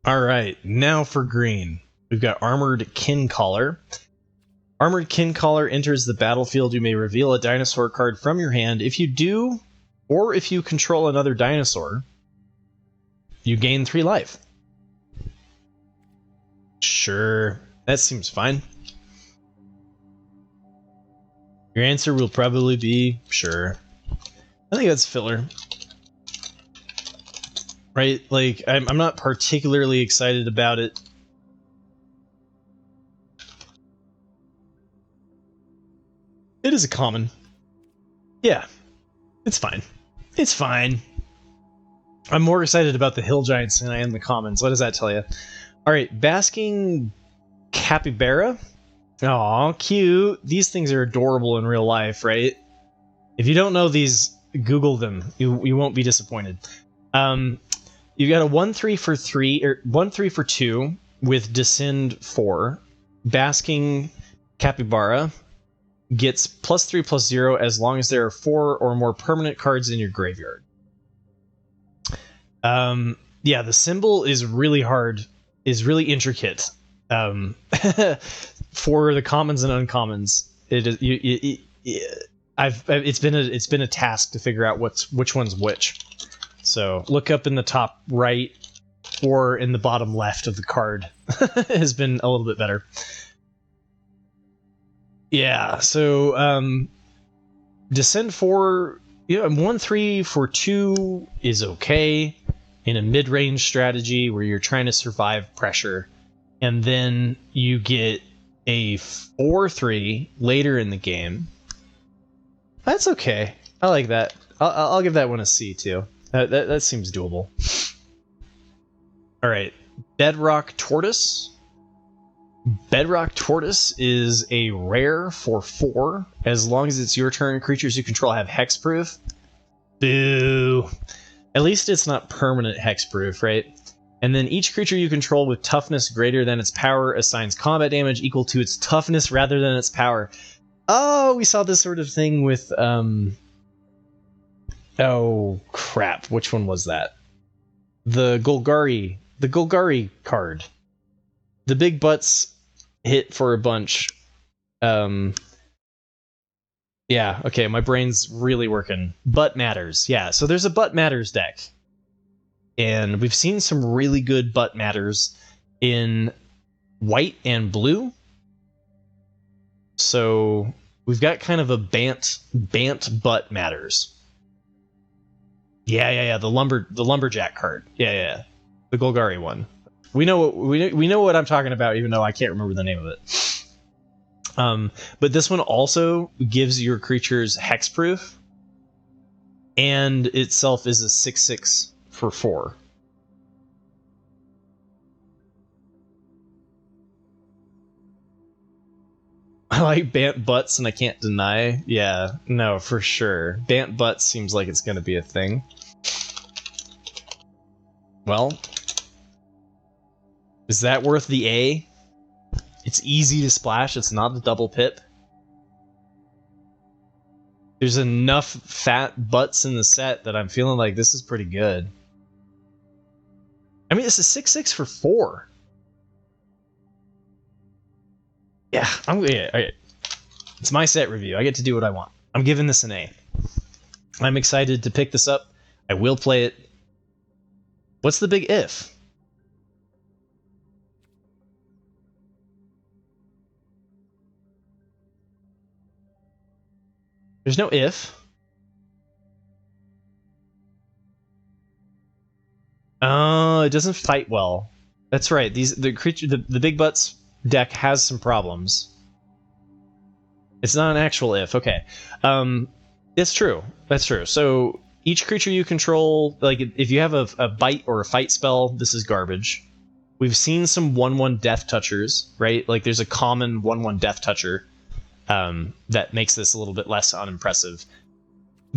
Alright, now for green. We've got Armored Kincaller. Armored Kincaller enters the battlefield. You may reveal a dinosaur card from your hand. If you do, or if you control another dinosaur, you gain 3 life. Sure, that seems fine. Your answer will probably be sure. I think that's filler. Right? Like, I'm not particularly excited about it. It is a common. Yeah, it's fine. It's fine. I'm more excited about the Hill Giants than I am the commons. What does that tell you? Alright, Basking Capibara. Aw, cute. These things are adorable in real life, right? If you don't know these, Google them. You won't be disappointed. You got a 1/3 for 3, or 1/3 for 2 with Descend 4. Basking Capibara gets +3/+0 as long as there are 4 or more permanent cards in your graveyard. Yeah, the symbol is really hard, is really intricate. For the commons and uncommons, it's been a task to figure out which one's which. So look up in the top right or in the bottom left of the card has been a little bit better. Yeah, so Descend 4, 1/3 for 2 is okay in a mid-range strategy where you're trying to survive pressure, and then you get a 4/3 later in the game. That's okay. I like that. I'll give that one a C too. That seems doable. All right, Bedrock Tortoise. Bedrock Tortoise is a rare for 4. As long as it's your turn, creatures you control have hexproof. Boo. At least it's not permanent hexproof, right? And then each creature you control with toughness greater than its power assigns combat damage equal to its toughness rather than its power. Oh, we saw this sort of thing with, oh, crap. Which one was that? The Golgari card. The big butts hit for a bunch. Yeah, okay, my brain's really working. Butt Matters. Yeah, so there's a Butt Matters deck. And we've seen some really good Butt Matters in white and blue. So we've got kind of a Bant Butt Matters. Yeah, the Lumberjack card. Yeah. The Golgari one. We know what I'm talking about, even though I can't remember the name of it. But this one also gives your creatures hexproof, and itself is a 6/6 for 4. I like Bant Butts, and I can't deny. Yeah, no, for sure. Bant Butts seems like it's going to be a thing. Well, is that worth the A? It's easy to splash. It's not a double pip. There's enough fat butts in the set that I'm feeling like this is pretty good. I mean, it's a 6/6 for 4. Yeah, okay. It's my set review. I get to do what I want. I'm giving this an A. I'm excited to pick this up. I will play it. What's the big if? There's no if. Oh, it doesn't fight well. That's right. The big butts deck has some problems. It's not an actual if. Okay. It's true. That's true. So each creature you control, like if you have a bite or a fight spell, this is garbage. We've seen some 1/1 Death Touchers, right? Like there's a common 1/1 Death Toucher that makes this a little bit less unimpressive.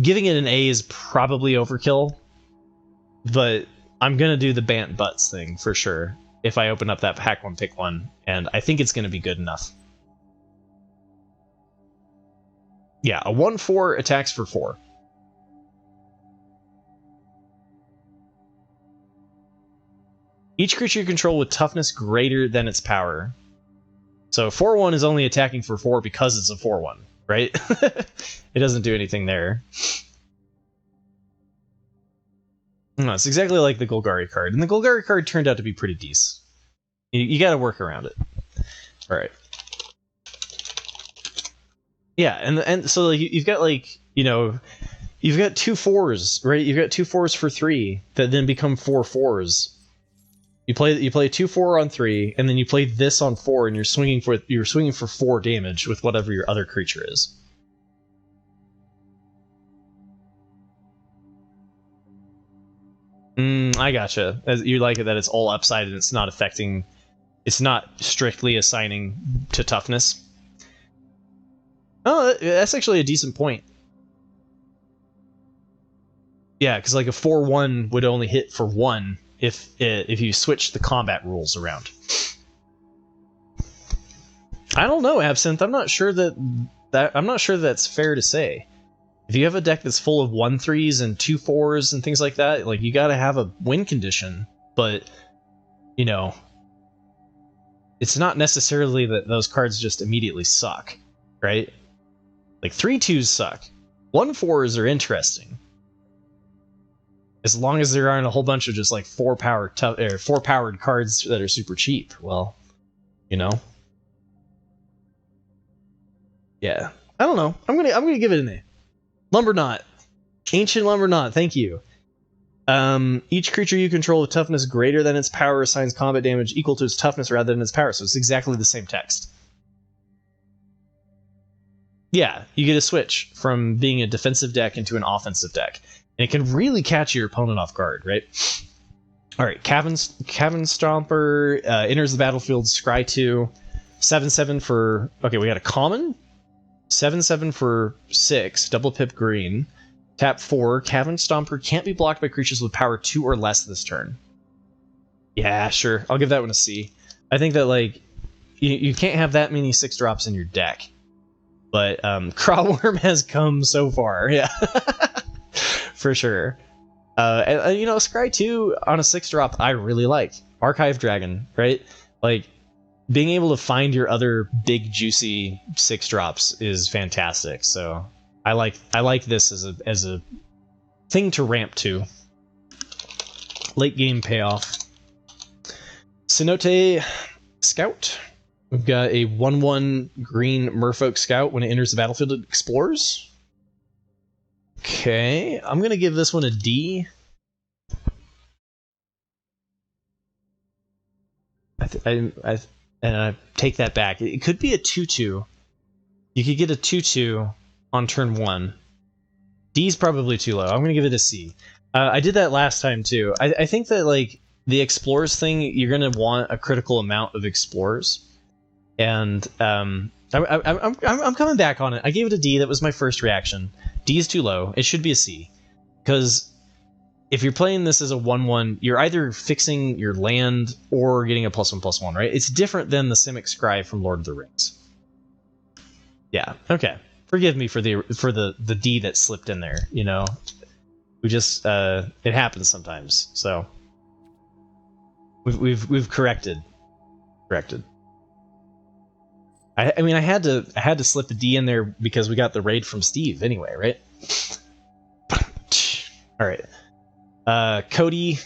Giving it an A is probably overkill, but I'm gonna do the Bant Butts thing for sure if I open up that Hack One Pick One, and I think it's gonna be good enough. Yeah, a 1/4 attacks for 4. Each creature you control with toughness greater than its power. So 4/1 is only attacking for 4 because it's a 4/1, right? It doesn't do anything there. No, it's exactly like the Golgari card. And the Golgari card turned out to be pretty decent. You got to work around it. All right. Yeah, and so like, you've got like, you know, you've got 2 4s, right? You've got 2 4s for 3 that then become 4 4s. You play 2/4 on 3, and then you play this on 4, and you're swinging for 4 damage with whatever your other creature is. I gotcha. You like it that it's all upside and it's not affecting. It's not strictly assigning to toughness. Oh, that's actually a decent point. Yeah, because like a 4/1 would only hit for 1 if you switch the combat rules around. I don't know, Absinthe. I'm not sure that's fair to say. If you have a deck that's full of 1/3s and 2 4s and things like that, like you got to have a win condition. But you know, it's not necessarily that those cards just immediately suck, right? Like 3/2s suck. 1/4s are interesting. As long as there aren't a whole bunch of just like 4-powered cards that are super cheap. Well, you know. Yeah. I don't know. I'm gonna give it an A. Lumberknut. Ancient Lumberknut, thank you. Each creature you control with toughness greater than its power assigns combat damage equal to its toughness rather than its power. So it's exactly the same text. Yeah, you get a switch from being a defensive deck into an offensive deck. And it can really catch your opponent off guard, right? Alright, Cavern Stomper enters the battlefield, scry 2. 7/7 for... Okay, we got a common. 7/7 for 6, double pip green. Tap 4, Cavern Stomper can't be blocked by creatures with power 2 or less this turn. Yeah, sure. I'll give that one a C. I think that, like, you can't have that many 6-drops in your deck. But Crawworm has come so far, yeah. For sure. And you know, Scry 2 on a 6-drop, I really like. Archive Dragon, right? Like, being able to find your other big, juicy 6-drops is fantastic. So I like this as a thing to ramp to. Late game payoff. Cenot Scout. We've got a 1/1 green Merfolk Scout. When it enters the battlefield, it explores. Okay, I'm going to give this one a D. I take that back. It could be a 2/2. You could get a 2/2 on turn 1. D's probably too low. I'm going to give it a C. I did that last time too. I think that like the Explorers thing, you're going to want a critical amount of Explorers. And I'm coming back on it. I gave it a D. That was my first reaction. D is too low. It should be a C. Because if you're playing this as a 1/1, you're either fixing your land or getting a +1/+1, right? It's different than the Simic Scry from Lord of the Rings. Yeah, okay. Forgive me for the D that slipped in there, you know? We just it happens sometimes. So we've corrected. I mean, I had to slip the D in there because we got the raid from Steve anyway, right? All right, Cody. You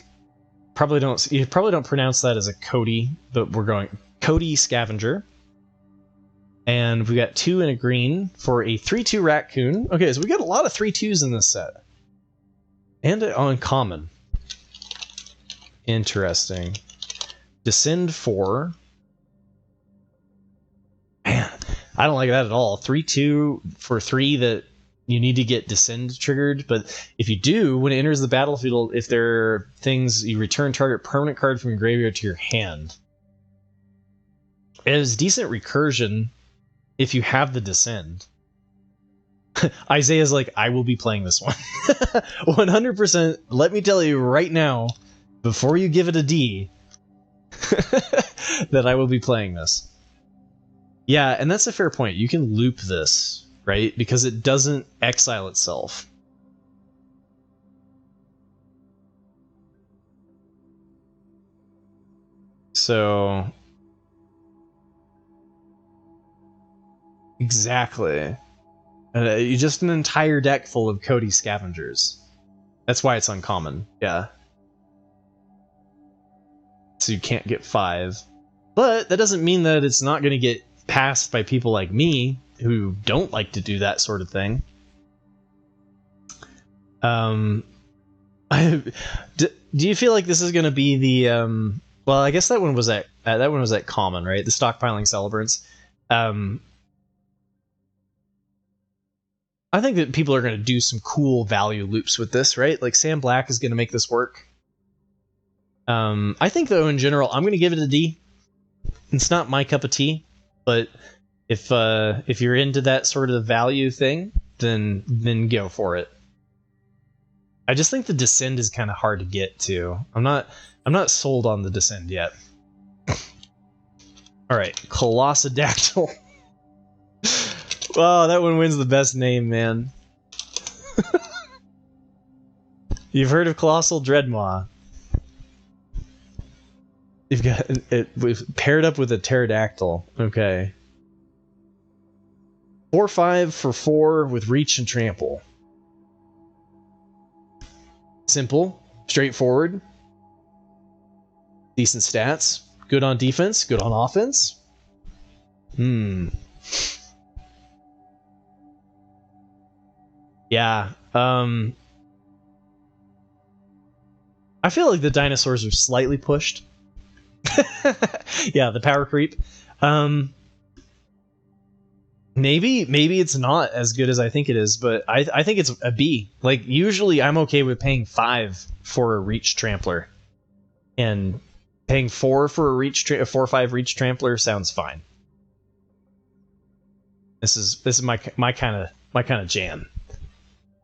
probably don't pronounce that as a Cody, but we're going Cody Scavenger, and we got 2 and a green for a 3/2 raccoon. Okay, so we got a lot of 3/2s in this set, and an uncommon. Interesting. Descend 4. Man, I don't like that at all. 3/2 for 3 that you need to get Descend triggered, but if you do, when it enters the battlefield, if there are things, you return target permanent card from your graveyard to your hand. It is decent recursion if you have the Descend. Isaiah's like, I will be playing this one. 100%, let me tell you right now, before you give it a D, that I will be playing this. Yeah, and that's a fair point. You can loop this, right? Because it doesn't exile itself. So exactly. You just an entire deck full of Cody Scavengers. That's why it's uncommon. Yeah. So you can't get 5. But that doesn't mean that it's not going to get passed by people like me who don't like to do that sort of thing. Do you feel like this is going to be the well, I guess that one was at common, right? The stockpiling celebrants. I think that people are going to do some cool value loops with this, right? Like Sam Black is going to make this work. I think though in general, I'm going to give it a D. It's not my cup of tea, but if you're into that sort of value thing, then go for it. I just think the Descend is kind of hard to get to. I'm not sold on the Descend yet. All right, Colossadactyl. Wow, that one wins the best name, man. You've heard of Colossal Dreadmaw. You've got it paired up with a pterodactyl. Okay. 4/5 for 4 with reach and trample. Simple, straightforward. Decent stats. Good on defense, good on offense. Yeah. I feel like the dinosaurs are slightly pushed. Yeah, the power creep. Maybe it's not as good as I think it is, but I think it's a B. Like, usually I'm okay with paying 5 for a reach trampler. And paying 4 for a 4/5 reach trampler sounds fine. This is my kind of jam.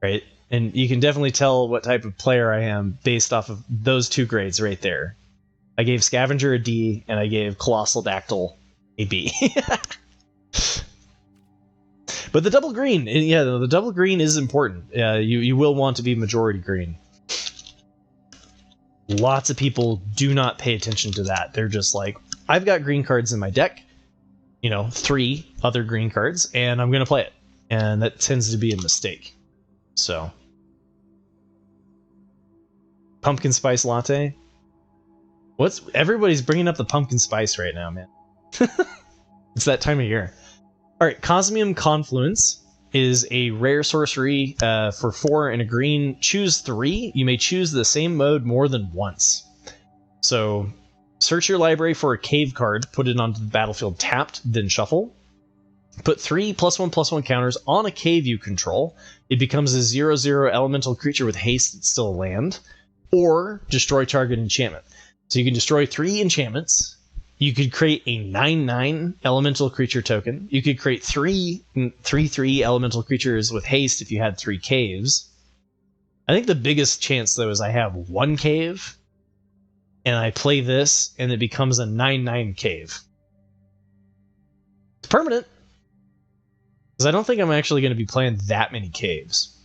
Right? And you can definitely tell what type of player I am based off of those 2 grades right there. I gave Scavenger a D, and I gave Colossal Dactyl a B. But the double green, yeah, the double green is important. You will want to be majority green. Lots of people do not pay attention to that. They're just like, I've got green cards in my deck, 3 other green cards, and I'm going to play it. And that tends to be a mistake. So, pumpkin spice latte. Everybody's bringing up the pumpkin spice right now, man. It's that time of year. All right, Cosmium Confluence is a rare sorcery for 4 and a green. Choose 3. You may choose the same mode more than once. So, search your library for a cave card, put it onto the battlefield tapped, then shuffle. Put 3 +1/+1 counters on a cave you control. It becomes a 0/0 elemental creature with haste that's still a land. Or destroy target enchantment. So you can destroy 3 enchantments. You could create a 9/9 elemental creature token. You could create 3/3 elemental creatures with haste if you had 3 caves. I think the biggest chance, though, is I have 1 cave, and I play this, and it becomes a 9/9 cave. It's permanent. Because I don't think I'm actually going to be playing that many caves.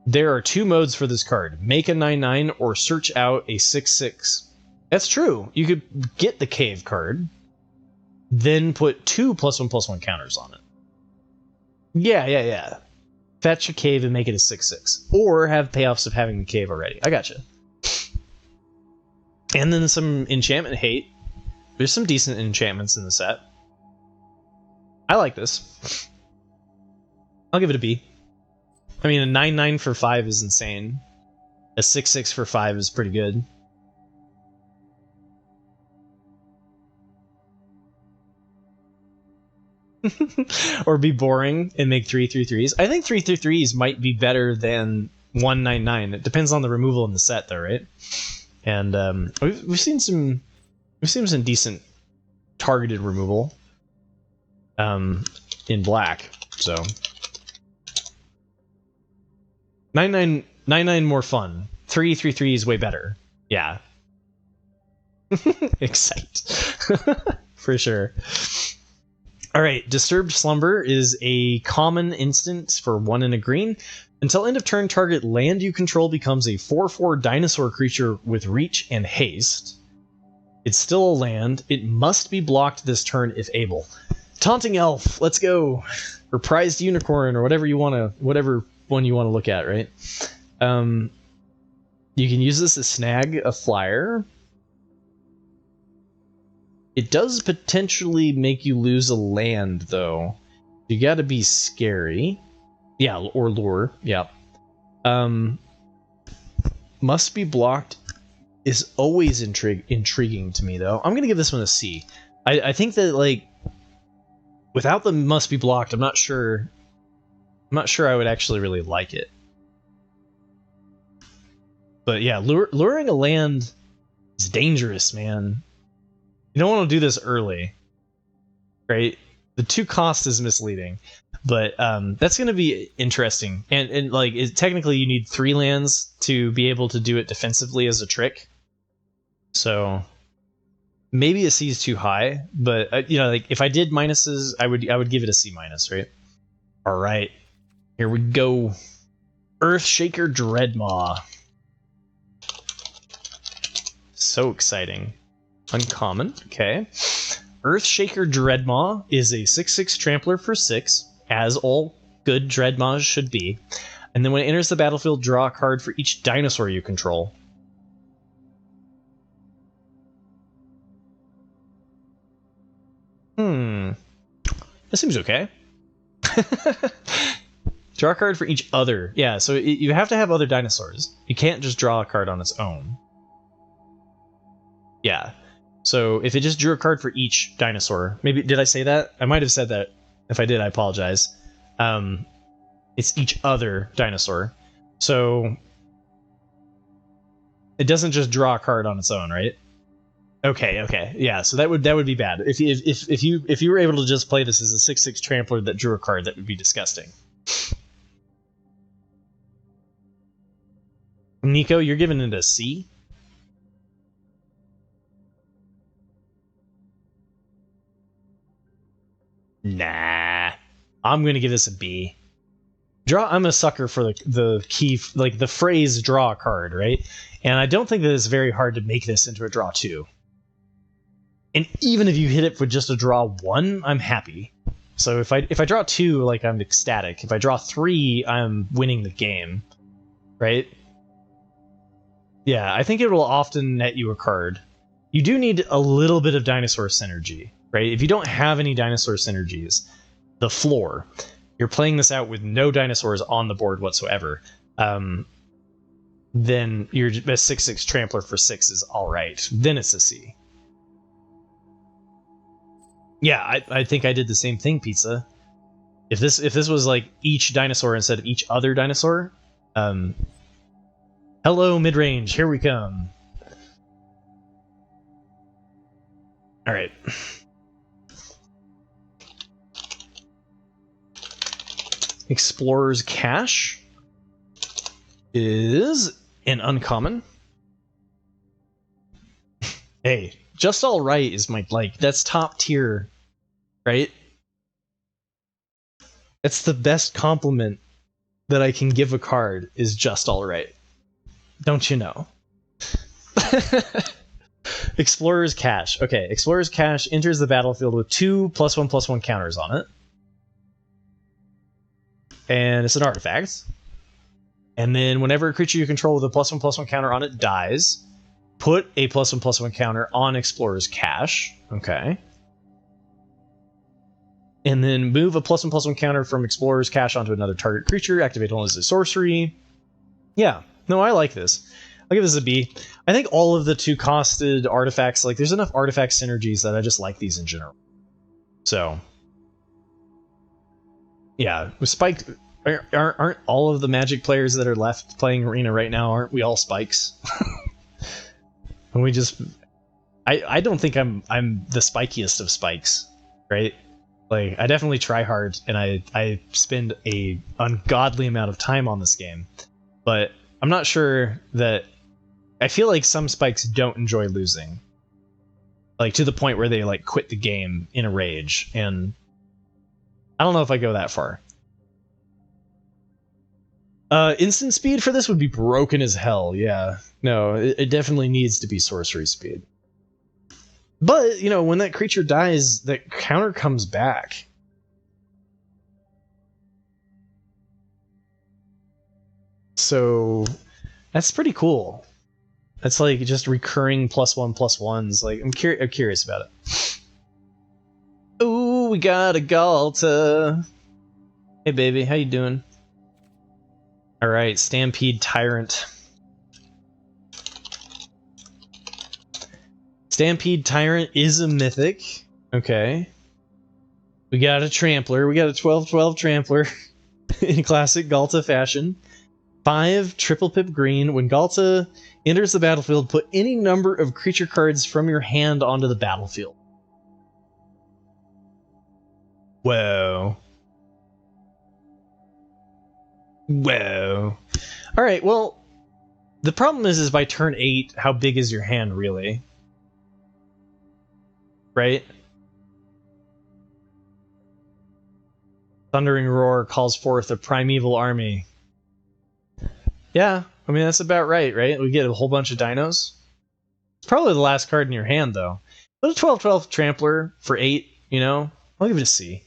There are 2 modes for this card. Make a 9/9 or search out a 6/6. That's true. You could get the cave card, then put 2 +1/+1 counters on it. Yeah. Fetch a cave and make it a 6/6. Or have payoffs of having the cave already. I gotcha. And then some enchantment hate. There's some decent enchantments in the set. I like this. I'll give it a B. I mean, a 9/9 for 5 is insane. A 6/6 for 5 is pretty good. Or be boring and make 3/3/3s. I think 3/3/3s might be better than 1/9/9. It depends on the removal in the set, though, right? And we've seen some decent targeted removal in black. So 9/9 more fun. 3/3/3 is way better. Yeah. Excite. For sure. Alright, Disturbed Slumber is a common instant for 1 and a green. Until end of turn, target land you control becomes a 4/4 dinosaur creature with reach and haste. It's still a land. It must be blocked this turn if able. Taunting Elf, let's go. Or Prized Unicorn, or whatever one you want to look at, right? You can use this to snag a flyer. It does potentially make you lose a land, though. You gotta be scary. Yeah, or lure. Yeah. Must be blocked is always intriguing to me, though. I'm gonna give this one a C. I think that, like, without the must be blocked, I'm not sure I would actually really like it. But yeah, luring a land is dangerous, man. You don't want to do this early, right? The 2 cost is misleading, but that's going to be interesting. And like, technically, you need 3 lands to be able to do it defensively as a trick. So maybe a C is too high, but you know, like if I did minuses, I would give it a C minus, right? All right, here we go. Earthshaker Dreadmaw. So exciting. Uncommon, okay. Earthshaker Dreadmaw is a 6/6 trampler for 6, as all good Dreadmaws should be. And then when it enters the battlefield, draw a card for each dinosaur you control. That seems okay. Draw a card for each other. Yeah, so you have to have other dinosaurs. You can't just draw a card on its own. Yeah. So if it just drew a card for each dinosaur, maybe, did I say that? I might have said that. If I did, I apologize. It's each other dinosaur. So it doesn't just draw a card on its own, right? Okay. Yeah, so that would be bad. If you were able to just play this as a 6/6 trampler that drew a card, that would be disgusting. Nico, you're giving it a C? Nah, I'm gonna give this a B. I'm a sucker for the key, like the phrase "draw a card," right? And I don't think that it's very hard to make this into a draw 2. And even if you hit it for just a draw 1, I'm happy. So if I draw 2, like, I'm ecstatic. If I draw 3, I'm winning the game, right? Yeah, I think it will often net you a card. You do need a little bit of dinosaur synergy, right? If you don't have any dinosaur synergies, the floor, you're playing this out with no dinosaurs on the board whatsoever, then your 6/6 trampler for 6 is all right. Then it's a C. Yeah, I think I did the same thing, Pizza. If this was like each dinosaur instead of each other dinosaur, hello mid-range, here we come. All right. Explorer's Cache is an uncommon. Hey, just all right is my, like, that's top tier, right? That's the best compliment that I can give a card, is just all right. Don't you know? Explorer's Cache. Okay, Explorer's Cache enters the battlefield with 2 +1/+1 counters on it. And it's an artifact. And then whenever a creature you control with a +1/+1 counter on it dies, put a +1/+1 counter on Explorer's Cache. Okay. And then move a +1/+1 counter from Explorer's Cache onto another target creature. Activate only as a sorcery. Yeah. No, I like this. I'll give this a B. I think all of the 2-costed artifacts, like, there's enough artifact synergies that I just like these in general. So, yeah, with Spike, aren't all of the Magic players that are left playing Arena right now, aren't we all Spikes? And we just, I don't think I'm the spikiest of Spikes, right? Like, I definitely try hard, and I spend a ungodly amount of time on this game, but I'm not sure that, I feel like some Spikes don't enjoy losing, like, to the point where they, like, quit the game in a rage, and I don't know if I go that far. Instant speed for this would be broken as hell, yeah. No, it definitely needs to be sorcery speed. But, you know, when that creature dies, that counter comes back. So, that's pretty cool. That's like just recurring +1/+1s. Like, I'm curious about it. Ooh, we got a Galta. Hey, baby, how you doing? All right, Stampede Tyrant. Stampede Tyrant is a mythic. Okay. We got a Trampler. We got a 12/12 Trampler in classic Galta fashion. 5 triple pip green. When Galta enters the battlefield, put any number of creature cards from your hand onto the battlefield. Whoa. Whoa. Alright, well, the problem is by turn 8, how big is your hand really? Right? Thundering Roar calls forth a primeval army. Yeah, I mean, that's about right? We get a whole bunch of dinos. It's probably the last card in your hand, though. But a 12/12 Trampler for 8, you know? I'll give it a C.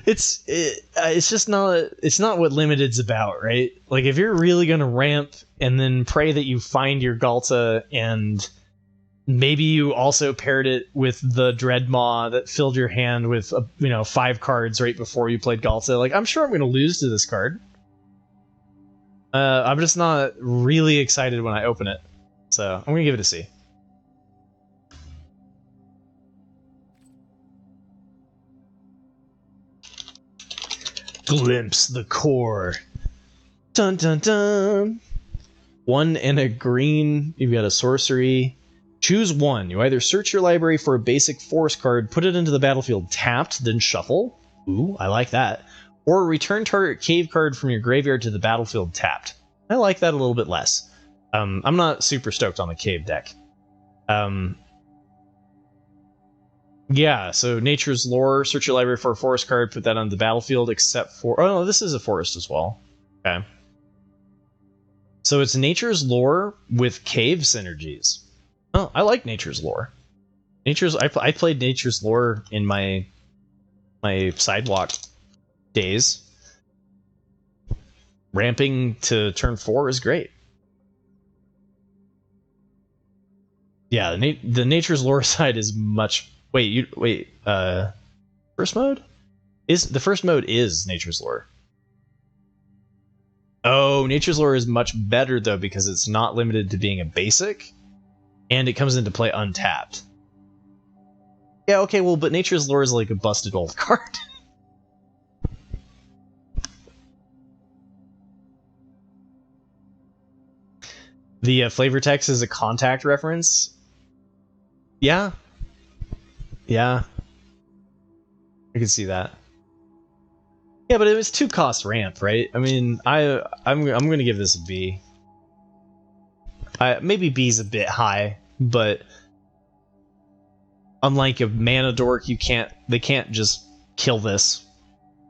It's just not, it's not what Limited's about, right? Like, if you're really gonna ramp and then pray that you find your Galta and maybe you also paired it with the Dreadmaw that filled your hand with, 5 cards right before you played Galta, like, I'm sure I'm gonna lose to this card. I'm just not really excited when I open it. So, I'm gonna give it a C. Glimpse the core. Dun dun dun. 1 and a green. You've got a sorcery. Choose 1. You either search your library for a basic force card, put it into the battlefield tapped, then shuffle. Ooh, I like that. Or return target cave card from your graveyard to the battlefield tapped. I like that a little bit less. I'm not super stoked on the cave deck. Yeah, so Nature's Lore, search your library for a forest card, put that on the battlefield, except for... Oh, no, this is a forest as well. Okay. So it's Nature's Lore with cave synergies. Oh, I like Nature's Lore. I played Nature's Lore in my Sidewalk days. Ramping to turn 4 is great. Yeah, the Nature's Lore side is much... Wait, first mode? The first mode is Nature's Lore. Oh, Nature's Lore is much better, though, because it's not limited to being a basic, and it comes into play untapped. Yeah, okay, well, but Nature's Lore is like a busted old card. The flavor text is a contact reference. Yeah. Yeah. I can see that. Yeah, but it was 2 cost ramp, right? I mean, I'm gonna give this a B. Maybe B's a bit high, but unlike a mana dork, they can't just kill this.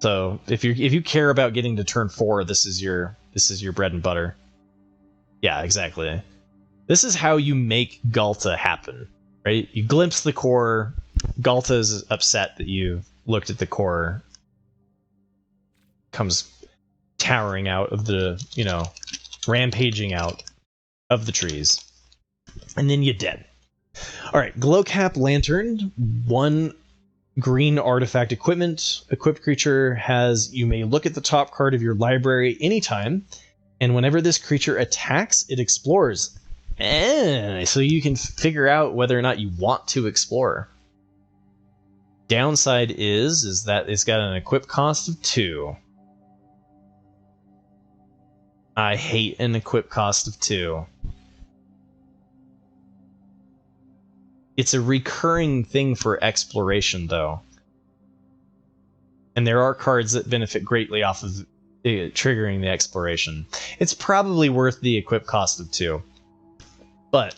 So if you care about getting to turn 4, this is your bread and butter. Yeah, exactly. This is how you make Galta happen, right? You glimpse the core. Galta is upset that you looked at the core. Comes towering out of the, rampaging out of the trees. And then you're dead. Alright, Glowcap Lantern. 1 green artifact equipment. Equipped creature has, you may look at the top card of your library anytime, and whenever this creature attacks, it explores. So you can figure out whether or not you want to explore. Downside is that it's got an equip cost of 2. I hate an equip cost of 2. It's a recurring thing for exploration, though. And there are cards that benefit greatly off of triggering the exploration. It's probably worth the equip cost of 2. But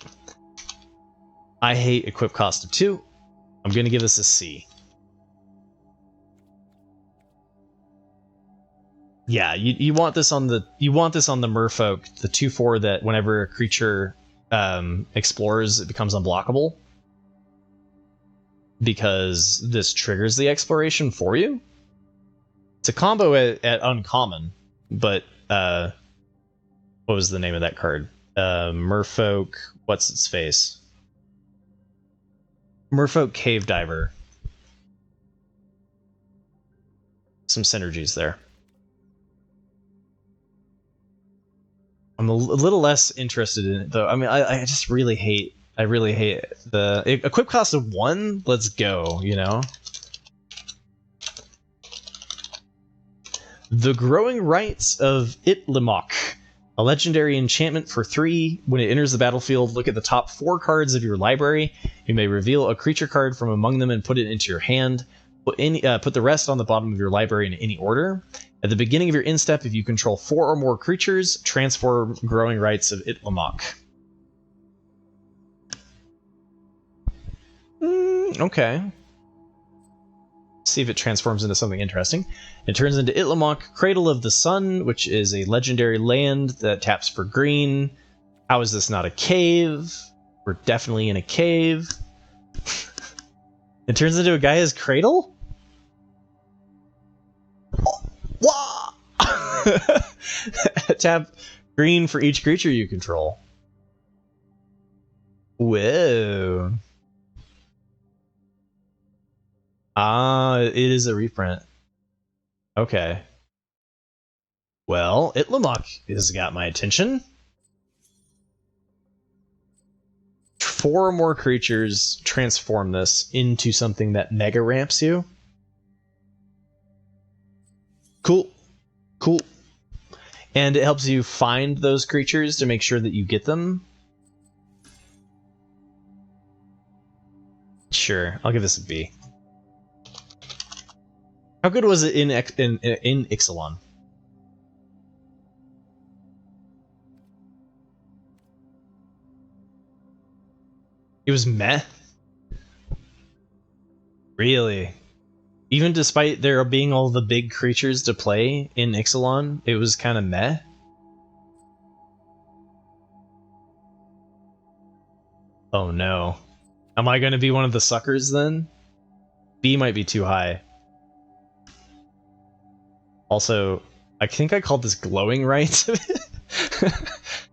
I hate equip cost of 2. I'm going to give this a C. Yeah, you want this on the Merfolk, the 2/4 that whenever a creature explores, it becomes unblockable. Because this triggers the exploration for you. It's a combo at uncommon, but what was the name of that card? Merfolk, what's its face? Merfolk Cave Diver. Some synergies there. I'm a little less interested in it though. I mean, I just really hate. I really hate the equip cost of 1. Let's go. You know. The Growing Rights of It Lok, a legendary enchantment for 3. When it enters the battlefield, look at the top 4 cards of your library. You may reveal a creature card from among them and put it into your hand. Put the rest on the bottom of your library in any order. At the beginning of your end step, if you control 4 or more creatures, transform Growing Rights of It Lok. Okay. See if it transforms into something interesting. It turns into It Lok, Cradle of the Sun, which is a legendary land that taps for green. How is this not a cave? We're definitely in a cave. It turns into a Gaia's Cradle? Wah! Tap green for each creature you control. Whoa. It is a reprint. Okay. Well, It Lok has got my attention. 4 or more creatures transform this into something that mega ramps you. Cool. Cool. And it helps you find those creatures to make sure that you get them. Sure, I'll give this a B. How good was it in IXALAN? It was meh? Really? Even despite there being all the big creatures to play in IXALAN, it was kind of meh? Oh no. Am I going to be one of the suckers then? B might be too high. Also, I think I called this glowing right.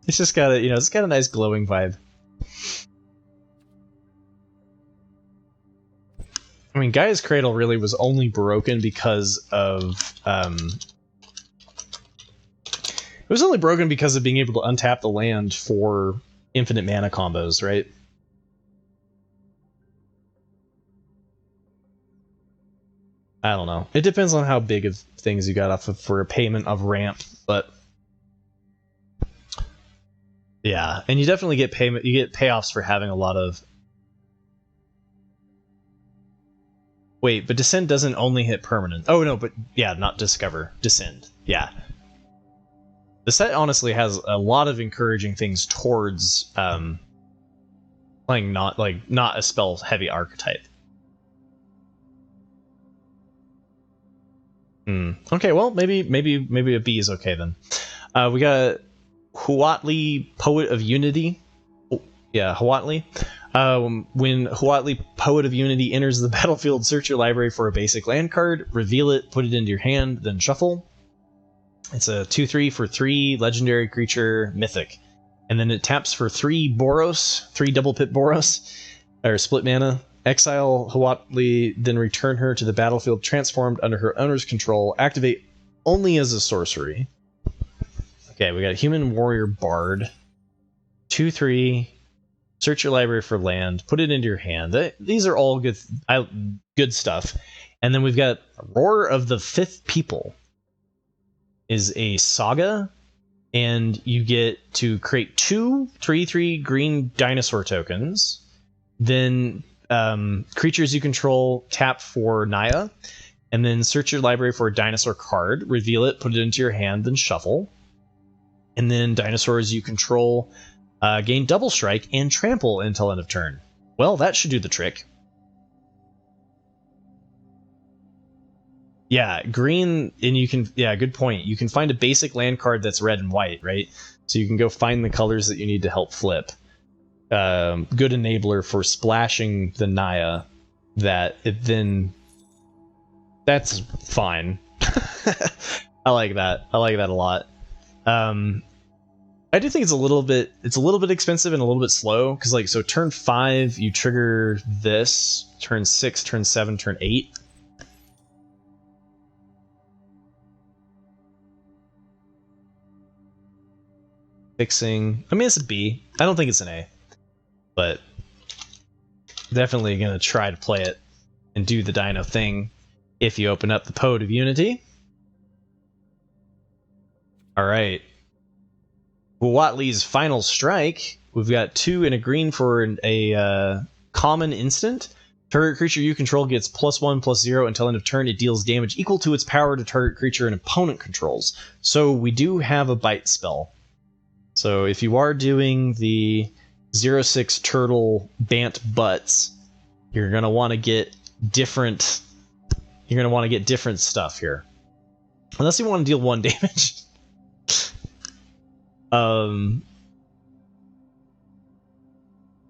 It's just got a, you know, it's got a nice glowing vibe. I mean, Gaia's Cradle really was only broken because of it was only broken because of being able to untap the land for infinite mana combos, right? I don't know. It depends on how big of things you got off of for a payment of ramp, but yeah, and you definitely get payment. You get payoffs for having a lot of. Wait, but Descend doesn't only hit permanent. Oh no, but yeah, not Discover. Descend. Yeah. The set honestly has a lot of encouraging things towards playing not a spell heavy archetype. Okay, well, maybe a B is okay then. We got Hle Poet of Unity. Oh, yeah, Hle. When Hle Poet of Unity enters the battlefield, search your library for a basic land card, reveal it, put it into your hand, then shuffle. It's a 2/3 for 3 legendary creature, mythic. And then it taps for 3 Boros, 3 double pit Boros, or split mana. Exile Hle, then return her to the battlefield transformed under her owner's control. Activate only as a sorcery. Okay, we got Human Warrior Bard. 2/3. Search your library for land. Put it into your hand. These are all good stuff. And then we've got Roar of the Fifth People. Is a saga, and you get to create 2 3/3 green dinosaur tokens. Then creatures you control tap for Naya, and then search your library for a dinosaur card, reveal it, put it into your hand, then shuffle. And then dinosaurs you control gain double strike and trample until end of turn. Well, that should do the trick. Yeah, green, and you can, yeah, good point. You can find a basic land card that's red and white, right? So you can go find the colors that you need to help flip. Good enabler for splashing the Naya, that it then, that's fine. I like that. I like that a lot. I do think it's a little bit expensive and a little bit slow, because like, so turn 5 you trigger this, turn 6, turn 7, turn 8. Fixing, I mean, it's a B. I don't think it's an A, but definitely gonna try to play it and do the dino thing if you open up the Poet of Unity. All right. Watley's Final Strike. We've got 2 and a green for a common instant. Target creature you control gets +1/+0 until end of turn. It deals damage equal to its power to target creature an opponent controls. So we do have a bite spell. So if you are doing the 0/6 turtle Bant Butts, you're gonna want to get different. You're gonna want to get different stuff here, unless you want to deal 1 damage.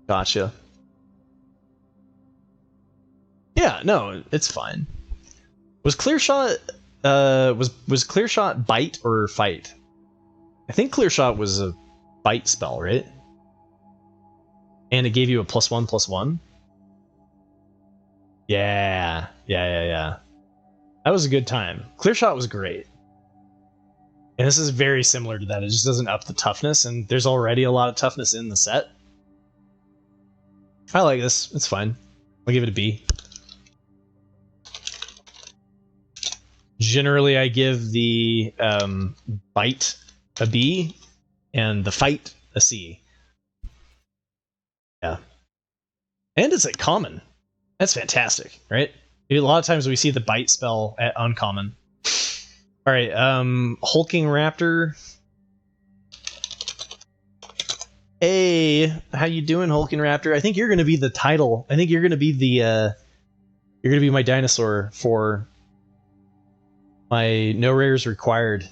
Gotcha. Yeah, no, it's fine. Was Clear Shot was Clear Shot bite or fight? I think Clear Shot was a bite spell, right? And it gave you a +1/+1. Yeah. That was a good time. Clear Shot was great. And this is very similar to that. It just doesn't up the toughness, and there's already a lot of toughness in the set. I like this. It's fine. I'll give it a B. Generally, I give the bite a B and the fight a C. Yeah. And it's a common. That's fantastic, right? A lot of times we see the bite spell at uncommon. All right, Hulking Raptor. Hey, how you doing, Hulking Raptor? I think you're going to be the title. I think you're going to be the you're going to be my dinosaur for my No Rares Required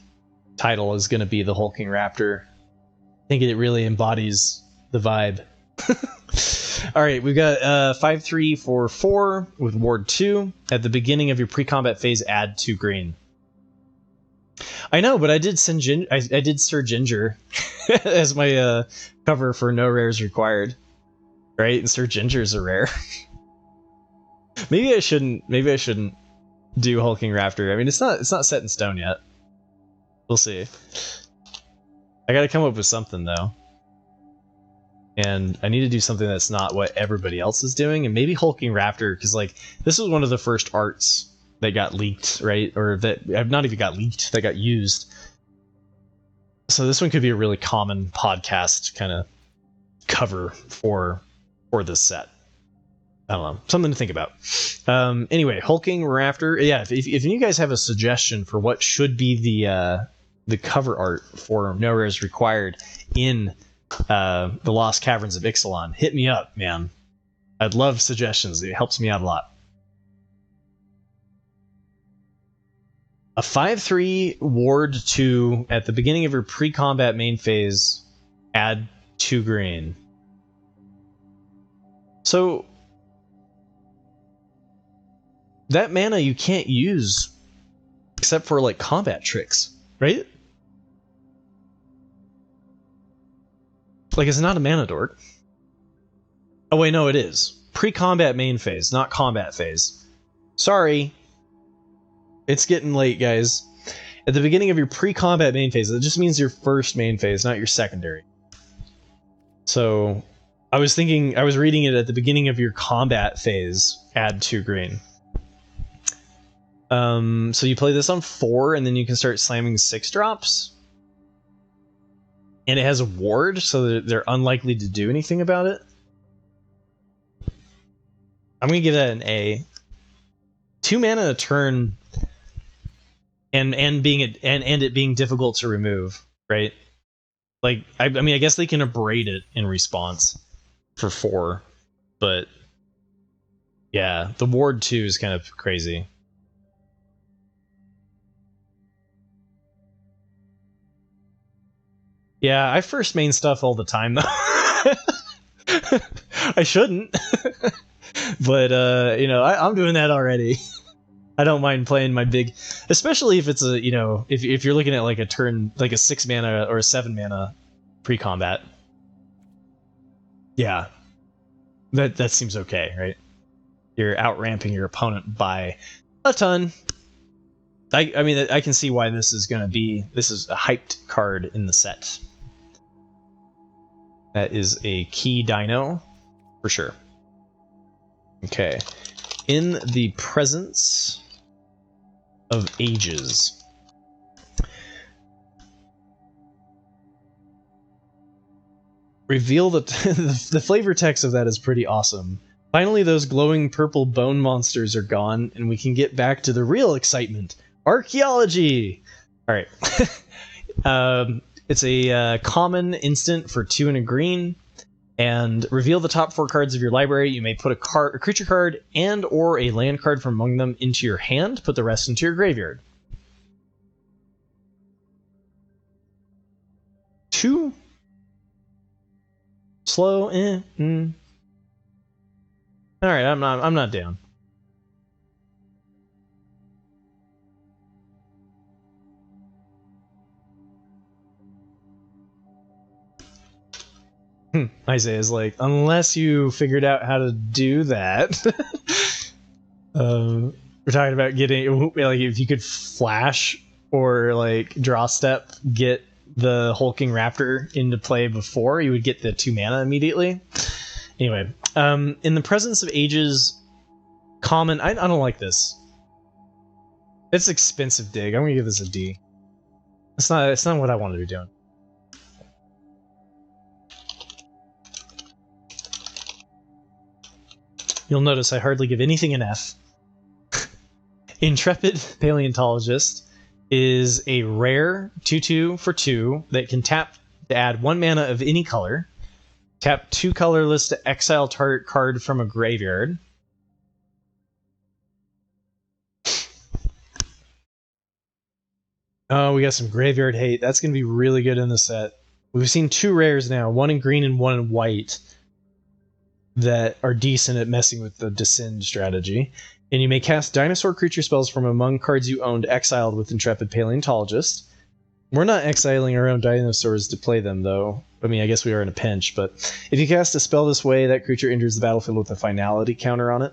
title is going to be the Hulking Raptor. I think it really embodies the vibe. All right, we've got 5/3 for 4 with Ward 2. At the beginning of your pre-combat phase, add 2 green. I know, but I did send I did Sir Ginger as my cover for No Rares Required, right? And Sir Ginger's a rare. Maybe I shouldn't do Hulking Raptor. I mean, it's not set in stone yet. We'll see. I got to come up with something though, and I need to do something that's not what everybody else is doing, and maybe Hulking Raptor, because like this was one of the first arts that got leaked, right? Or that not even got leaked, that got used. So this one could be a really common podcast kind of cover for this set. I don't know, something to think about. Anyway, Hulking Raptor. Yeah, if you guys have a suggestion for what should be the cover art for No Rares Required in the Lost Caverns of Ixalan, hit me up, man. I'd love suggestions. It helps me out a lot. A 5/3 Ward 2 at the beginning of your pre-combat main phase, add 2 green. So that mana you can't use except for like combat tricks, right? Like, it's not a mana dork. Oh wait, no, it is. Pre-combat main phase, not combat phase. Sorry. It's getting late, guys. At the beginning of your pre-combat main phase, it just means your first main phase, not your secondary. So, I was reading it at the beginning of your combat phase, add 2 green. So you play this on 4, and then you can start slamming 6-drops. And it has a ward, so they're unlikely to do anything about it. I'm gonna give that an A. 2 mana a turn, and it being difficult to remove, right? Like, I mean, I guess they can abrade it in response for 4, but yeah, the ward 2 is kind of crazy. Yeah, I first main stuff all the time though. I shouldn't. But you know, I'm doing that already. I don't mind playing my big, especially if it's a, you know, if you're looking at like a turn, like a 6 mana or a 7 mana pre-combat. Yeah. That seems okay, right? You're out-ramping your opponent by a ton. I mean, I can see why this is a hyped card in the set. That is a key dino, for sure. Okay. In the presence of ages. Reveal that the flavor text of that is pretty awesome. Finally, those glowing purple bone monsters are gone, and we can get back to the real excitement. Archaeology! Alright. It's a common instant for 2 and a green, and reveal the top 4 cards of your library. You may put a creature card and or a land card from among them into your hand, put the rest into your graveyard. 2? Slow, Alright, I'm not down. Isaiah's like, unless you figured out how to do that. We're talking about getting, like, if you could flash or like draw step, get the hulking raptor into play before, you would get the 2 mana immediately. Anyway, in the presence of ages, common. I don't like this. It's expensive dig. I'm gonna give this a D. It's not what I want to be doing. You'll notice I hardly give anything an F. Intrepid Paleontologist is a rare 2/2 for 2 that can tap to add 1 mana of any color. Tap 2 colorless to exile target card from a graveyard. Oh, we got some graveyard hate. That's going to be really good in the set. We've seen 2 rares now, 1 in green and 1 in white, that are decent at messing with the Descend strategy. And you may cast dinosaur creature spells from among cards you owned exiled with Intrepid Paleontologist. We're not exiling our own dinosaurs to play them, though. I mean, I guess we are in a pinch, but if you cast a spell this way, that creature enters the battlefield with a finality counter on it.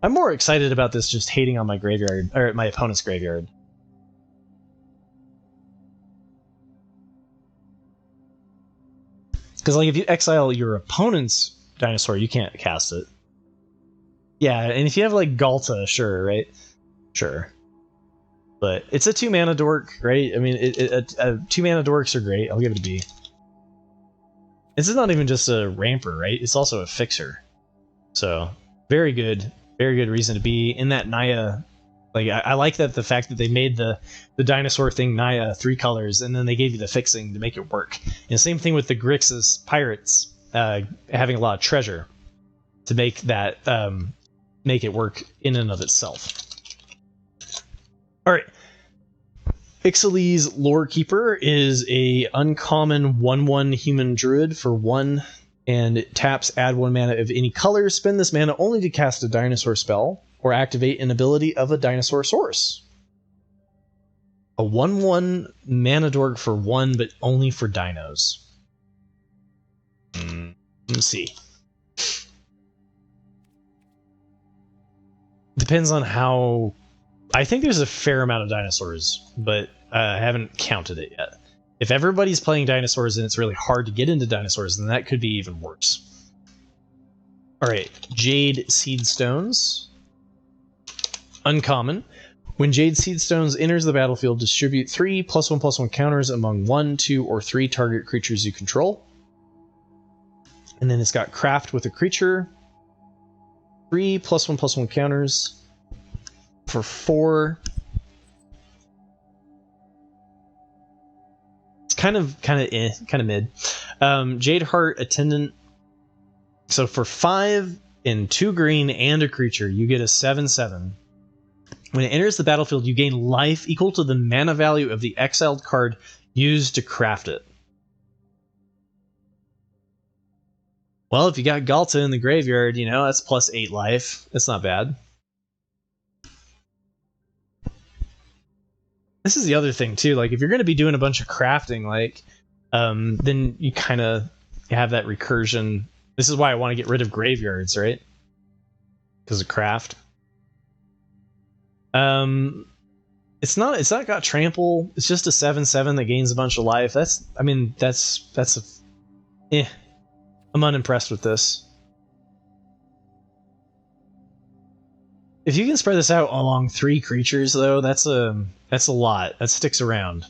I'm more excited about this just hating on my graveyard, or my opponent's graveyard. Because, like, if you exile your opponent's dinosaur, you can't cast it. Yeah, and if you have, like, Galta, sure, right? Sure. But it's a 2 mana dork, right? I mean, 2 mana dorks are great. I'll give it a B. This is not even just a ramper, right? It's also a fixer. So, very good reason to be in that Naya. Like, I like that the fact that they made the dinosaur thing Naya 3 colors, and then they gave you the fixing to make it work. And same thing with the Grixis Pirates having a lot of treasure to make that make it work in and of itself. All right. IXALAN's Lore Keeper is a uncommon 1/1 human druid for 1, and it taps, add 1 mana of any color. Spend this mana only to cast a dinosaur spell or activate an ability of a dinosaur source. A 1/1 mana dork for 1, but only for dinos. Let's see. Depends on how. I think there's a fair amount of dinosaurs, but I haven't counted it yet. If everybody's playing dinosaurs and it's really hard to get into dinosaurs, then that could be even worse. Alright, Jade Seedstones. Uncommon. When Jade Seedstones enters the battlefield, distribute 3 +1/+1 counters among 1, 2, or 3 target creatures you control. And then it's got Craft with a creature. 3 +1/+1 counters for 4. It's kind of mid. Jade Hart Attendant. So for 5 and 2 green and a creature, you get a 7/7. When it enters the battlefield, you gain life equal to the mana value of the exiled card used to craft it. Well, if you got Galta in the graveyard, you know, that's plus 8 life. That's not bad. This is the other thing, too. Like, if you're going to be doing a bunch of crafting, like, then you kind of have that recursion. This is why I want to get rid of graveyards, right? Because of craft. It's not got trample. It's just a 7/7 that gains a bunch of life. That's I'm unimpressed with this. If you can spread this out along 3 creatures, though, that's a lot. That sticks around.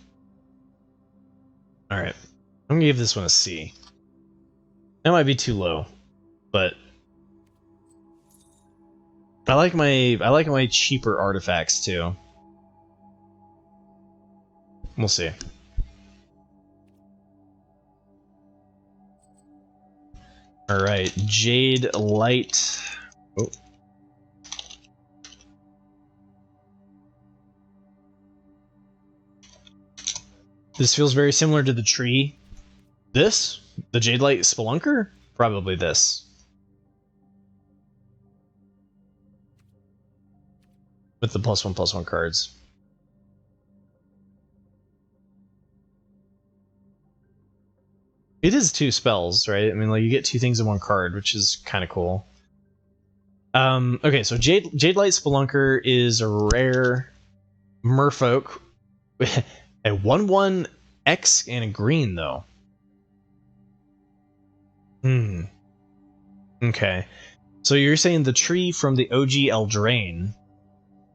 All right, I'm gonna give this one a C. That might be too low, but I like my cheaper artifacts too. We'll see. All right, Jade Light. Oh. This feels very similar to the tree. This? The Jade Light Spelunker? Probably this. With the +1/+1 cards. It is 2 spells, right? I mean, like, you get 2 things in 1 card, which is kind of cool. Okay, so Jade Light Spelunker is a rare merfolk. A 1/1 X and a green, though. Okay. So you're saying the tree from the OG Eldraine,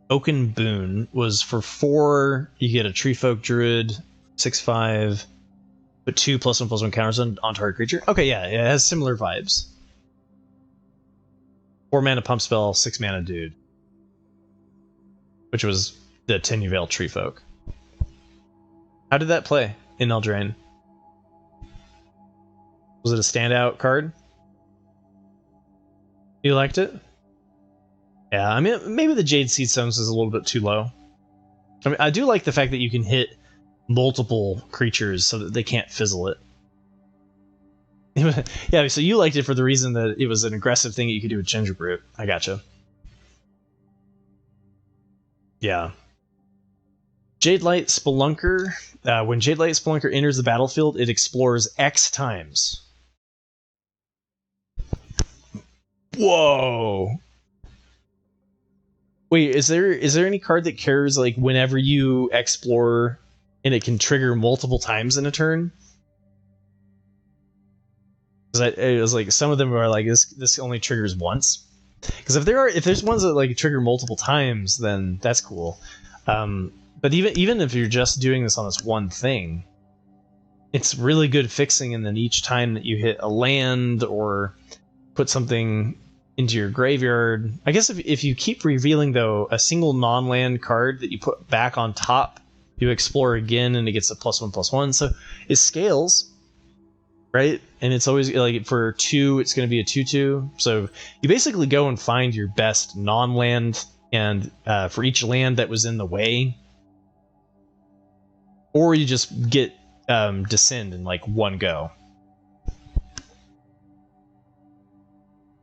Oaken Boon, was for 4, you get a Tree Folk Druid, 6/5, put 2 +1/+1 counters on target creature. Okay, yeah, it has similar vibes. 4 mana pump spell, 6 mana dude. Which was the Tenuvale Tree Folk. How did that play in Eldraine? Was it a standout card? You liked it? Yeah, I mean, maybe the Jade Seedstones is a little bit too low. I mean, I do like the fact that you can hit multiple creatures so that they can't fizzle it. Yeah, so you liked it for the reason that it was an aggressive thing that you could do with Gingerbrute. I gotcha. Yeah. Jade Light Spelunker. When Jade Light Spelunker enters the battlefield, it explores X times. Whoa! Wait, is there any card that cares, like, whenever you explore and it can trigger multiple times in a turn? Because it was like, some of them are like, this only triggers once. Because if there's ones that like trigger multiple times, then that's cool. But even if you're just doing this on this one thing, it's really good fixing, and then each time that you hit a land or put something into your graveyard, I guess if you keep revealing, though, a single non-land card that you put back on top, you explore again and it gets a +1/+1, so it scales, right? And it's always like, for 2 it's going to be a 2/2, so you basically go and find your best non-land, and for each land that was in the way, or you just get Descend in like one go.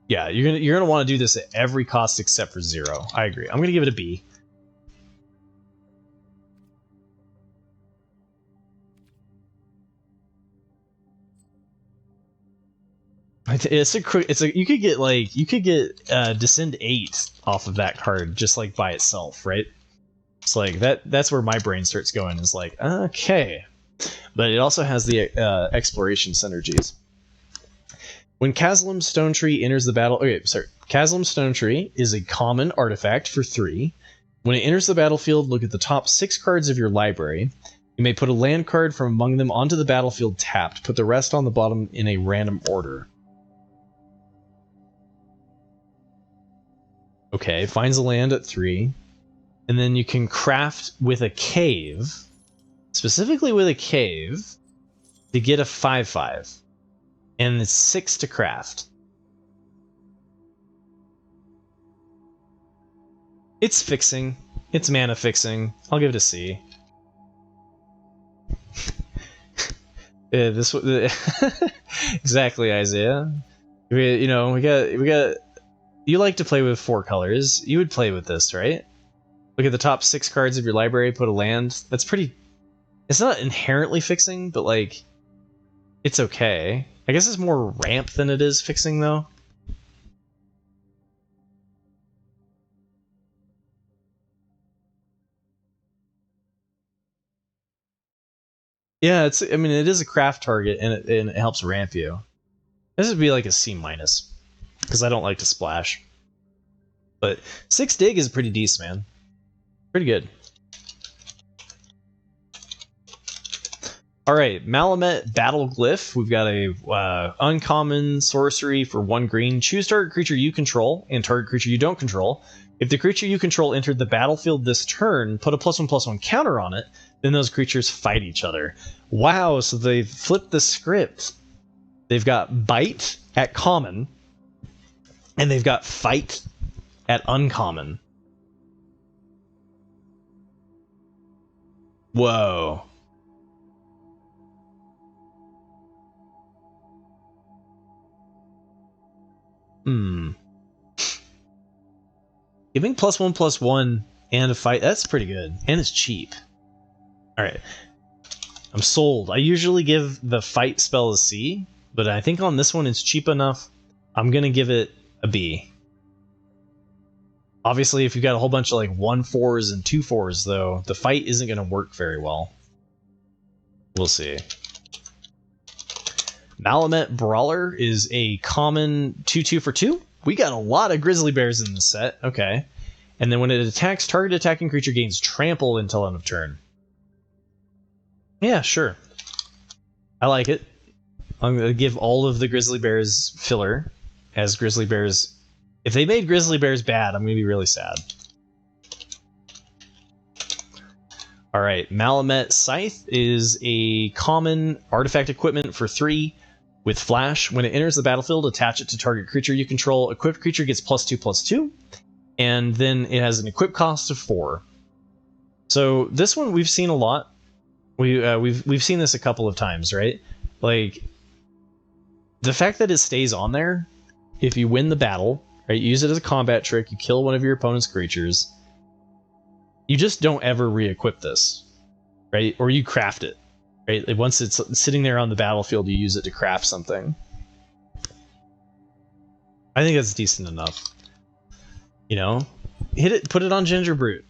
Yeah, you're gonna want to do this at every cost except for 0. I agree. I'm gonna give it a B. You could get Descend 8 off of that card just like by itself, right? It's like that's where my brain starts going, is like, okay. But it also has the exploration synergies. When Cassum Stone Tree enters the battle... Okay, sorry. Cassum Stone Tree is a common artifact for 3. When it enters the battlefield, look at the top 6 cards of your library. You may put a land card from among them onto the battlefield tapped. Put the rest on the bottom in a random order. Okay, finds a land at 3. And then you can craft with a cave, specifically with a cave, to get a 5/5. And it's 6 to craft. It's fixing. It's mana fixing. I'll give it a C. Yeah, exactly, Isaiah. We got. You like to play with 4 colors. You would play with this, right? Look at the top 6 cards of your library. Put a land. That's pretty. It's not inherently fixing, but like, it's okay. I guess it's more ramp than it is fixing, though. Yeah, it's. I mean, it is a craft target, and it helps ramp you. This would be like a C minus, because I don't like to splash. But 6 dig is pretty decent, man. Pretty good. All right, Malamet Battle Glyph. We've got a uncommon sorcery for 1 green. Choose target creature you control and target creature you don't control. If the creature you control entered the battlefield this turn, put a +1/+1 counter on it. Then those creatures fight each other. Wow! So they flipped the script. They've got bite at common, and they've got fight at uncommon. Whoa. Giving +1/+1 and a fight, that's pretty good. And it's cheap. Alright. I'm sold. I usually give the fight spell a C, but I think on this one it's cheap enough. I'm gonna give it a B. Obviously, if you've got a whole bunch of like 1/4s and 2/4s, though, the fight isn't gonna work very well. We'll see. Malamet Brawler is a common 2/2 for 2. We got a lot of Grizzly Bears in this set. Okay. And then when it attacks, target attacking creature gains trample until end of turn. Yeah, sure. I like it. I'm going to give all of the Grizzly Bears filler as Grizzly Bears. If they made Grizzly Bears bad, I'm going to be really sad. Alright, Malamet Scythe is a common artifact equipment for 3 with flash. When it enters the battlefield, attach it to target creature you control. Equipped creature gets +2/+2, and then it has an equip cost of 4. So this one we've seen a lot. We've seen this a couple of times, right? Like, the fact that it stays on there, if you win the battle, right, you use it as a combat trick, you kill one of your opponent's creatures, you just don't ever re-equip this, right? Or you craft it, right? Like once it's sitting there on the battlefield, you use it to craft something. I think that's decent enough. You know, hit it, put it on Ginger Brute.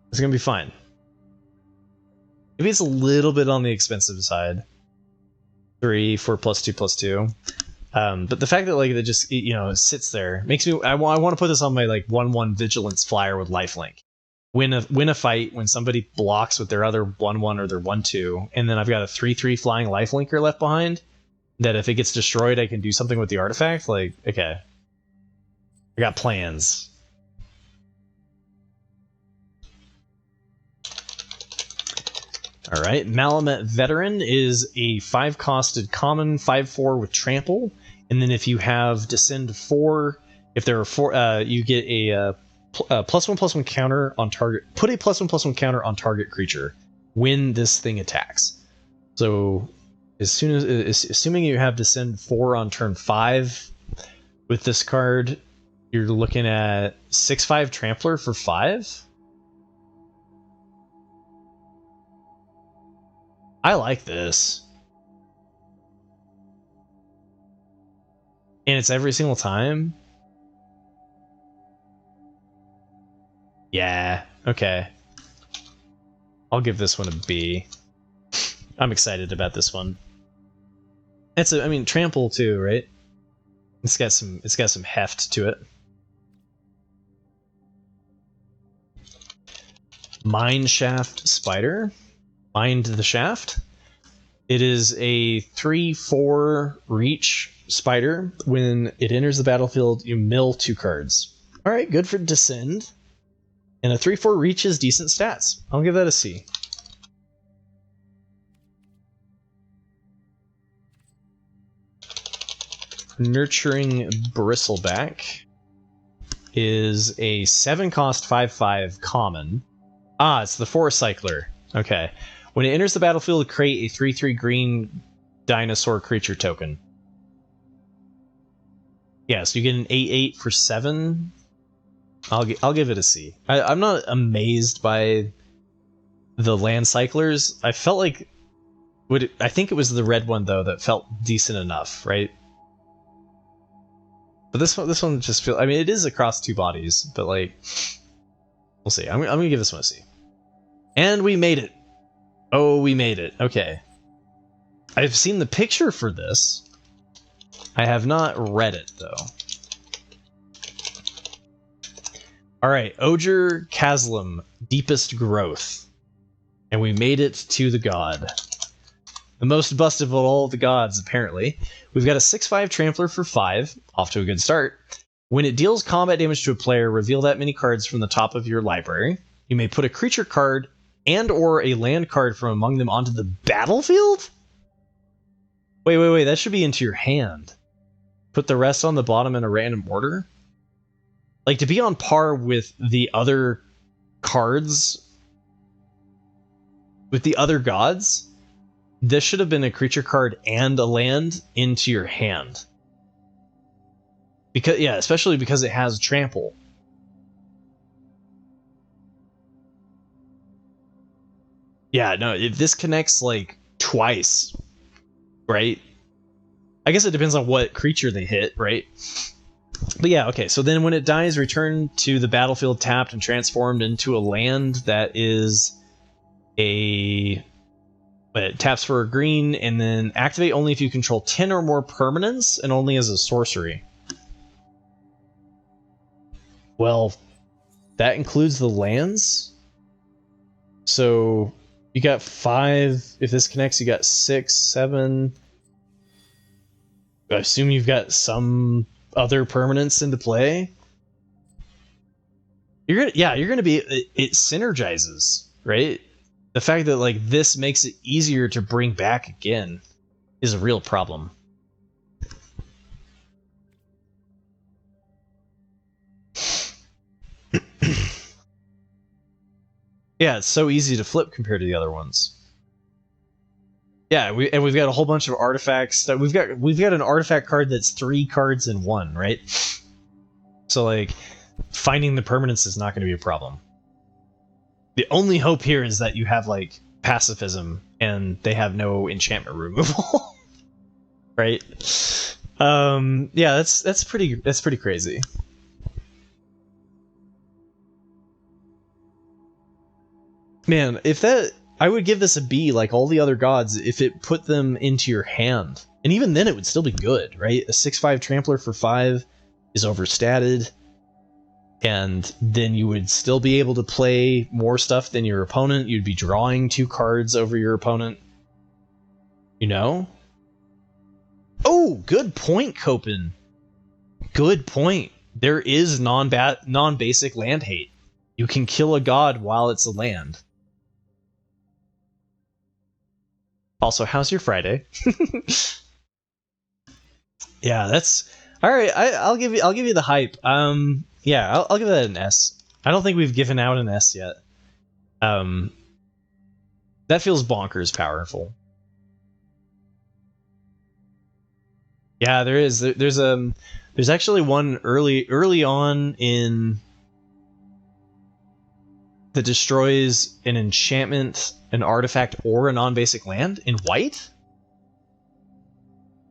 It's gonna be fine. Maybe it's a little bit on the expensive side. 3 for +2/+2. But the fact that like it just, you know, sits there makes me. I want to put this on my like 1/1 vigilance flyer with lifelink. Win a fight when somebody blocks with their other 1/1 or their 1/2, and then I've got a 3/3 flying lifelinker left behind. That if it gets destroyed, I can do something with the artifact. Like, okay, I got plans. All right, Malamet Veteran is a 5-costed common 5/4 with trample, and then if you have descend 4, if there are 4, you get a +1/+1 counter on target. Put a +1/+1 counter on target creature when this thing attacks. So as soon as assuming you have descend 4 on turn 5 with this card, you're looking at 6/5 trampler for 5. I like this. And it's every single time? Yeah, okay. I'll give this one a B. I'm excited about this one. I mean, trample too, right? It's got some heft to it. Mineshaft Spider. Mind the Shaft. It is a 3/4 reach spider. When it enters the battlefield, you mill 2 cards. Alright, good for Descend. And a 3/4 reach is decent stats. I'll give that a C. Nurturing Bristleback is a 7-cost 5/5 common. Ah, it's the Forest Cycler. Okay. When it enters the battlefield, create a 3/3 green dinosaur creature token. Yeah, so you get an 8/8 for 7. I'll give it a C. I'm not amazed by the land cyclers. I felt like I think it was the red one though that felt decent enough, right? But this one just feels. I mean, it is across 2 bodies, but like, we'll see. I'm gonna give this one a C. And we made it. Oh, we made it. Okay. I've seen the picture for this. I have not read it though. All right, Oger Chasm, Deepest Growth, and we made it to the god. The most busted of all the gods, apparently. We've got a 6/5 Trampler for 5, off to a good start. When it deals combat damage to a player, reveal that many cards from the top of your library. You may put a creature card and or a land card from among them onto the battlefield? Wait, that should be into your hand. Put the rest on the bottom in a random order? Like, to be on par with the other cards, with the other gods, this should have been a creature card and a land into your hand. Because, yeah, especially because it has trample. Yeah, no, this connects like twice, right? I guess it depends on what creature they hit, right? But yeah, okay, so then when it dies, return to the battlefield tapped and transformed into a land that is it taps for a green, and then activate only if you control 10 or more permanents, and only as a sorcery. Well, that includes the lands. So you got 5. If this connects, you got 6, 7. I assume you've got some other permanents into play. You're gonna be. It synergizes, right? The fact that like this makes it easier to bring back again is a real problem. Yeah, it's so easy to flip compared to the other ones. Yeah, we've got a whole bunch of artifacts. We've got an artifact card that's 3 cards in 1, right? So like, finding the permanents is not going to be a problem. The only hope here is that you have like pacifism and they have no enchantment removal, right? Yeah, that's pretty crazy. Man, if that, I would give this a B like all the other gods if it put them into your hand. And even then it would still be good, right? A 6/5 Trampler for 5 is overstated. And then you would still be able to play more stuff than your opponent. You'd be drawing 2 cards over your opponent. You know? Oh, good point, Copen. Good point. There is non-basic land hate. You can kill a god while it's a land. Also, how's your Friday? Yeah, that's all right. I'll give you the hype. Yeah, I'll give that an S. I don't think we've given out an S yet. That feels bonkers powerful. Yeah, there is. There's actually one early on in that destroys an enchantment, an artifact, or a non-basic land in white.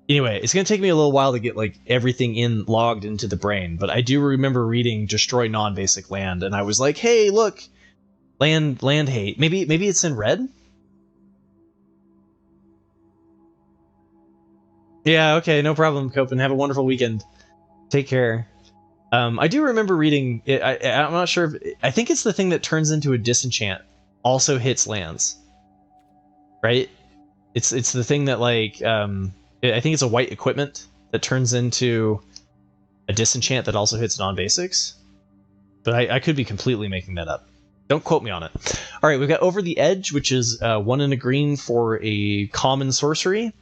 Anyway, it's gonna take me a little while to get like everything logged into the brain, but I do remember reading destroy non-basic land, and I was like, hey, look, land hate. Maybe it's in red. Yeah, okay, no problem, Copen. Have a wonderful weekend. Take care. I do remember reading it. I'm not sure if I think it's the thing that turns into a disenchant also hits lands, right? It's the thing that like I think it's a white equipment that turns into a disenchant that also hits non-basics. But I could be completely making that up. Don't quote me on it. All right, we've got Over the Edge, which is 1 and a green for a common sorcery.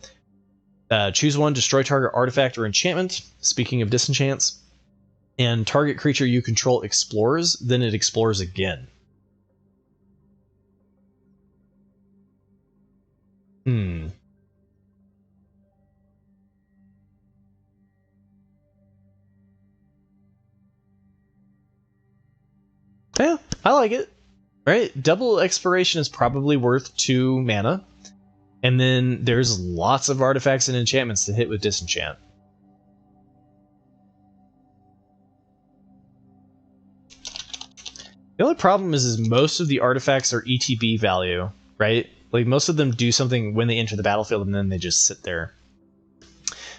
Choose 1, destroy target artifact or enchantment. Speaking of disenchants. And target creature you control explores, then it explores again. I like it. Right? Double Exploration is probably worth 2 mana. And then there's lots of artifacts and enchantments to hit with Disenchant. The only problem is most of the artifacts are ETB value, right? Like, most of them do something when they enter the battlefield and then they just sit there.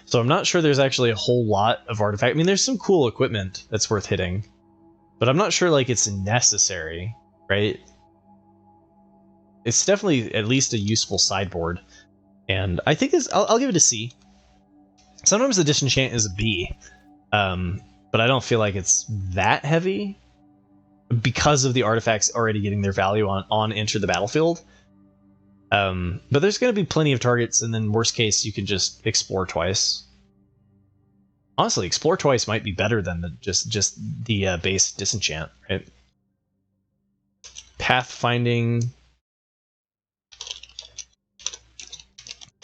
So I'm not sure there's actually a whole lot of artifact. I mean, there's some cool equipment that's worth hitting, but I'm not sure, like, it's necessary, right? It's definitely at least a useful sideboard, and I think this, I'll give it a C. Sometimes the Disenchant is a B, but I don't feel like it's that heavy because of the artifacts already getting their value on enter the battlefield. But there's going to be plenty of targets, and then worst case, you can just explore twice. Honestly, explore twice might be better than just the base Disenchant, right? Pathfinding.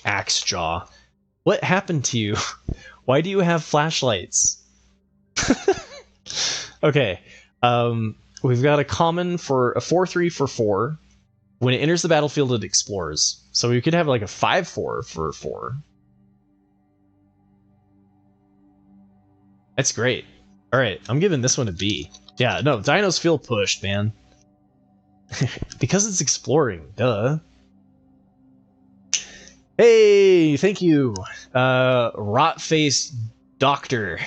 Axejaw. What happened to you? Why do you have flashlights? Okay. We've got a common for a 4/3 for 4. When it enters the battlefield, it explores. So we could have like a 5/4 for 4. That's great. Alright, I'm giving this one a B. Yeah, no, dinos feel pushed, man. Because it's exploring, duh. Hey, thank you, Rot-Faced Doctor.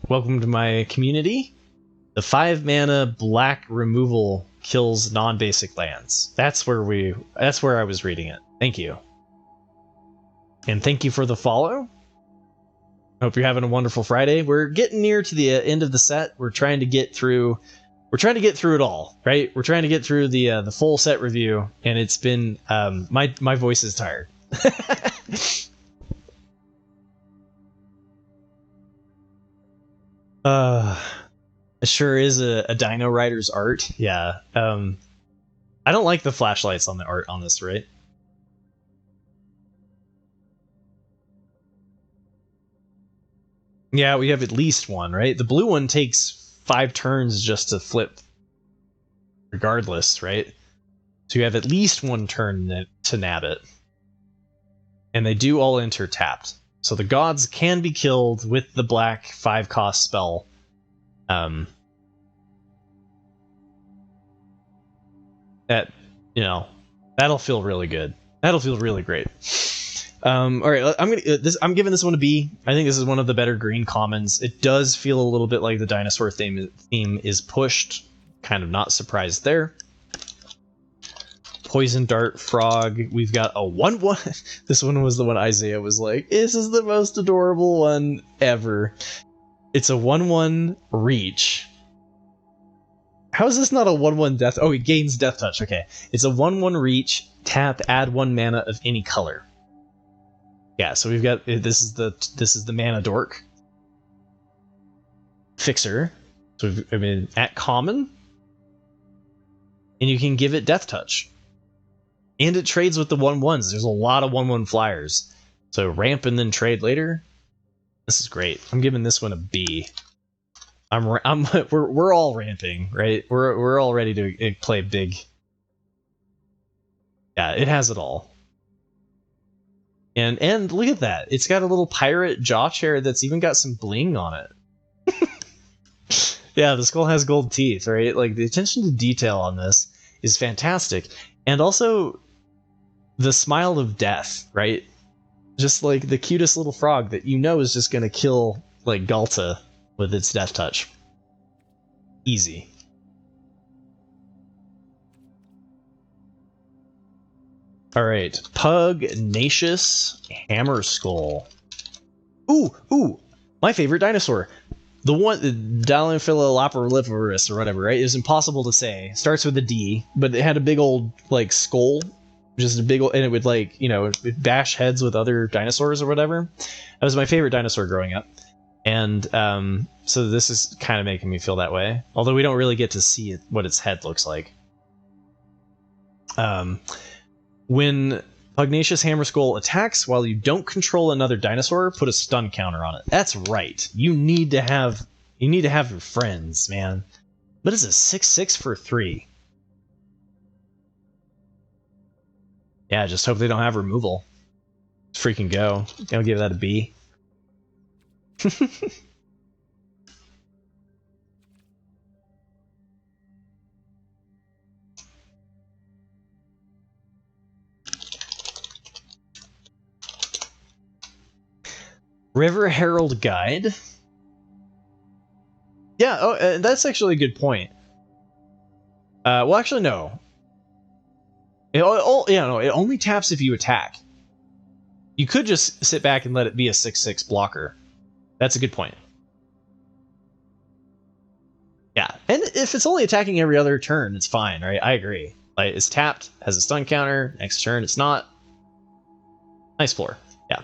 Welcome to my community. The 5 mana black removal kills non-basic lands. That's where I was reading it. Thank you. And thank you for the follow. Hope you're having a wonderful Friday. We're getting near to the end of the set. We're trying to get through it all, right? We're trying to get through the full set review, and it's been my voice is tired. It sure is a Dino Rider's art. Yeah. I don't like the flashlights on the art on this, right? Yeah, we have at least one, right? The blue one takes 5 turns just to flip regardless, right? So you have at least 1 turn to nab it. And they do all enter tapped. So the gods can be killed with the black 5-cost spell. That, you know, that'll feel really good. That'll feel really great. All right, I'm giving this one a B. I think this is one of the better green commons. It does feel a little bit like the dinosaur theme is pushed. Kind of not surprised there. Poison Dart Frog. We've got a 1/1. This one was the one Isaiah was like, this is the most adorable one ever. It's a 1/1 reach. How is this not a 1/1 death? Oh, it gains death touch. Okay. It's a 1/1 reach. Tap, add 1 mana of any color. Yeah, so we've got this is the mana dork. Fixer. So I mean at common. And you can give it death touch. And it trades with the 1/1s. There's a lot of 1/1 flyers. So ramp and then trade later. This is great. I'm giving this one a B. We're all ramping, right? We're all ready to play big. Yeah, it has it all. And look at that. It's got a little pirate jaw chair that's even got some bling on it. Yeah, the skull has gold teeth, right? Like, the attention to detail on this is fantastic. And also the smile of death, right? Just like the cutest little frog that you know is just going to kill like Galta with its death touch. Easy. All right, Pugnacious Hammer Skull. Ooh, my favorite dinosaur. The one, Dilophosaurus or whatever, right? It's impossible to say. Starts with a D, but it had a big old like skull, just a big old, and it would like, you know, it'd bash heads with other dinosaurs or whatever. That was my favorite dinosaur growing up, and so this is kind of making me feel that way. Although we don't really get to see what its head looks like. When Pugnacious Hammer Skull attacks while you don't control another dinosaur, put a stun counter on it. That's right. You need to have your friends, man. What is this? 6/6 for 3. Yeah, just hope they don't have removal. Let's freaking go. I'll give that a B. River Herald Guide. Yeah, that's actually a good point. Well, actually, no. It only taps if you attack. You could just sit back and let it be a 6/6 blocker. That's a good point. Yeah, and if it's only attacking every other turn, it's fine, right? I agree. Like, it's tapped, has a stun counter, next turn it's not. Nice floor. Yeah.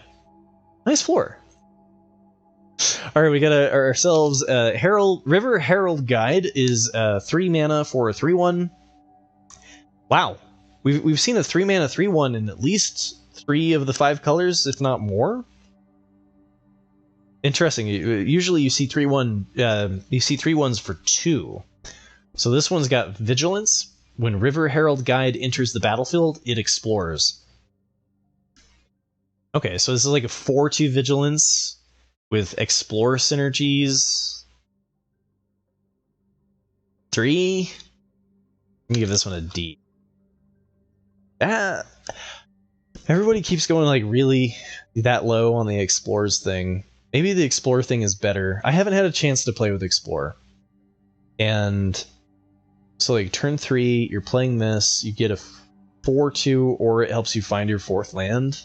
Nice floor. Alright, we got ourselves River Herald Guide is 3 mana for a 3/1. Wow. We've seen a 3 mana 3/1 in at least 3 of the 5 colors, if not more. Interesting. Usually you see 3/1 you see 3/1s for 2. So this one's got Vigilance. When River Herald Guide enters the battlefield, it explores. Okay, so this is like a 4/2 Vigilance with Explore synergies. 3. I'm gonna give this one a D. Everybody keeps going like really that low on the Explores thing. Maybe the Explore thing is better. I haven't had a chance to play with Explore. And so like turn 3, you're playing this, you get a 4/2, or it helps you find your 4th land.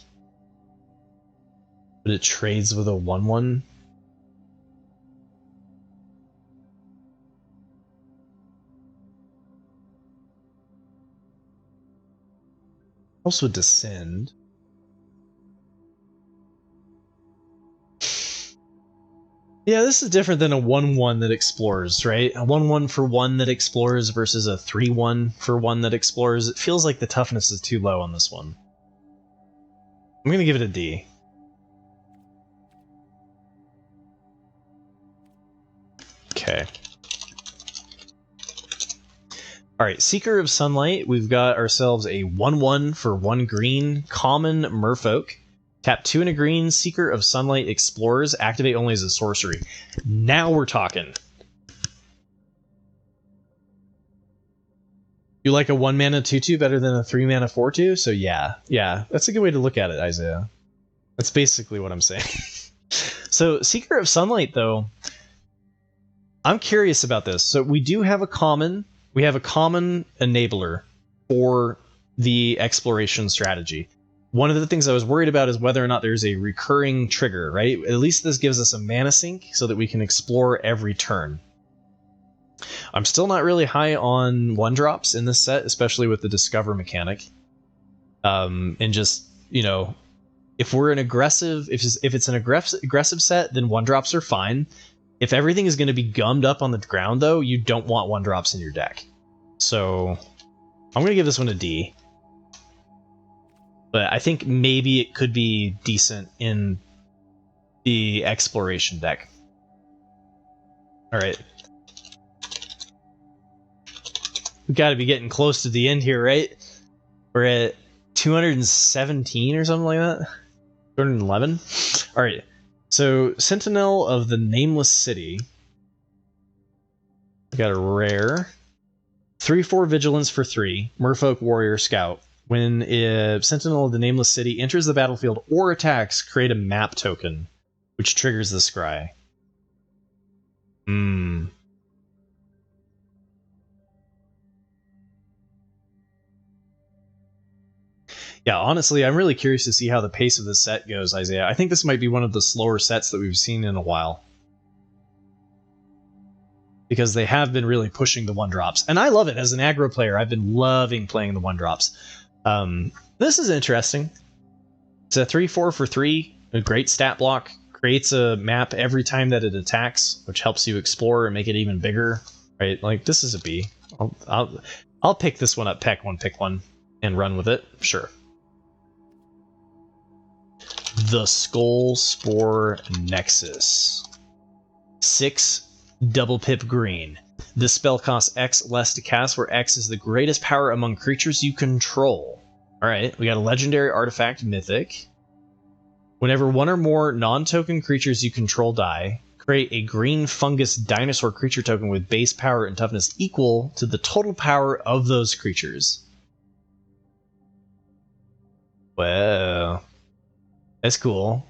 But it trades with a 1/1. Also Descend. Yeah, this is different than a 1/1 that explores, right? A 1/1 for 1 that explores versus a 3/1 for 1 that explores. It feels like the toughness is too low on this one. I'm gonna give it a D. Okay. Alright, Seeker of Sunlight. We've got ourselves a 1/1 for 1 green, common Merfolk. Tap 2 and a green, Seeker of Sunlight explores, activate only as a sorcery. Now we're talking. You like a 1 mana 2/2 better than a 3 mana 4/2? So yeah, that's a good way to look at it, Isaiah. That's basically what I'm saying. So Seeker of Sunlight, though, I'm curious about this. So we do have a common, enabler for the exploration strategy. One of the things I was worried about is whether or not there's a recurring trigger, right? At least this gives us a mana sink so that we can explore every turn. I'm still not really high on 1-drops in this set, especially with the Discover mechanic. And just, you know, if we're an aggressive, if it's an aggressive set, then 1-drops are fine. If everything is going to be gummed up on the ground, though, you don't want 1-drops in your deck. So I'm going to give this one a D. But I think maybe it could be decent in the exploration deck. Alright. We've got to be getting close to the end here, right? We're at 217 or something like that? 211? Alright. So, Sentinel of the Nameless City. We got a rare. 3/4 Vigilance for 3. Merfolk Warrior Scout. When Sentinel of the Nameless City enters the battlefield or attacks, create a map token, which triggers the scry. Yeah, honestly, I'm really curious to see how the pace of the set goes, Isaiah. I think this might be one of the slower sets that we've seen in a while. Because they have been really pushing the 1-drops. And I love it. As an aggro player, I've been loving playing the 1-drops. This is interesting. It's a 3/4 for 3, a great stat block, creates a map every time that it attacks, which helps you explore and make it even bigger. Right? Like, this is a B. I'll pick this one up, pick one, and run with it. Sure. The Skull Spore Nexus. 6 double pip green. This spell costs X less to cast, where X is the greatest power among creatures you control. Alright, we got a legendary artifact, Mythic. Whenever one or more non-token creatures you control die, create a green fungus dinosaur creature token with base power and toughness equal to the total power of those creatures. Wow. That's cool.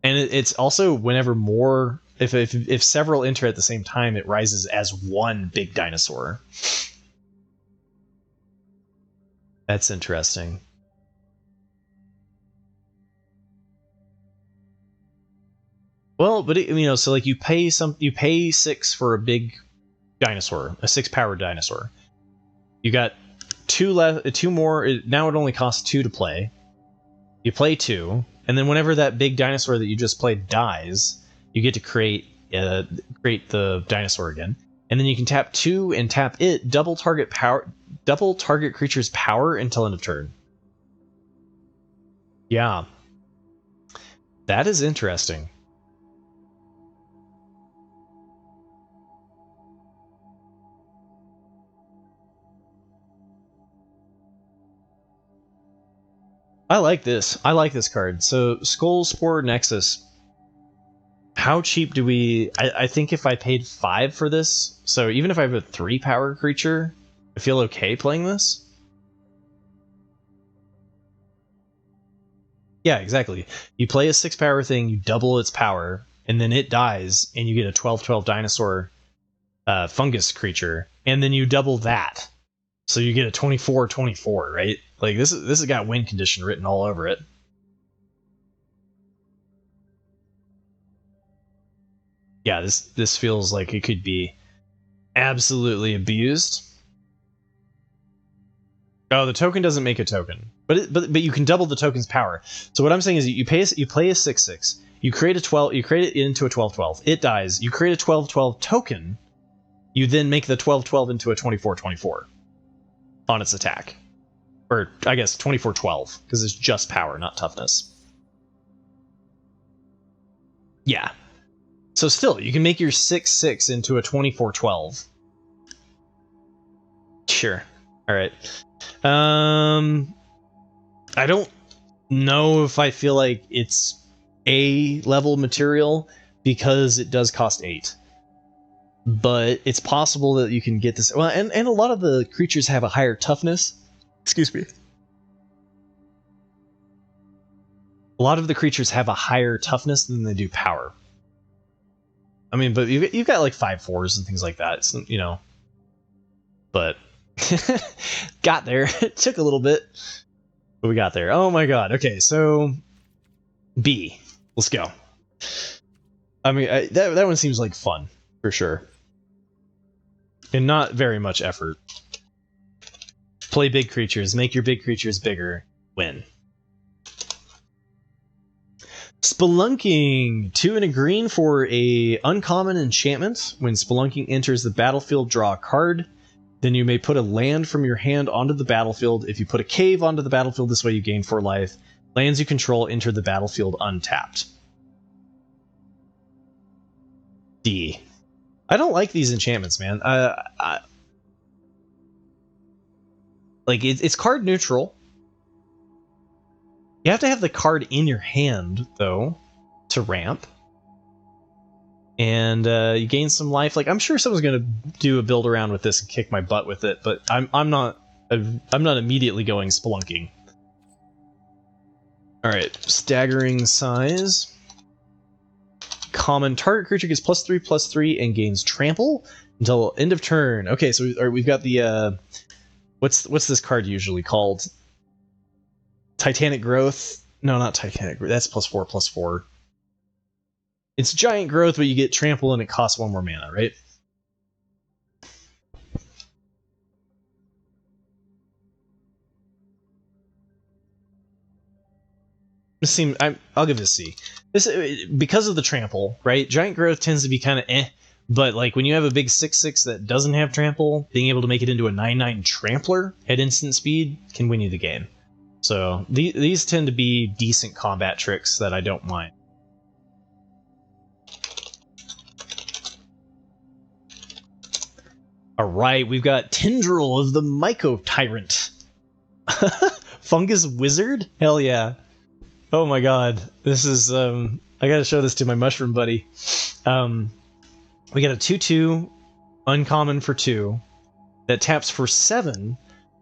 And it's also whenever more... If several enter at the same time, it rises as one big dinosaur. That's interesting. Well, but so like you pay 6 for a big dinosaur, a 6-powered dinosaur. You got 2 more. Now it only costs 2 to play. You play 2, and then whenever that big dinosaur that you just played dies, you get to create the dinosaur again, and then you can tap 2 and tap it, double target creature's power until end of turn. Yeah, that is interesting. I like this. I like this card. So Skull Spore Nexus. How cheap do we... I think if I paid 5 for this, so even if I have a 3-power creature, I feel okay playing this? Yeah, exactly. You play a 6-power thing, you double its power, and then it dies, and you get a 12/12 dinosaur fungus creature, and then you double that. So you get a 24/24, right? Like this has got win condition written all over it. Yeah, this feels like it could be absolutely abused. Oh, the token doesn't make a token, but you can double the token's power. So what I'm saying is you play a 6/6, you create it into a 12/12. It dies. You create a 12/12 token. You then make the 12/12 into a 24/24 on its attack, or I guess 24/12 because it's just power, not toughness. Yeah. So still, you can make your 6/6 into a 24/12. Sure. All right. I don't know if I feel like it's A level material because it does cost 8. But it's possible that you can get this. Well, and a lot of the creatures have a higher toughness. Excuse me. A lot of the creatures have a higher toughness than they do power. I mean, but you've got like 5/4s and things like that, so, but got there. It took a little bit, but we got there. Oh my god. Okay, so B. Let's go. I mean, that one seems like fun for sure, and not very much effort. Play big creatures, make your big creatures bigger, win. Spelunking! 2 and a green for a uncommon enchantment. When Spelunking enters the battlefield, draw a card. Then you may put a land from your hand onto the battlefield. If you put a cave onto the battlefield, this way you gain 4 life. Lands you control enter the battlefield untapped. D. I don't like these enchantments, man. It's card neutral. You have to have the card in your hand, though, to ramp. And you gain some life. Like, I'm sure someone's gonna do a build around with this and kick my butt with it, but I'm not immediately going spelunking. All right, staggering size. Common target creature gets +3/+3 and gains trample until end of turn. Okay, so we've got the what's this card usually called? Titanic Growth? No, not Titanic Growth. That's +4/+4. It's Giant Growth, but you get trample and it costs 1 more mana, right? I'll give this C. This because of the trample, right? Giant Growth tends to be kind of but like when you have a big 6/6 that doesn't have trample, being able to make it into a 9/9 trampler at instant speed can win you the game. So these tend to be decent combat tricks that I don't mind. All right, we've got Tendril of the Myco Tyrant. Fungus Wizard? Hell yeah. Oh my god. This is, I gotta show this to my mushroom buddy. We got a 2/2 uncommon for 2 that taps for 7.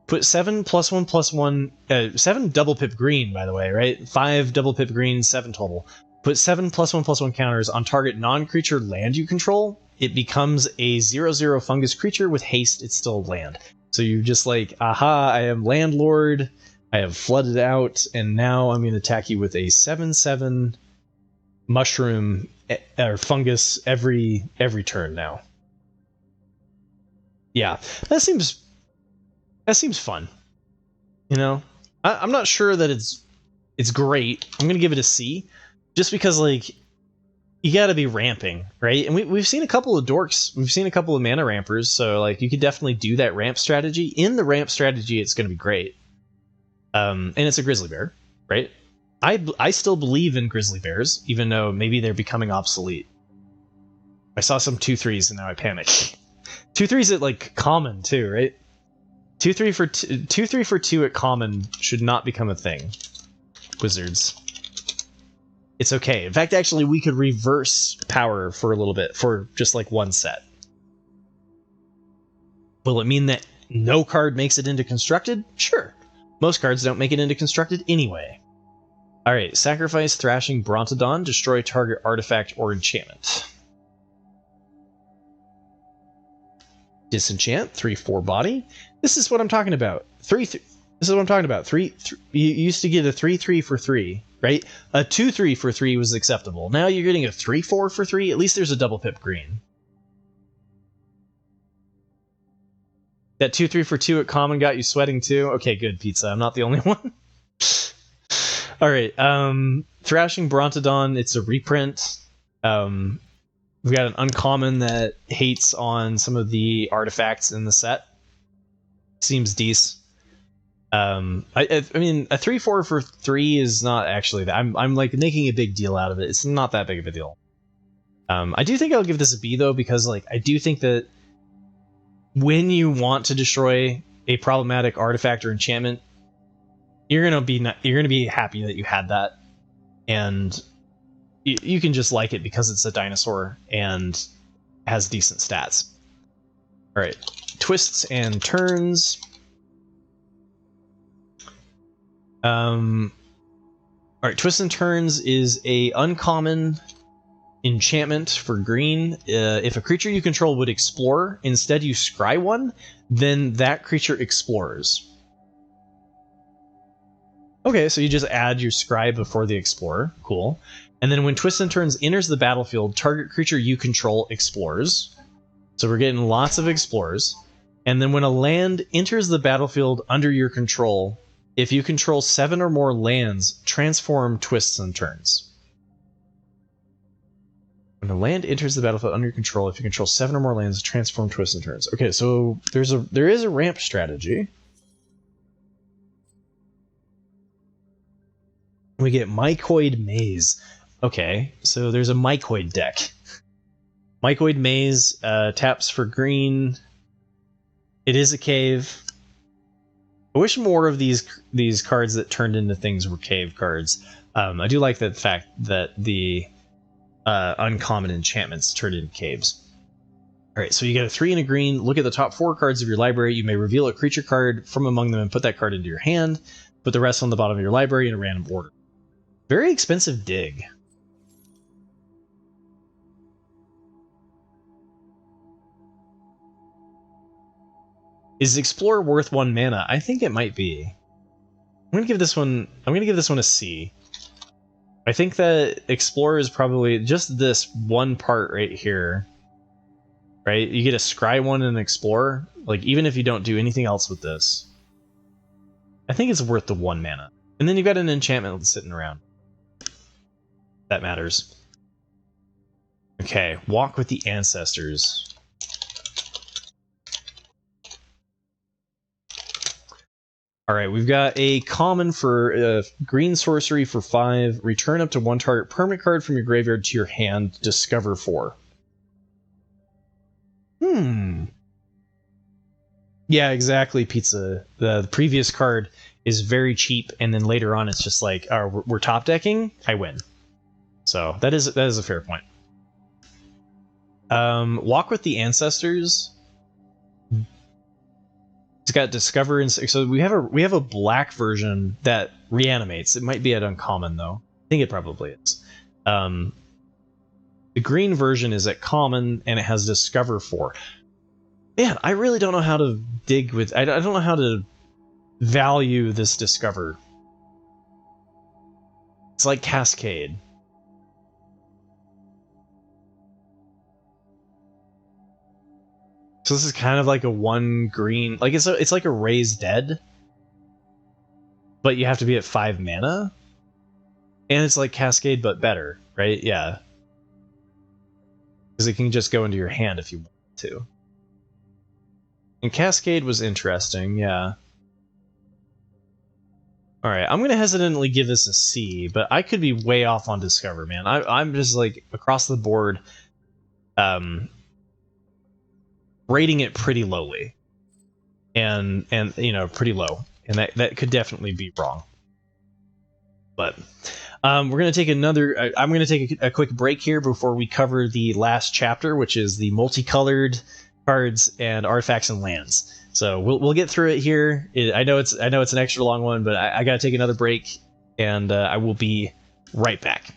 Put 7 +1/+1, 7 double pip green, by the way, right? 5 double pip green, 7 total. Put 7 +1/+1 counters on target non-creature land you control. It becomes a 0/0 fungus creature with haste. It's still land. So you're just like, aha, I am landlord. I have flooded out, and now I'm going to attack you with a 7/7 mushroom or fungus every turn now. Yeah, that seems fun. You know, I'm not sure that it's great. I'm gonna give it a C, just because like you got to be ramping, right? And we've seen a couple of dorks. We've seen a couple of mana rampers, so like you could definitely do that ramp strategy. In the ramp strategy, it's gonna be great. And it's a grizzly bear, right? I still believe in grizzly bears, even though maybe they're becoming obsolete. I saw some 2/3s and now I panicked. 2/3s at like common too, right? 2/3 for 2 at common should not become a thing. Wizards. It's okay. In fact, actually, we could reverse power for a little bit, for just like one set. Will it mean that no card makes it into constructed? Sure. Most cards don't make it into constructed anyway. Alright, sacrifice Thrashing Brontodon, destroy target artifact or enchantment. Disenchant, 3/4 body. This is what I'm talking about. This is what I'm talking about. You used to get a 3/3 for 3, right? A 2/3 for 3 was acceptable. Now you're getting a 3/4 for 3. At least there's a double pip green. That 2/3 for 2 at common got you sweating too? Okay, good, Pizza. I'm not the only one. Alright, Thrashing Brontodon, it's a reprint. We've got an uncommon that hates on some of the artifacts in the set. Seems decent. I mean, a 3/4 for 3 is not actually that. I'm like making a big deal out of it. It's not that big of a deal. I do think I'll give this a B though, because like I do think that when you want to destroy a problematic artifact or enchantment, you're gonna be happy that you had that, and you can just like it because it's a dinosaur and has decent stats. All right, twists and turns. All right, twists and turns is a uncommon enchantment for green. If a creature you control would explore, instead you scry one, then that creature explores. Okay, so you just add your scry before the explorer. Cool. And then when Twists and Turns enters the battlefield, target creature you control explores. So we're getting lots of explorers. And then when a land enters the battlefield under your control, if you control 7 or more lands, transform Twists and Turns. When a land enters the battlefield under your control, if you control 7 or more lands, transform Twists and Turns. Okay, so there is a ramp strategy. We get Mycoid Maze. Okay, so there's a Mycoid deck. Mycoid Maze taps for green. It is a cave. I wish more of these cards that turned into things were cave cards. I do like the fact that the uncommon enchantments turned into caves. Alright, so you get a 3 and a green. Look at the top 4 cards of your library. You may reveal a creature card from among them and put that card into your hand. Put the rest on the bottom of your library in a random order. Very expensive dig. Is Explorer worth 1 mana? I think it might be. I'm gonna give this one a C. I think that Explorer is probably just this one part right here. Right? You get a scry one and an Explorer. Like, even if you don't do anything else with this, I think it's worth the 1 mana. And then you've got an enchantment sitting around. That matters. Okay, Walk with the Ancestors. Alright, we've got a common for green sorcery for 5. Return up to 1 target permanent card from your graveyard to your hand. Discover 4. Yeah, exactly, Pizza. The previous card is very cheap, and then later on it's just like, oh, we're top decking, I win. So that is a fair point. Walk with the Ancestors. It's got Discover, and so we have a black version that reanimates. It might be at uncommon though. I think it probably is. The green version is at common, and it has Discover 4. Man, I really don't know how to dig with. I don't know how to value this Discover. It's like Cascade. So this is kind of like a 1 green, like it's like a Raise Dead, but you have to be at 5 mana, and it's like Cascade but better, right? Yeah, because it can just go into your hand if you want to. And Cascade was interesting, yeah. All right, I'm gonna hesitantly give this a C, but I could be way off on Discover, man. I'm just like across the board, rating it pretty lowly, and you know, pretty low, and that could definitely be wrong. But we're gonna take another. I'm gonna take a quick break here before we cover the last chapter, which is the multicolored cards and artifacts and lands. So we'll get through it here. I know it's an extra long one, but I gotta take another break, and I will be right back.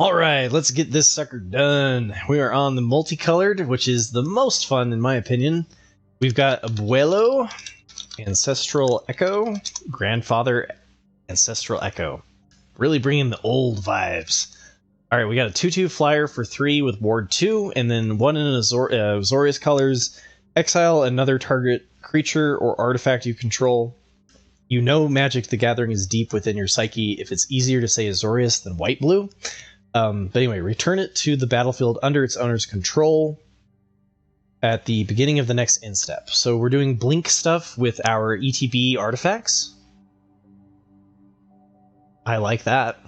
All right, let's get this sucker done. We are on the multicolored, which is the most fun in my opinion. We've got Abuelo, Ancestral Echo, Grandfather, Ancestral Echo. Really bringing the old vibes. All right, we got a 2/2 flyer for 3 with ward 2, and then 1 in Azorius colors. Exile another target creature or artifact you control. You know Magic the Gathering is deep within your psyche if it's easier to say Azorius than white-blue. But anyway, return it to the battlefield under its owner's control at the beginning of the next end step. So we're doing blink stuff with our ETB artifacts. I like that.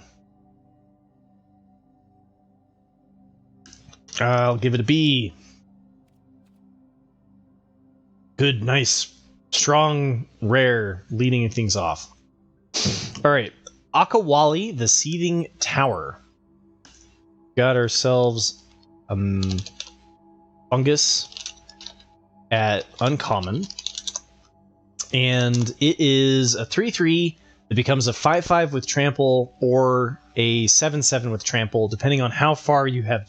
I'll give it a B. Good, nice, strong, rare, leading things off. All right, Akawali, the Seething Tower. Got ourselves Fungus at uncommon, and it is a 3/3 that becomes a 5/5 with trample or a 7/7 with trample, depending on how far you have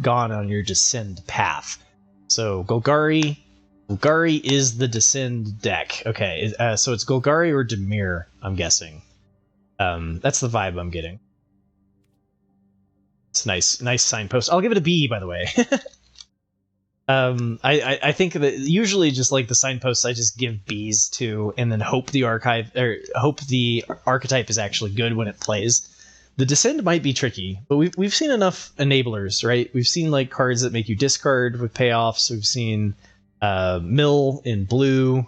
gone on your descend path. So Golgari is the descend deck. Okay, so it's Golgari or Dimir, I'm guessing. That's the vibe I'm getting. It's nice signpost. I'll give it a B, by the way. I think that usually just like the signposts, I just give Bs to, and then hope the archetype is actually good when it plays. The Descend might be tricky, but we've seen enough enablers, right? We've seen like cards that make you discard with payoffs. We've seen Mill in blue,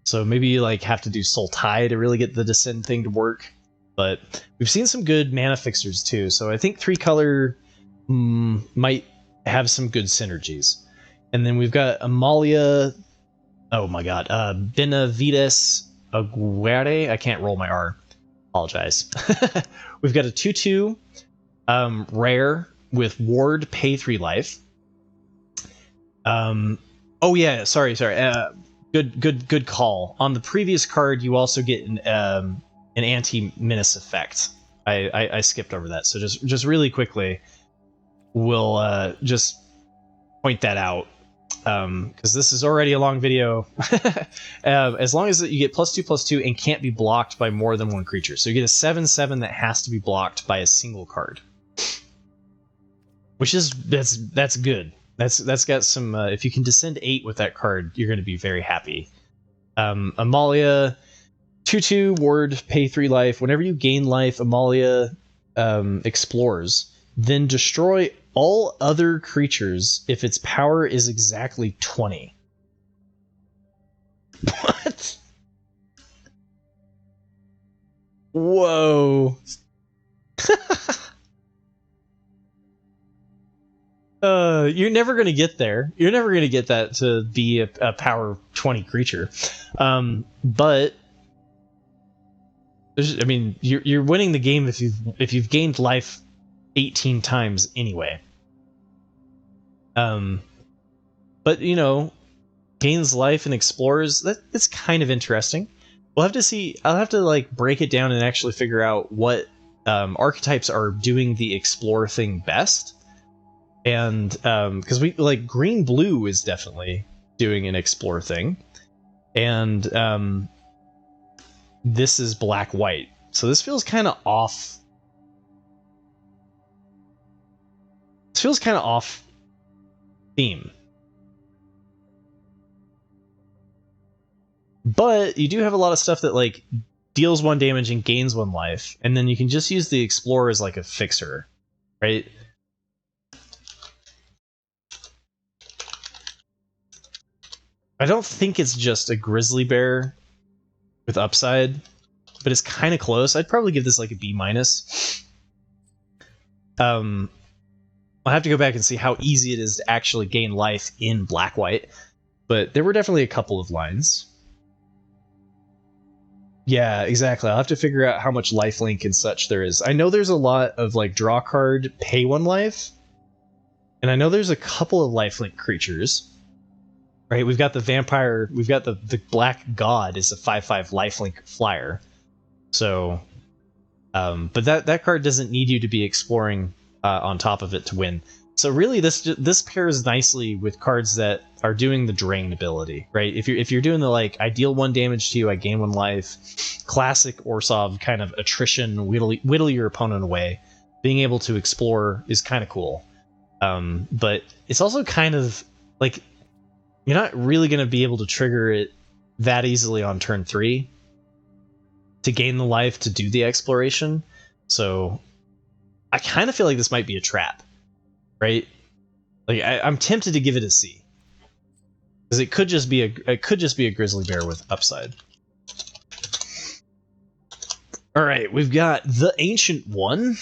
so maybe you like have to do Sultai to really get the Descend thing to work. But we've seen some good mana fixers too, so I think 3-color might have some good synergies. And then we've got Amalia. Oh my god, Benavides Aguirre. I can't roll my R. Apologize. We've got a 2/2 rare with Ward, pay 3 life. Oh yeah, sorry. Good call. On the previous card, you also get an anti-menace effect. I skipped over that, so just really quickly, we'll just point that out. Because this is already a long video. As long as you get +2/+2 and can't be blocked by more than one creature. So you get a 7/7 that has to be blocked by a single card. Which is, that's good. That's got some, if you can descend 8 with that card, you're going to be very happy. Amalia, 2/2, ward, pay 3 life. Whenever you gain life, Amalia explores. Then destroy all other creatures if its power is exactly 20. What? Whoa. You're never going to get there. You're never going to get that to be a power 20 creature. But I mean, you're winning the game if you've gained life 18 times anyway. But you know, gains life and explores, that's kind of interesting. We'll have to see. I'll have to like break it down and actually figure out what archetypes are doing the explore thing best. And because we like green blue is definitely doing an explore thing, and this is black white, so this feels kind of off. This feels kind of off theme. But you do have a lot of stuff that like deals 1 damage and gains 1 life, and then you can just use the Explorer as like a fixer, right? I don't think it's just a Grizzly Bear with upside, but it's kind of close. I'd probably give this like a B-. I'll have to go back and see how easy it is to actually gain life in black-white, but there were definitely a couple of lines. Yeah, exactly. I'll have to figure out how much lifelink and such there is. I know there's a lot of like draw card, pay 1 life, and I know there's a couple of lifelink creatures. Right, we've got the vampire, we've got the Black God is a 5/5 lifelink flyer. So, but that card doesn't need you to be exploring on top of it to win. So really, this pairs nicely with cards that are doing the drain ability, right? If you're doing the like, I deal 1 damage to you, I gain 1 life, classic Orsov kind of attrition, whittle your opponent away. Being able to explore is kind of cool, but it's also kind of like you're not really going to be able to trigger it that easily on turn 3 to gain the life to do the exploration. So I kind of feel like this might be a trap, right? Like I'm tempted to give it a C, because it could just be a Grizzly Bear with upside. All right, we've got the Ancient One,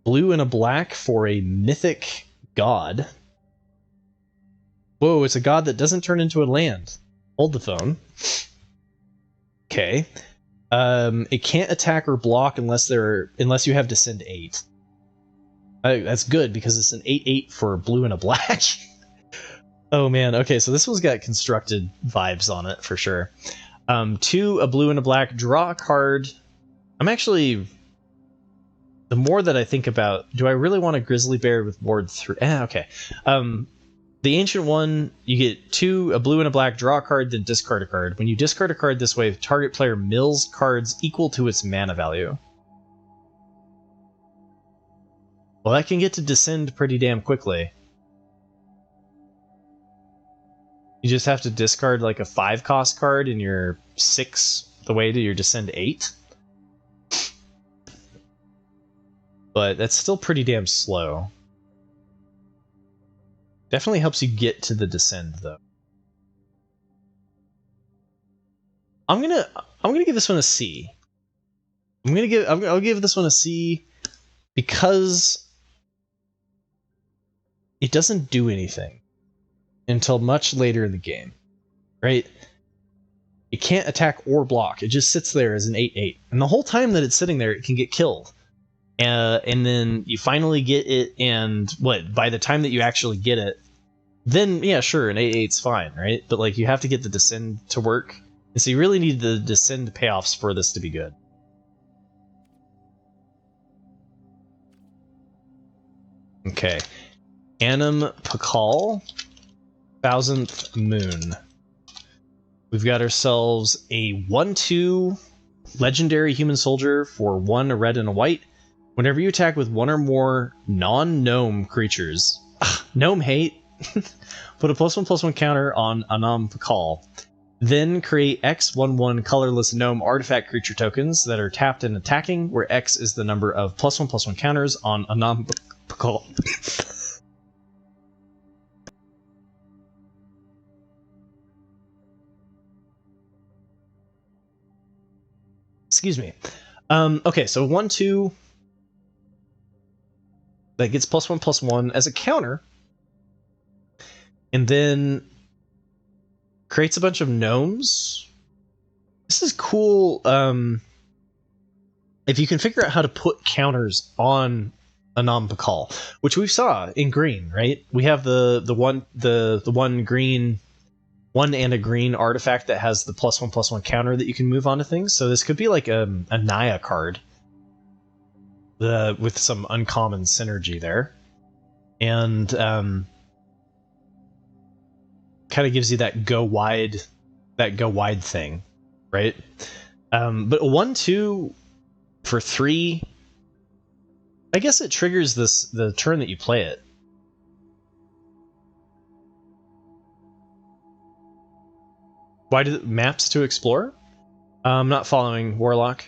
blue and a black for a mythic god. Whoa, it's a god that doesn't turn into a land. Hold the phone. Okay. It can't attack or block unless you have Descend 8. That's good because it's an 8/8 for blue and a black. Oh man, okay, so this one's got constructed vibes on it for sure. 2, a blue and a black, draw a card. I'm actually, the more that I think about, do I really want a Grizzly Bear with Ward 3? Okay. The Ancient One, you get 2, a blue and a black, draw a card, then discard a card. When you discard a card this way, target player mills cards equal to its mana value. Well, that can get to descend pretty damn quickly. You just have to discard like a 5-cost card and you're 6 the way to your descend 8. But that's still pretty damn slow. Definitely helps you get to the descend though. I'm gonna give this one a C. I'll give this one a C because it doesn't do anything until much later in the game, right? It can't attack or block. It just sits there as an 8/8, and the whole time that it's sitting there, it can get killed. And then you finally get it, and what? By the time that you actually get it, then yeah, sure, an 8/8's fine, right? But like you have to get the descend to work, and so you really need the descend payoffs for this to be good. Okay, Anam Pakal, 1000th Moon. We've got ourselves a 1/2 legendary human soldier for 1 a red and a white. Whenever you attack with 1 or more non-gnome creatures, gnome hate, put a +1/+1 counter on Anam Pakal. Then create X/1/1 colorless gnome artifact creature tokens that are tapped and attacking, where X is the number of +1/+1 counters on Anam Pakal. Excuse me. Okay, so 1/2 that gets +1/+1 as a counter, and then creates a bunch of gnomes. This is cool. If you can figure out how to put counters on Anam Pakal, which we saw in green, right? We have the one green. 1 and a green artifact that has the +1/+1 counter that you can move onto things. So this could be like a Naya card with some uncommon synergy there. And kind of gives you that go wide thing, right? But a 1/2 for 3, I guess it triggers the turn that you play it. Why do maps to explore? I'm not following, Warlock.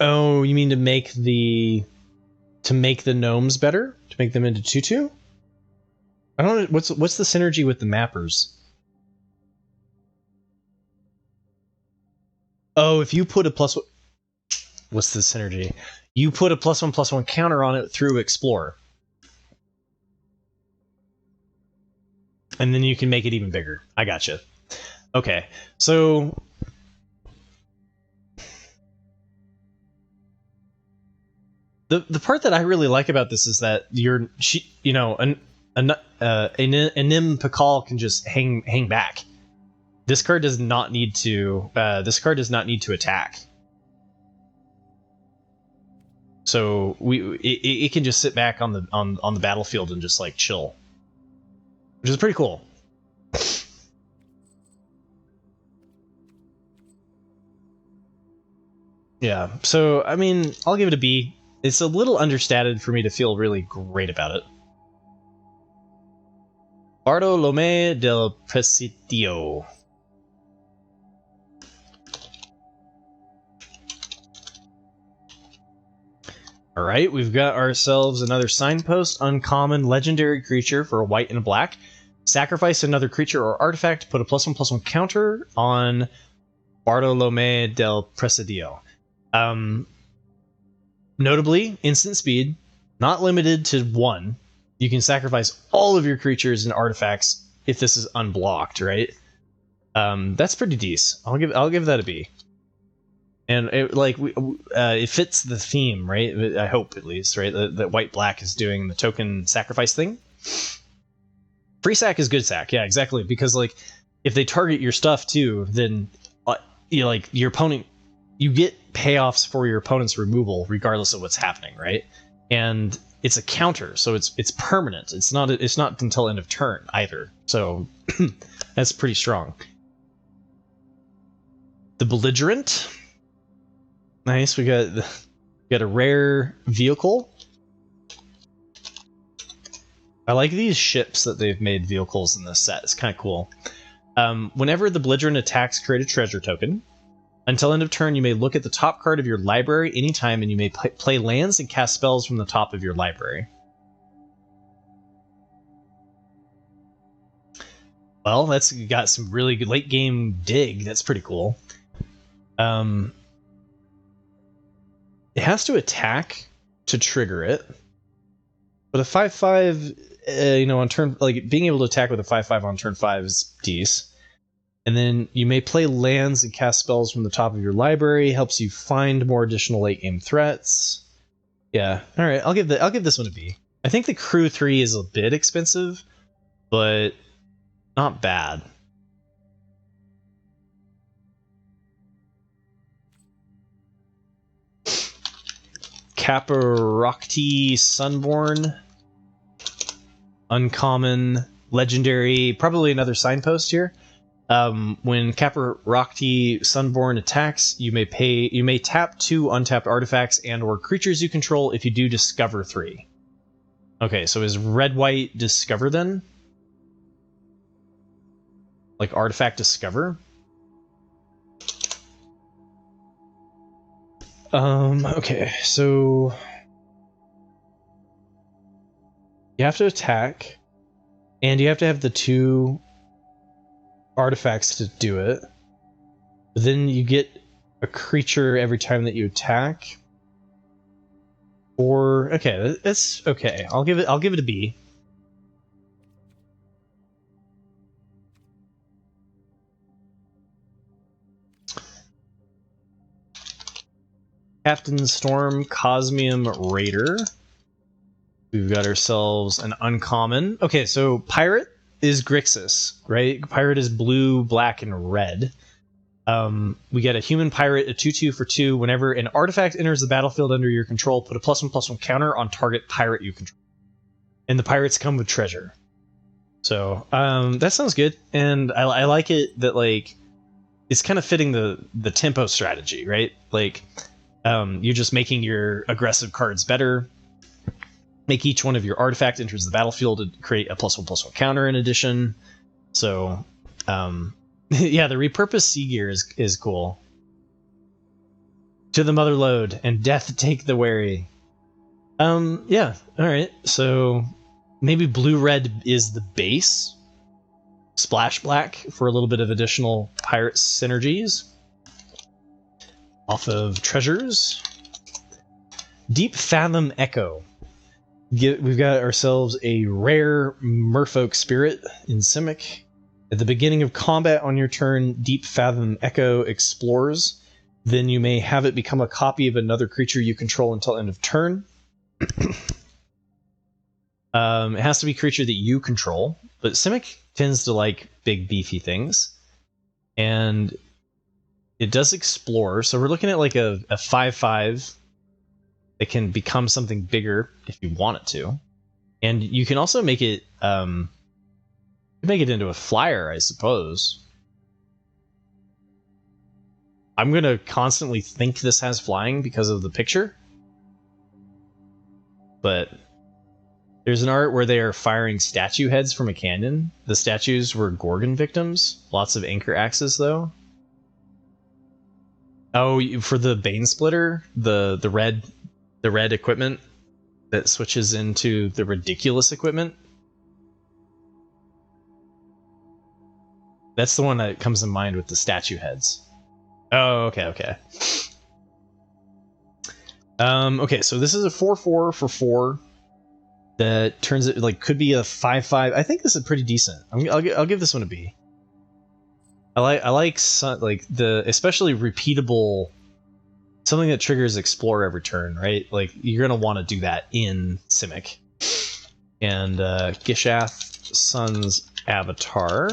Oh, you mean to make the gnomes better? To make them into 2/2? I don't know what's the synergy with the mappers? Oh, if you put a what's the synergy? You put a +1/+1 counter on it through Explore. And then you can make it even bigger. I gotcha. Okay, so the part that I really like about this is that Anim Pakal can just hang back. This card does not need to. Attack. So it can just sit back on the battlefield and just like chill, which is pretty cool. Yeah. So I mean, I'll give it a B. It's a little understated for me to feel really great about it. Bartolomé del Presidio. Alright, we've got ourselves another signpost, uncommon, legendary creature for a white and a black. Sacrifice another creature or artifact, put a +1/+1 counter on Bartolomé del Presidio. Notably, instant speed, not limited to 1. You can sacrifice all of your creatures and artifacts if this is unblocked, right? That's pretty decent. I'll give that a B. And it fits the theme, right? I hope, at least, right? That white-black is doing the token sacrifice thing. Free sack is good sack, yeah, exactly. Because like, if they target your stuff too, then your opponent, you get payoffs for your opponent's removal regardless of what's happening, right? And it's a counter, so it's permanent. It's not until end of turn either. So that's pretty strong. The Belligerent. Nice. We got a rare vehicle. I like these ships that they've made vehicles in this set. It's kind of cool. Whenever the Belligerent attacks, create a treasure token. Until end of turn, you may look at the top card of your library anytime, and you may play lands and cast spells from the top of your library. Well, that's got some really good late game dig. That's pretty cool. It has to attack to trigger it, but a 5/5, on turn, like being able to attack with a 5/5 on turn 5 is decent. And then you may play lands and cast spells from the top of your library. Helps you find more additional late game threats. Yeah, all right. I'll give this one a B. I think the Crew 3 is a bit expensive, but not bad. Caparocti Sunborn. Uncommon, legendary, probably another signpost here. When Caparocti Sunborn attacks, you may tap 2 untapped artifacts and/or creatures you control. If you do, discover 3. Okay, so is red-white discover then? Like artifact discover? Okay, so you have to attack, and you have to have the 2 artifacts to do it. But then you get a creature every time that you attack. Or okay, that's okay. I'll give it a B. Captain Storm Cosmium Raider. We've got ourselves an uncommon. Okay, so pirate is Grixis, right? Pirate is blue, black, and red. We get a human pirate, a 2/2 for 2. Whenever an artifact enters the battlefield under your control, put a +1/+1 counter on target pirate you control. And the pirates come with treasure. So that sounds good, and I like it that like it's kind of fitting the tempo strategy, right? Like you're just making your aggressive cards better. Make each one of your artifact enters the battlefield to create a +1/+1 counter in addition. So, yeah, the repurposed sea gear is cool. To the mother lode and death take the wary. Yeah, all right. So maybe blue-red is the base. Splash black for a little bit of additional pirate synergies. Off of treasures. Deep Fathom Echo. We've got ourselves a rare Merfolk Spirit in Simic. At the beginning of combat on your turn, Deep Fathom Echo explores. Then you may have it become a copy of another creature you control until end of turn. It has to be a creature that you control, but Simic tends to like big beefy things. And it does explore, so we're looking at like a 5/5. It can become something bigger if you want it to, and you can also make it into a flyer, I suppose. I'm gonna constantly think this has flying because of the picture, but there's an art where they are firing statue heads from a cannon. The statues were Gorgon victims. Lots of anchor axes though. Oh, for the Bane Splitter, the red equipment that switches into the ridiculous equipment. That's the one that comes in mind with the statue heads. Oh, okay. Okay, so this is a 4/4 for 4 that turns it like could be a 5/5. I think this is pretty decent. I'll give this one a B. I like the especially repeatable, something that triggers explore every turn, right? Like you're gonna want to do that in Simic. And Gishath Sun's Avatar.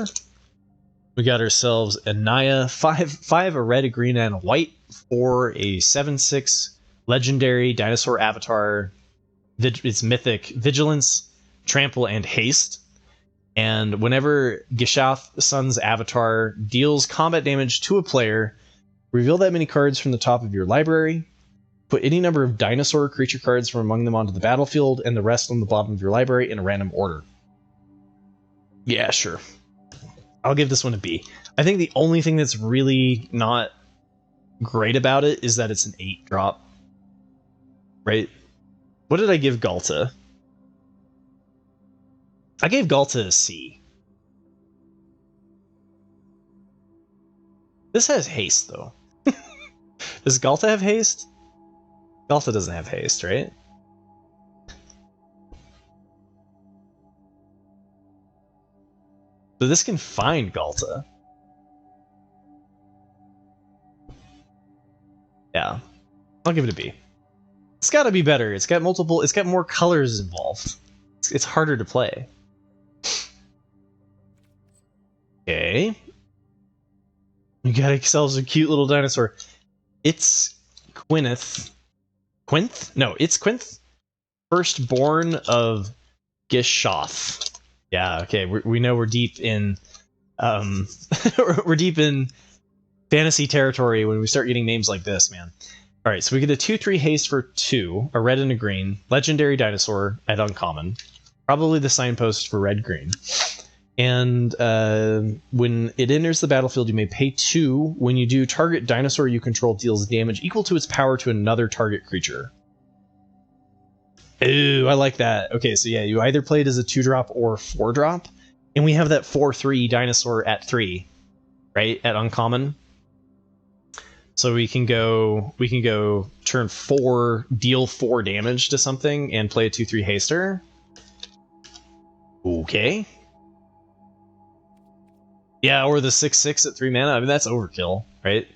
We got ourselves a Naya 5/5, a red, a green, and a white for a 7/6 legendary dinosaur avatar. it's mythic vigilance, trample, and haste. And whenever Gishath Sun's avatar deals combat damage to a player, reveal that many cards from the top of your library. Put any number of dinosaur creature cards from among them onto the battlefield, and the rest on the bottom of your library in a random order. Yeah, sure. I'll give this one a B. I think the only thing that's really not great about it is that it's an 8-drop. Right? What did I give Galta? I gave Galta a C. This has haste, though. Does Galta have haste? Galta doesn't have haste, right? So this can find Galta. Yeah. I'll give it a B. It's gotta be better. It's got multiple, it's got more colors involved. It's harder to play. Okay. We got ourselves a cute little dinosaur. It's Quinth. Quinth? No, it's Quinth. Firstborn of Gishath. Yeah, okay. We know we're deep in we're deep in fantasy territory when we start getting names like this, man. All right, so we get a 2/3 haste for 2, a red and a green, legendary dinosaur at uncommon, probably the signpost for red-green. And when it enters the battlefield, you may pay 2. When you do, target dinosaur you control deals damage equal to its power to another target creature. Ooh, I like that. Okay, so yeah, you either play it as a 2-drop or 4-drop, and we have that 4/3 dinosaur at 3, right? At uncommon. So we can go turn 4, deal 4 damage to something, and play a 2/3 haster. Okay. Yeah, or the 6/6 at 3 mana. I mean, that's overkill, right?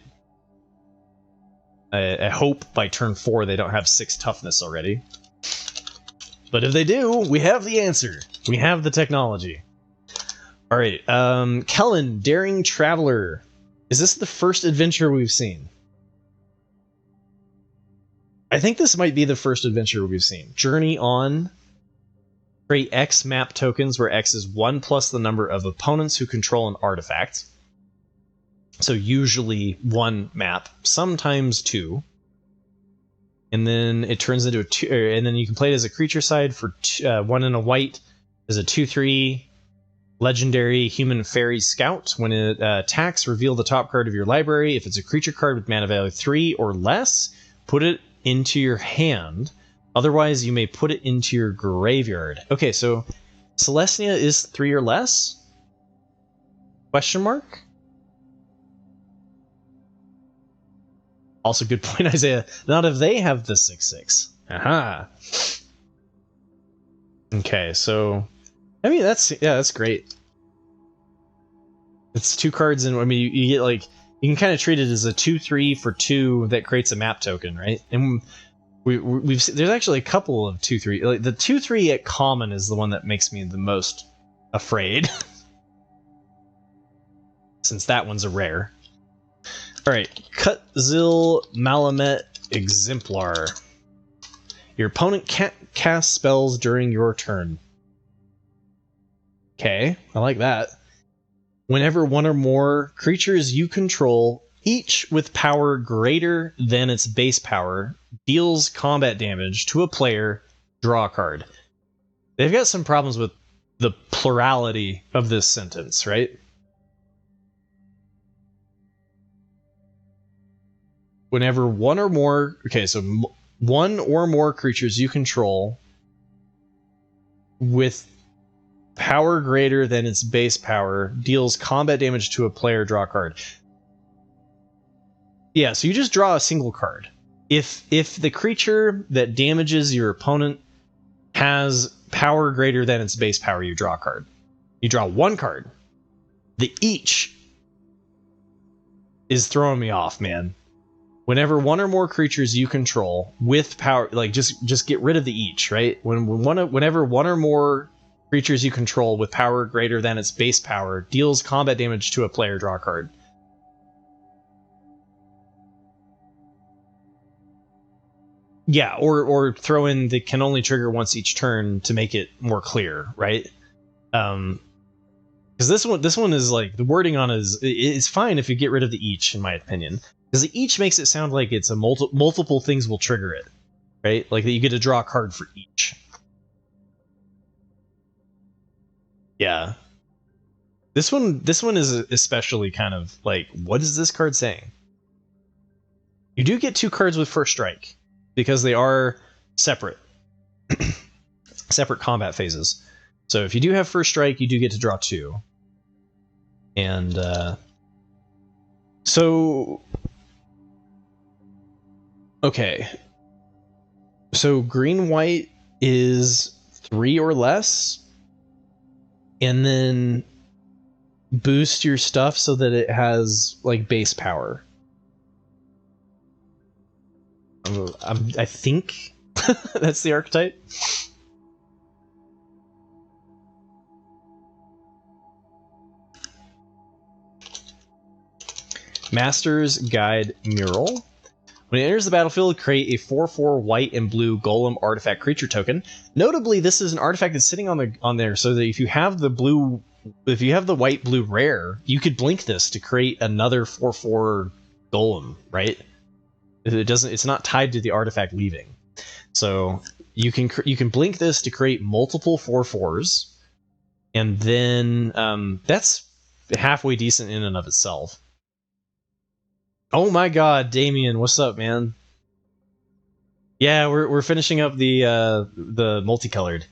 I hope by turn 4 they don't have 6 toughness already. But if they do, we have the answer. We have the technology. All right, Kellen, Daring Traveler. Is this the first adventure we've seen? I think this might be the first adventure we've seen. Journey on. Create X map tokens, where X is 1 plus the number of opponents who control an artifact. So usually 1 map, sometimes 2. And then it turns into a 2, and then you can play it as a creature side for 1 and a white as a 2/3 legendary human fairy scout. When it attacks, reveal the top card of your library. If it's a creature card with mana value 3 or less, put it into your hand. Otherwise, you may put it into your graveyard. Okay, so Celestia is 3 or less? Question mark? Also, good point, Isaiah. Not if they have the 6/6. Aha. Okay, so I mean that's great. It's 2 cards, and I mean you get like you can kind of treat it as a 2/3 for 2 that creates a map token, right? And we've there's actually a couple of 2/3. Like the 2/3 at common is the one that makes me the most afraid, since that one's a rare. All right, Kutzil Malamet Exemplar. Your opponent can't cast spells during your turn. Okay, I like that. Whenever 1 or more creatures you control, each with power greater than its base power, deals combat damage to a player, draw a card. They've got some problems with the plurality of this sentence, right? Whenever 1 or more... Okay, so 1 or more creatures you control with power greater than its base power deals combat damage to a player, draw a card. Yeah, so you just draw a single card. If the creature that damages your opponent has power greater than its base power, you draw a card. You draw 1 card. The each is throwing me off, man. Whenever 1 or more creatures you control with power, like just get rid of the each, right? Whenever 1 or more creatures you control with power greater than its base power deals combat damage to a player, draw a card. Yeah, or throw in the can only trigger once each turn to make it more clear, right? Because this one is like, the wording on it is fine if you get rid of the each, in my opinion, because the each makes it sound like it's a multiple things will trigger it, right? Like that you get to draw a card for each. Yeah, this one is especially kind of like, what is this card saying? You do get 2 cards with first strike because they are separate separate combat phases. So if you do have first strike, you do get to draw 2. And so okay. So green white is 3 or less, and then boost your stuff so that it has like base power. I think that's the archetype. Master's Guide Mural. When it enters the battlefield, create a 4/4 white and blue golem artifact creature token. Notably, this is an artifact that's sitting on there, so that if you have the white blue rare, you could blink this to create another 4/4 golem, right? It's not tied to the artifact leaving. So you can blink this to create multiple 4/4s, and then that's halfway decent in and of itself. Oh my god, Damien, what's up, man? Yeah, we're finishing up the multicolored.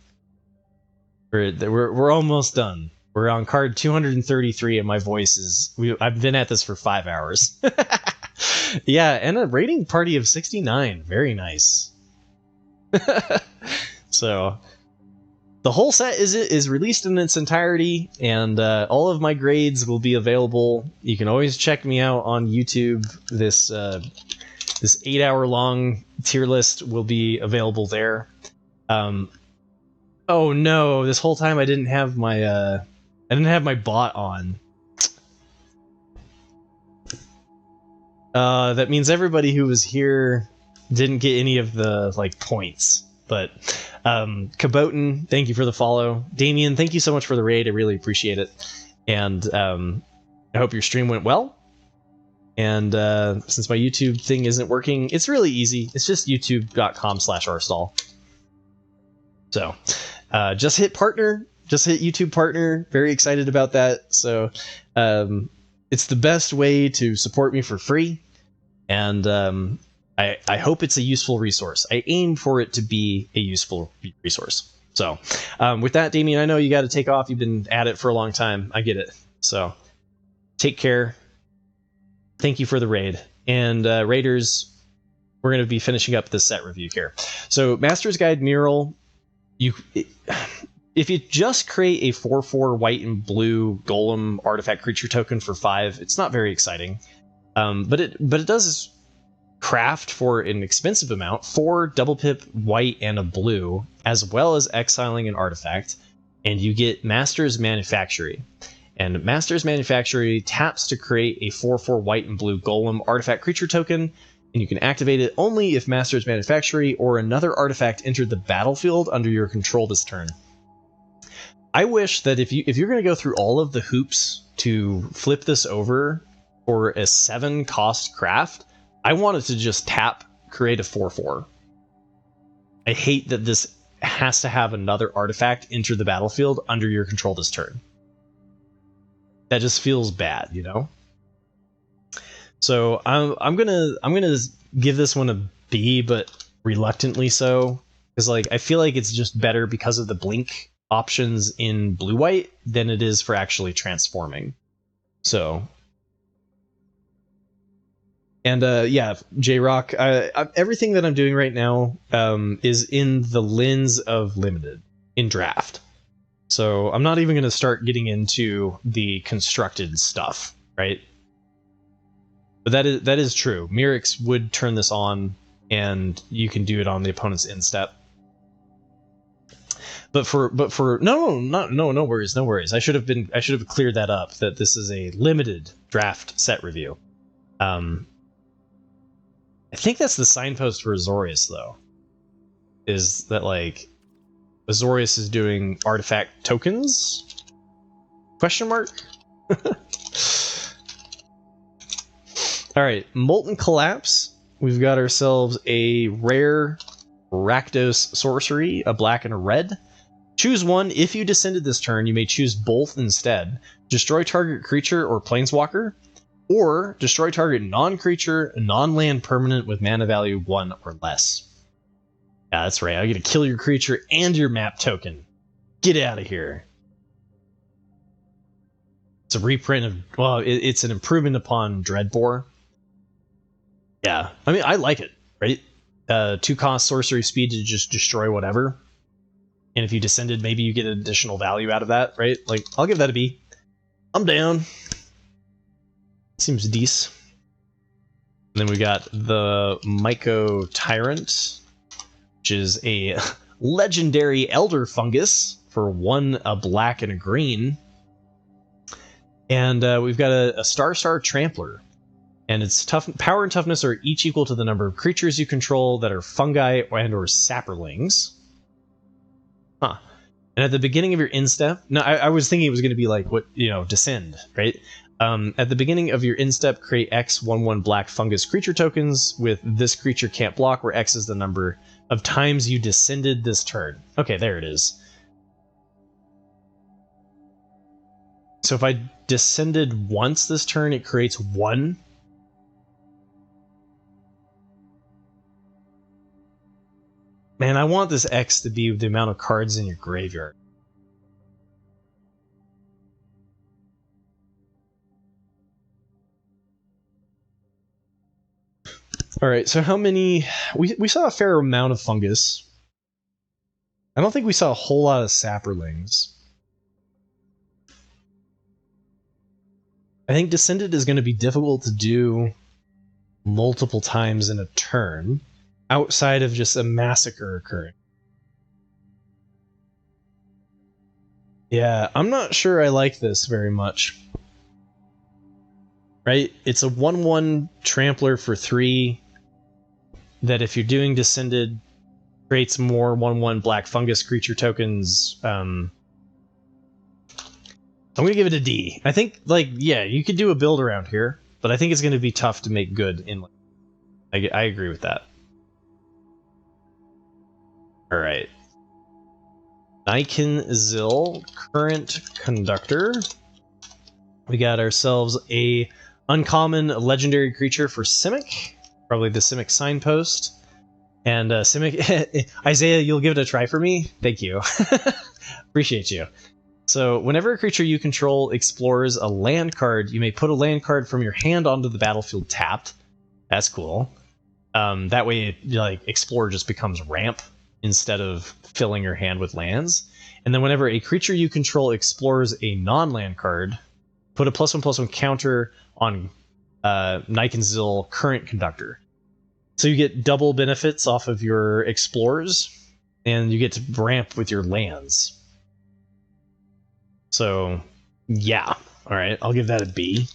We're almost done. We're on card 233, and my voice is I've been at this for 5 hours. Yeah, and a rating party of 69. Very nice. So the whole set is released in its entirety, and all of my grades will be available. You can always check me out on YouTube. This 8-hour long tier list will be available there. Oh no! This whole time I didn't have my bot on. That means everybody who was here didn't get any of the like points. But Kaboten, thank you for the follow. Damien, thank you so much for the raid. I really appreciate it. And I hope your stream went well. And since my YouTube thing isn't working, it's really easy. It's just youtube.com/rstall. So just hit partner. Just hit YouTube partner. Very excited about that. So it's the best way to support me for free. And I hope it's a useful resource. I aim for it to be a useful resource. So with that, Damien, I know you got to take off. You've been at it for a long time. I get it. So take care. Thank you for the raid. And raiders, we're going to be finishing up this set review here. So Master's Guide Mural, if you just create a 4/4 white and blue golem artifact creature token for 5, it's not very exciting. But it does craft for an expensive amount 4 double pip white and a blue, as well as exiling an artifact, and you get Master's Manufactory. And Master's Manufactory taps to create a 4/4 white and blue golem artifact creature token, and you can activate it only if Master's Manufactory or another artifact entered the battlefield under your control this turn. I wish that if you're going to go through all of the hoops to flip this over for a 7 cost craft, I wanted to just tap, create a 4/4. I hate that this has to have another artifact enter the battlefield under your control this turn. That just feels bad, you know? So I'm gonna give this one a B, but reluctantly so, because like I feel like it's just better because of the blink options in blue-white than it is for actually transforming. So. And yeah, J-Rock, everything that I'm doing right now is in the lens of limited, in draft. So I'm not even going to start getting into the constructed stuff, right? But that is true. Mirix would turn this on, and you can do it on the opponent's instep. But for no worries. I should have cleared that up. That this is a limited draft set review. I think that's the signpost for Azorius, though. is that like Azorius is doing artifact tokens? Question mark? Alright, Molten Collapse. We've got ourselves a rare Rakdos sorcery, a black and a red. Choose one. If you descended this turn, you may choose both instead. Destroy target creature or planeswalker, or destroy target non-creature, non-land permanent with mana value 1 or less. Yeah, that's right. I'm going to kill your creature and your map token. Get out of here. It's a reprint of... Well, it's an improvement upon Dreadbore. Yeah, I mean, I like it, right? 2-cost sorcery speed to just destroy whatever. And if you descended, maybe you get additional value out of that, right? Like, I'll give that a B. I'm down. Seems decent. And then we got the Myco Tyrant, which is a legendary Elder Fungus for 1, a black and a green. And we've got a Star Trampler. And its power and toughness are each equal to the number of creatures you control that are fungi and or sapperlings. Huh. And at the beginning of your instep... No, I was thinking it was going to be like, what, descend, right? At the beginning of your instep, create X 1/1 black fungus creature tokens with this creature can't block, where X is the number of times you descended this turn. Okay, there it is. So if I descended once this turn, it creates 1. Man, I want this X to be the amount of cards in your graveyard. Alright, so how many... We saw a fair amount of fungus. I don't think we saw a whole lot of sapperlings. I think Descended is going to be difficult to do multiple times in a turn, outside of just a massacre occurring. Yeah, I'm not sure I like this very much. Right? It's a 1/1 Trampler for 3 that if you're doing Descended, creates more 1/1 black fungus creature tokens. I'm going to give it a D. I think, yeah, you could do a build around here, but I think it's going to be tough to make good in... I agree with that. Alright. Nykin-Zil, Current Conductor. We got ourselves a uncommon legendary creature for Simic. Probably the Simic Signpost. And Simic... Isaiah, you'll give it a try for me? Thank you. Appreciate you. So, whenever a creature you control explores a land card, you may put a land card from your hand onto the battlefield tapped. That's cool. That way, Explore just becomes ramp instead of filling your hand with lands. And then whenever a creature you control explores a non-land card, put a +1/+1 counter on Nykin-Zil Current Conductor. So you get double benefits off of your explores, and you get to ramp with your lands. So, yeah. Alright, I'll give that a B.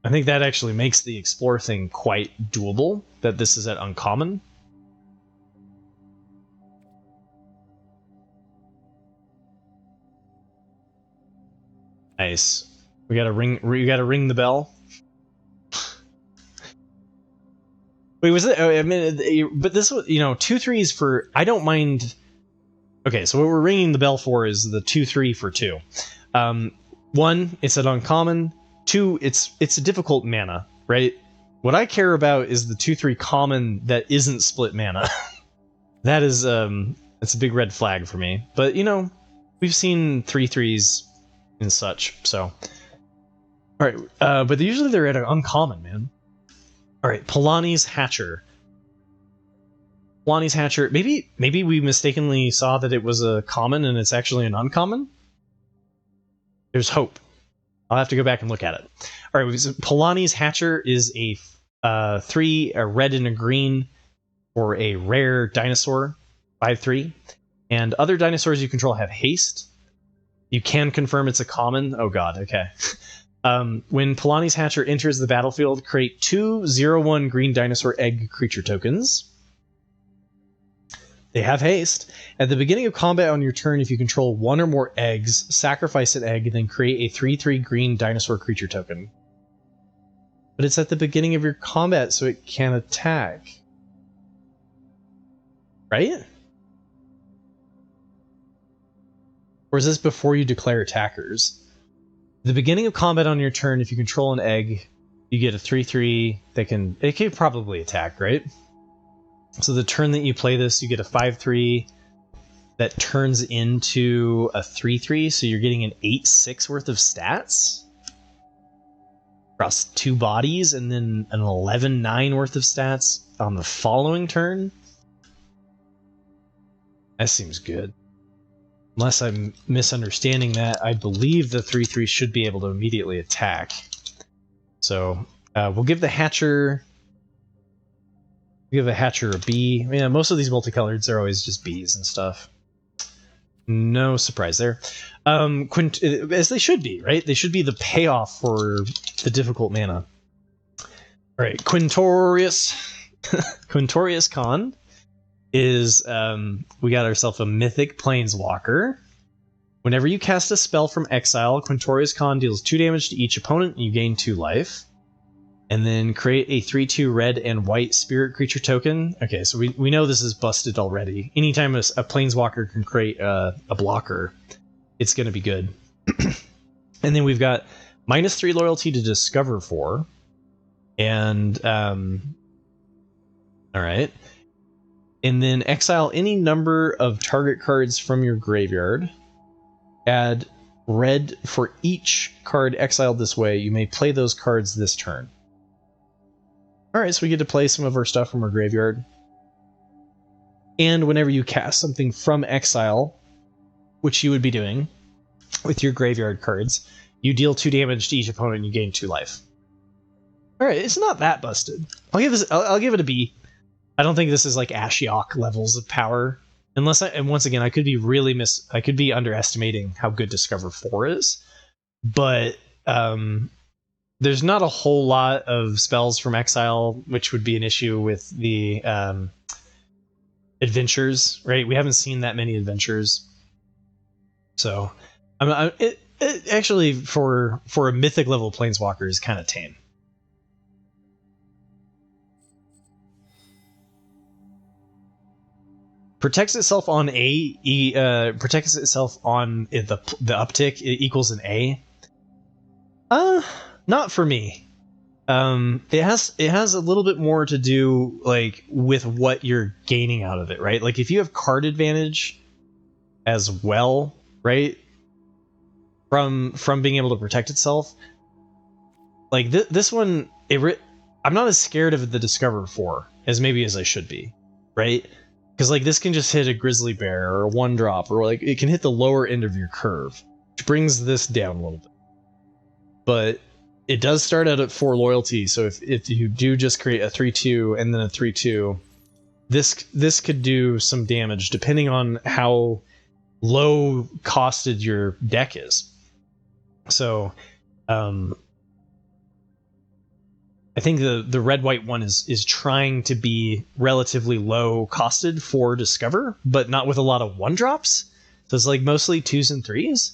I think that actually makes the explore thing quite doable, that this is at uncommon. Nice. We gotta ring the bell. Wait, was it? I mean, but this was, 2/3s for... I don't mind... Okay, so what we're ringing the bell for is the 2/3 for 2. 1, it's an uncommon. 2, it's a difficult mana, right? What I care about is the 2/3 common that isn't split mana. That is, that's a big red flag for me. But, we've seen 3/3s and such, so... Alright, but usually they're at an uncommon, man. Alright, Polani's Hatcher. Polani's Hatcher, maybe we mistakenly saw that it was a common and it's actually an uncommon? There's hope. I'll have to go back and look at it. Alright, Polani's Hatcher is a 3, a red and a green, for a rare dinosaur, 5/3. And other dinosaurs you control have haste. You can confirm it's a common. Oh god, okay. When Polani's Hatcher enters the battlefield, create 2 0/1 green dinosaur egg creature tokens. They have haste. At the beginning of combat on your turn, if you control one or more eggs, sacrifice an egg, then create a 3/3 green dinosaur creature token. But it's at the beginning of your combat, so it can't attack. Right? Or is this before you declare attackers? At the beginning of combat on your turn, if you control an egg, you get a 3/3 that can probably attack, right? So the turn that you play this, you get a 5/3 that turns into a 3/3, so you're getting an 8/6 worth of stats across 2 bodies, and then an 11/9 worth of stats on the following turn. That seems good. Unless I'm misunderstanding that, I believe the 3/3 should be able to immediately attack. So we'll give the Hatcher. Give a Hatcher a B. Yeah, most of these multicoloreds are always just Bs and stuff. No surprise there. As they should be, right? They should be the payoff for the difficult mana. All right, Quintorius. Quintorius Con is, we got ourselves a Mythic Planeswalker. Whenever you cast a spell from exile, Quintorius Con deals 2 damage to each opponent and you gain 2 life. And then create a 3/2 red and white spirit creature token. Okay, so we know this is busted already. Anytime a Planeswalker can create a blocker, it's going to be good. And then we've got -3 loyalty to discover 4. And, alright. And then exile any number of target cards from your graveyard. Add red for each card exiled this way. You may play those cards this turn. Alright, so we get to play some of our stuff from our graveyard. And whenever you cast something from exile, which you would be doing with your graveyard cards, you deal 2 damage to each opponent and you gain 2 life. Alright, it's not that busted. I'll give it a B. I don't think this is like Ashiok levels of power. And once again, I could be underestimating how good Discover 4 is. But there's not a whole lot of spells from exile, which would be an issue with the adventures, right? We haven't seen that many adventures. So, it actually, for a mythic level planeswalker, is kind of tame. Protects itself on protects itself on the uptick. It equals an A. Not for me. It has a little bit more to do like with what you're gaining out of it, right? Like if you have card advantage as well, right? From being able to protect itself, like this one, I'm not as scared of the Discover 4 as maybe as I should be, right? Because like this can just hit a Grizzly Bear or a 1-drop, or like it can hit the lower end of your curve, which brings this down a little bit. But it does start out at 4 loyalty, so if you do just create a 3/2 and then a 3/2, this could do some damage depending on how low costed your deck is. So I think the red-white one is trying to be relatively low costed for Discover, but not with a lot of 1-drops. So it's like mostly 2s and 3s.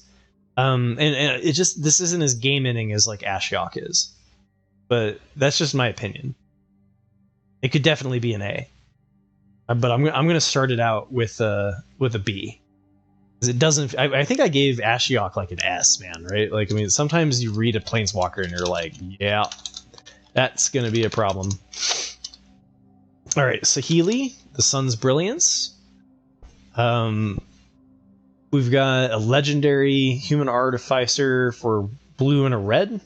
And it just, this isn't as game ending as like Ashiok is, but that's just my opinion. It could definitely be an A, but I'm gonna start it out with a B, because it doesn't. I think I gave Ashiok like an S, man. Right? Like I mean, sometimes you read a Planeswalker and you're like, yeah, that's gonna be a problem. All right, so Hle, the Sun's Brilliance. We've got a legendary human artificer for blue and a red.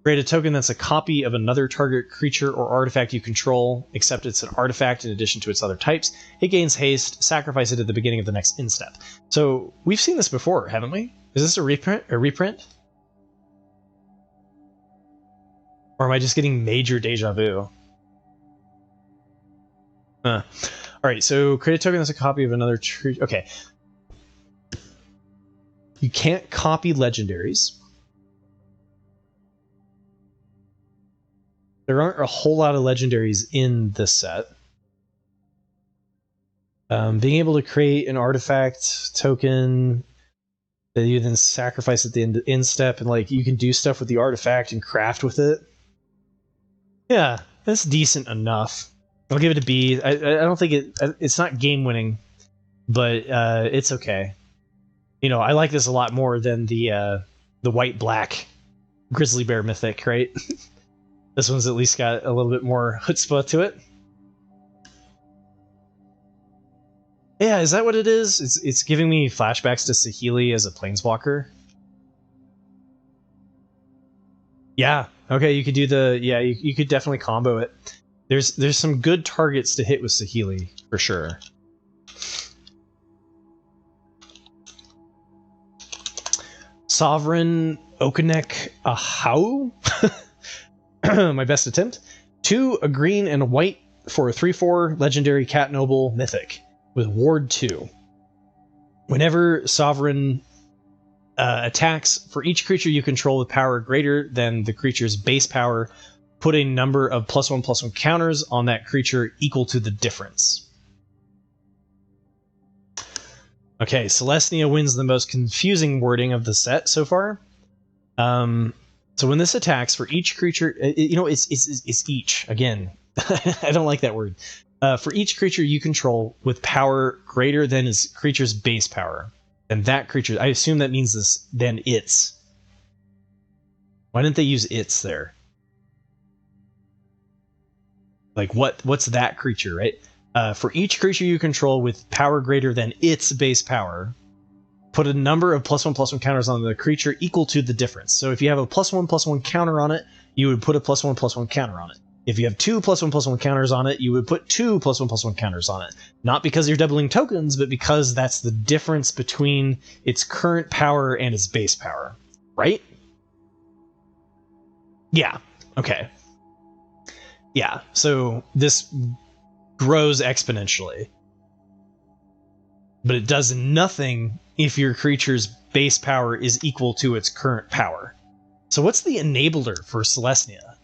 Create a token that's a copy of another target creature or artifact you control, except it's an artifact in addition to its other types. It gains haste. Sacrifice it at the beginning of the next end step. So we've seen this before, haven't we? Is this a reprint? Or am I just getting major deja vu? All right, so create a token that's a copy of another tree. Okay. You can't copy legendaries. There aren't a whole lot of legendaries in this set. Being able to create an artifact token that you then sacrifice at the end step, and like you can do stuff with the artifact and craft with it. Yeah, that's decent enough. I'll give it a B. I don't think it's not game winning, but it's okay. You know, I like this a lot more than the white black Grizzly Bear mythic, right? This one's at least got a little bit more chutzpah to it. Yeah, is that what it is? It's giving me flashbacks to Saheeli as a planeswalker. Yeah, okay, you could do the... Yeah, you could definitely combo it. There's some good targets to hit with Saheeli, for sure. Sovereign Okanek Ahau? My best attempt. 2, a green and a white for a 3/4 legendary Cat Noble mythic with Ward 2. Whenever Sovereign attacks, for each creature you control with power greater than the creature's base power, put a number of +1/+1 counters on that creature equal to the difference. Okay, Celestia wins the most confusing wording of the set so far. So when this attacks, for each creature, you know, it's each, again. I don't like that word. For each creature you control with power greater than its creature's base power, and that creature, I assume that means this, then its. Why didn't they use its there? Like, what's that creature, right? For each creature you control with power greater than its base power, put a number of +1/+1 counters on the creature equal to the difference. So if you have a +1/+1 counter on it, you would put a +1/+1 counter on it. If you have 2 +1/+1 counters on it, you would put 2 +1/+1 counters on it. Not because you're doubling tokens, but because that's the difference between its current power and its base power. Right? Yeah. Okay. Yeah, so this grows exponentially. But it does nothing if your creature's base power is equal to its current power. So what's the enabler for Celestia?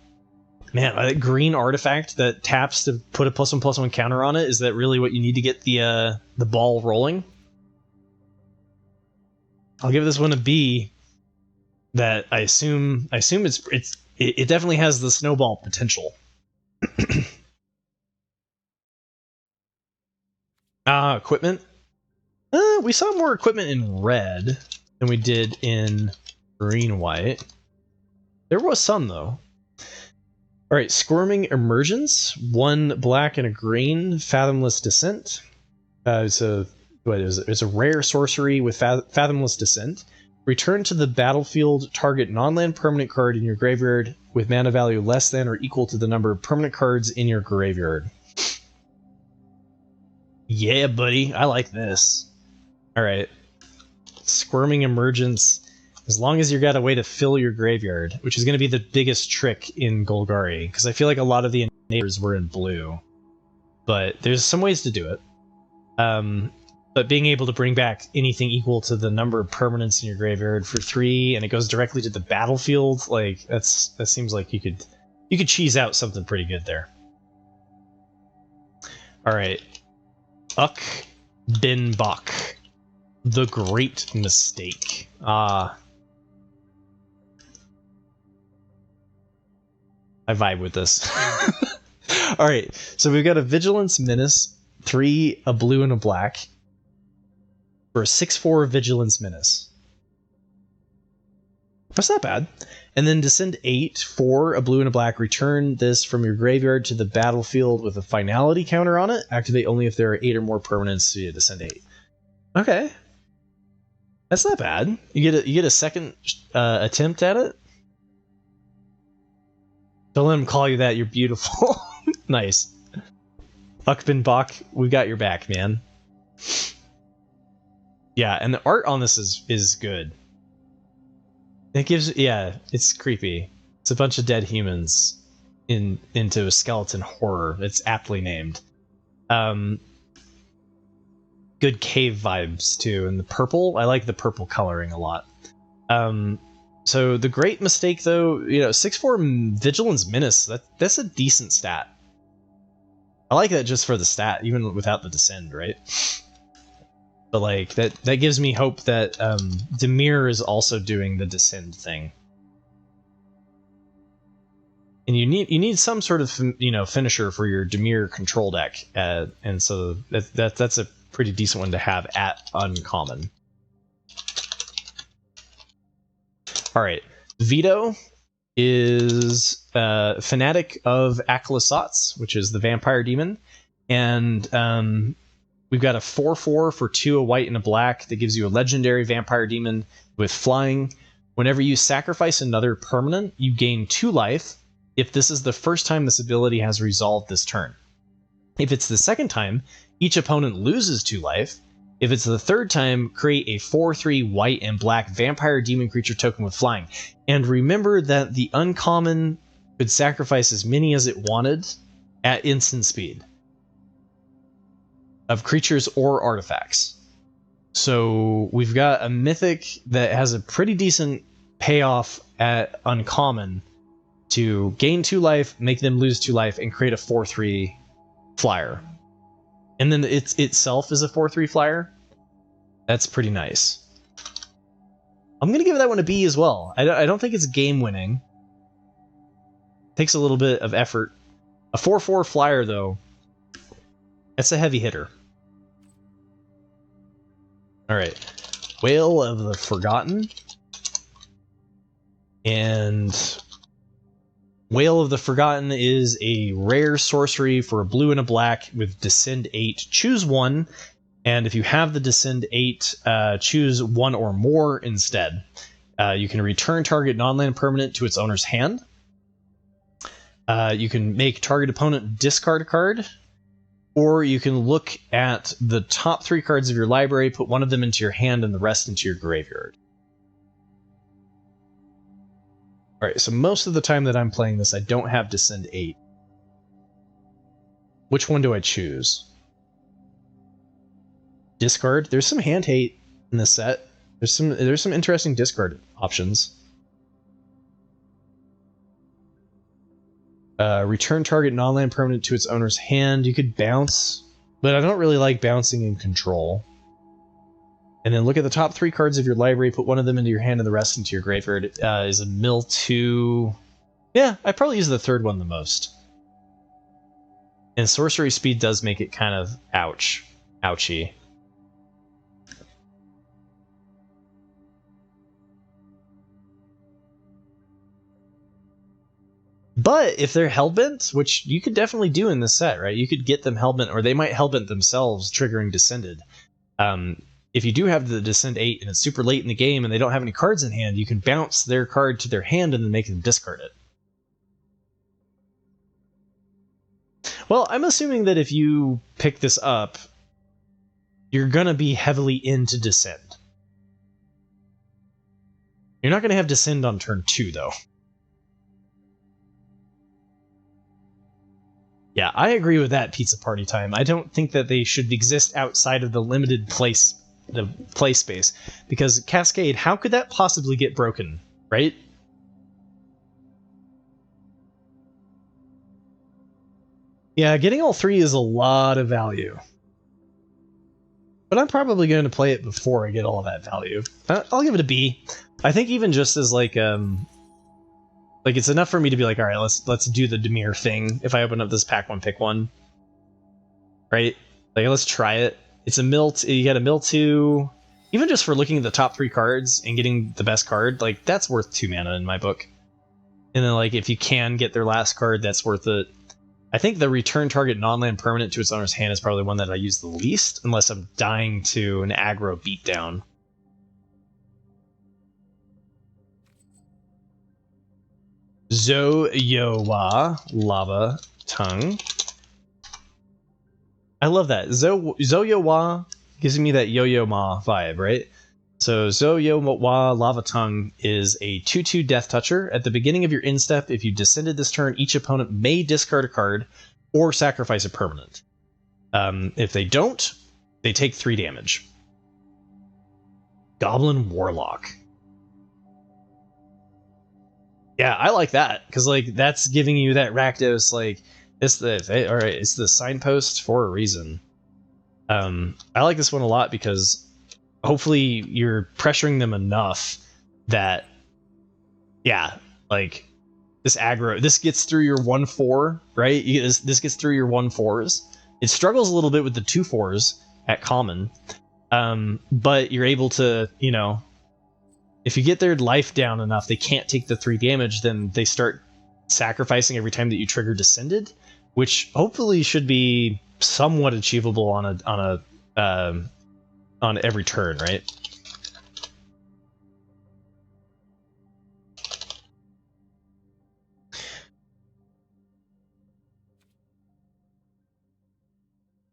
Man, a green artifact that taps to put a +1/+1 counter on it, is that really what you need to get the ball rolling? I'll give this one a B. That I assume it definitely has the snowball potential. Equipment. We saw more equipment in red than we did in green-white. There was some, though. Alright, Squirming Emergence. 1 black and a green. Fathomless Descent. It's a rare sorcery with Fathomless Descent. Return to the battlefield target non-land permanent card in your graveyard with mana value less than or equal to the number of permanent cards in your graveyard. Yeah, buddy. I like this. Alright. Squirming Emergence. As long as you got a way to fill your graveyard, which is going to be the biggest trick in Golgari, because I feel like a lot of the enablers were in blue. But there's some ways to do it. But being able to bring back anything equal to the number of permanents in your graveyard for 3, and it goes directly to the battlefield, like that seems like you could cheese out something pretty good there. Alright. Bin Bok. The Great Mistake. I vibe with this. Alright, so we've got a Vigilance Menace, 3, a blue and a black, for a 6/4 Vigilance Menace. That's not bad. And then Descend 8, 4, a blue and a black, return this from your graveyard to the battlefield with a finality counter on it. Activate only if there are 8 or more permanents, so you Descend 8. Okay. That's not bad. You get a second attempt at it? Don't let him call you that, you're beautiful. Nice. Bin Bok, we've got your back, man. Yeah, and the art on this is good. It gives, yeah, it's creepy. It's a bunch of dead humans into a skeleton horror. It's aptly named. Good cave vibes too, and the purple. I like the purple coloring a lot. So the Great Mistake, though, 6/4 Vigilance Menace. That's a decent stat. I like that just for the stat, even without the Descend, right? But like that gives me hope that Dimir is also doing the Descend thing. And you need some sort of finisher for your Dimir control deck, and so that's a pretty decent one to have at uncommon. All right, Vito is Fanatic of Akhlasats, which is the vampire demon, and we've got a 4/4 for 2, a white and a black that gives you a legendary vampire demon with flying. Whenever you sacrifice another permanent, you gain 2 life. If this is the first time this ability has resolved this turn. If it's the second time, each opponent loses 2 life. If it's the third time, create a 4/3 white and black vampire demon creature token with flying. And remember that the uncommon could sacrifice as many as it wanted at instant speed of creatures or artifacts. So we've got a mythic that has a pretty decent payoff at uncommon to gain 2 life, make them lose 2 life, and create a 4/3 flyer. And then it itself is a 4/3 flyer. That's pretty nice. I'm going to give that one a B as well. I don't think it's game winning. Takes a little bit of effort. A 4/4 flyer, though, that's a heavy hitter. Alright. Whale of the Forgotten. And Whale of the Forgotten is a rare sorcery for a blue and a black with Descend 8. Choose one, and if you have the Descend 8, choose one or more instead. You can return target non-land permanent to its owner's hand. You can make target opponent discard a card, or you can look at the top 3 cards of your library, put one of them into your hand and the rest into your graveyard. Alright, so most of the time that I'm playing this, I don't have Descend 8. Which one do I choose? Discard? There's some hand hate in this set. There's some interesting discard options. Return target non-land permanent to its owner's hand. You could bounce, but I don't really like bouncing in control. And then look at the top 3 cards of your library, put one of them into your hand and the rest into your graveyard. Is a mill 2. Yeah, I probably use the third one the most. And sorcery speed does make it kind of ouchy. But if they're Hellbent, which you could definitely do in this set, right? You could get them Hellbent, or they might Hellbent themselves, triggering Descended. If you do have the Descend 8 and it's super late in the game and they don't have any cards in hand, you can bounce their card to their hand and then make them discard it. Well, I'm assuming that if you pick this up, you're going to be heavily into Descend. You're not going to have Descend on turn 2, though. Yeah, I agree with that, Pizza Party Time. I don't think that they should exist outside of the limited play space, because Cascade, how could that possibly get broken, right? Yeah, getting all 3 is a lot of value. But I'm probably going to play it before I get all of that value. I'll give it a B. I think even just as like it's enough for me to be like, all right, let's do the Dimir thing. If I open up this pack one, pick one, right? Like, let's try it. It's a mill. You got a mill 2. Even just for looking at the top 3 cards and getting the best card, like that's worth 2 mana in my book. And then like if you can get their last card, that's worth it. I think the return target non-land permanent to its owner's hand is probably one that I use the least, unless I'm dying to an aggro beatdown. Zo-Yo-Wa, Lava Tongue. I love that. Zo-Yo-Wa gives me that Yo-Yo Ma vibe, right? So Zo-Yo-Wa, Lava Tongue is a 2/2 Death Toucher. At the beginning of your instep, if you descended this turn, each opponent may discard a card or sacrifice a permanent. If they don't, they take 3 damage. Goblin Warlock. Yeah, I like that, because like that's giving you that Rakdos, like All right. It's the signpost for a reason. I like this one a lot because hopefully you're pressuring them enough that, yeah, like this aggro, this gets through your 1/4, right? This gets through your 1/4s. It struggles a little bit with the 2/4s at common, but you're able to, you know, if you get their life down enough, they can't take the 3 damage, then they start sacrificing every time that you trigger Descended, which hopefully should be somewhat achievable on every turn, right?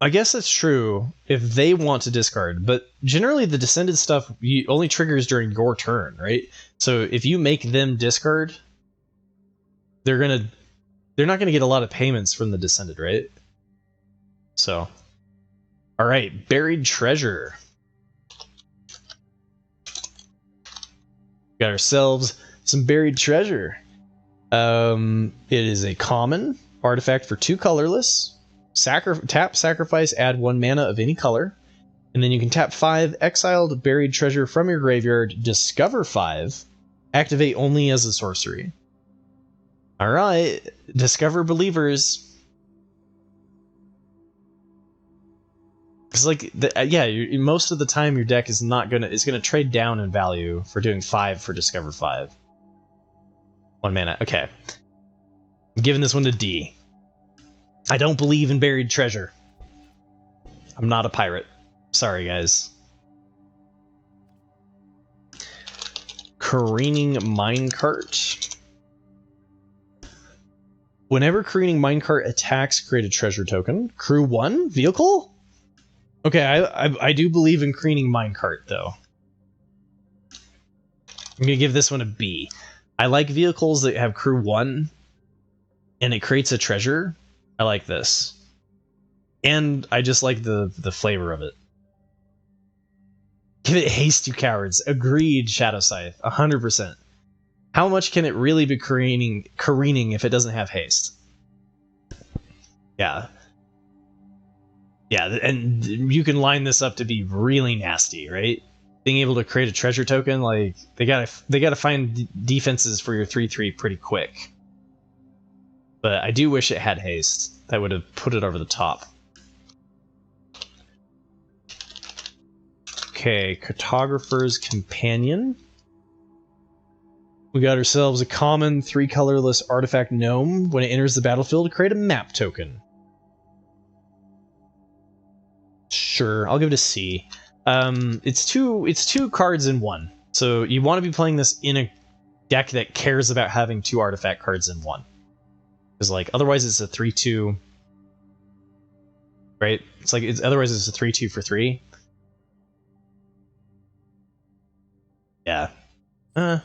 I guess that's true if they want to discard, but generally the Descended stuff only triggers during your turn, right? So if you make them discard, they're not gonna get a lot of payments from the Descended, right? So, all right, Buried Treasure. Got ourselves some Buried Treasure. It is a common artifact for 2 colorless. Tap, sacrifice, add 1 mana of any color, and then you can tap 5 exiled Buried Treasure from your graveyard, discover 5, activate only as a sorcery. All right, discover believers. Because like most of the time your deck is gonna trade down in value for doing 5 for discover 5. 1 mana. Okay, I'm giving this one to D. I don't believe in Buried Treasure. I'm not a pirate. Sorry, guys. Careening Minecart. Whenever Careening Minecart attacks, create a treasure token. Crew 1? Vehicle? Okay, I do believe in Careening Minecart, though. I'm going to give this one a B. I like vehicles that have crew 1, and it creates a treasure. I like this. And I just like the flavor of it. Give it haste, you cowards. Agreed, Shadow Scythe. 100%. How much can it really be careening if it doesn't have haste? Yeah. Yeah, and you can line this up to be really nasty, right? Being able to create a treasure token, like they gotta find defenses for your 3/3 pretty quick. But I do wish it had haste. That would have put it over the top. Okay, Cartographer's Companion. We got ourselves a common 3 colorless artifact gnome. When it enters the battlefield, create a map token. Sure, I'll give it a C. It's two cards in one. So you want to be playing this in a deck that cares about having 2 artifact cards in one. Because like otherwise it's a 3/2, right? Otherwise it's a 3/2 for 3. Yeah. All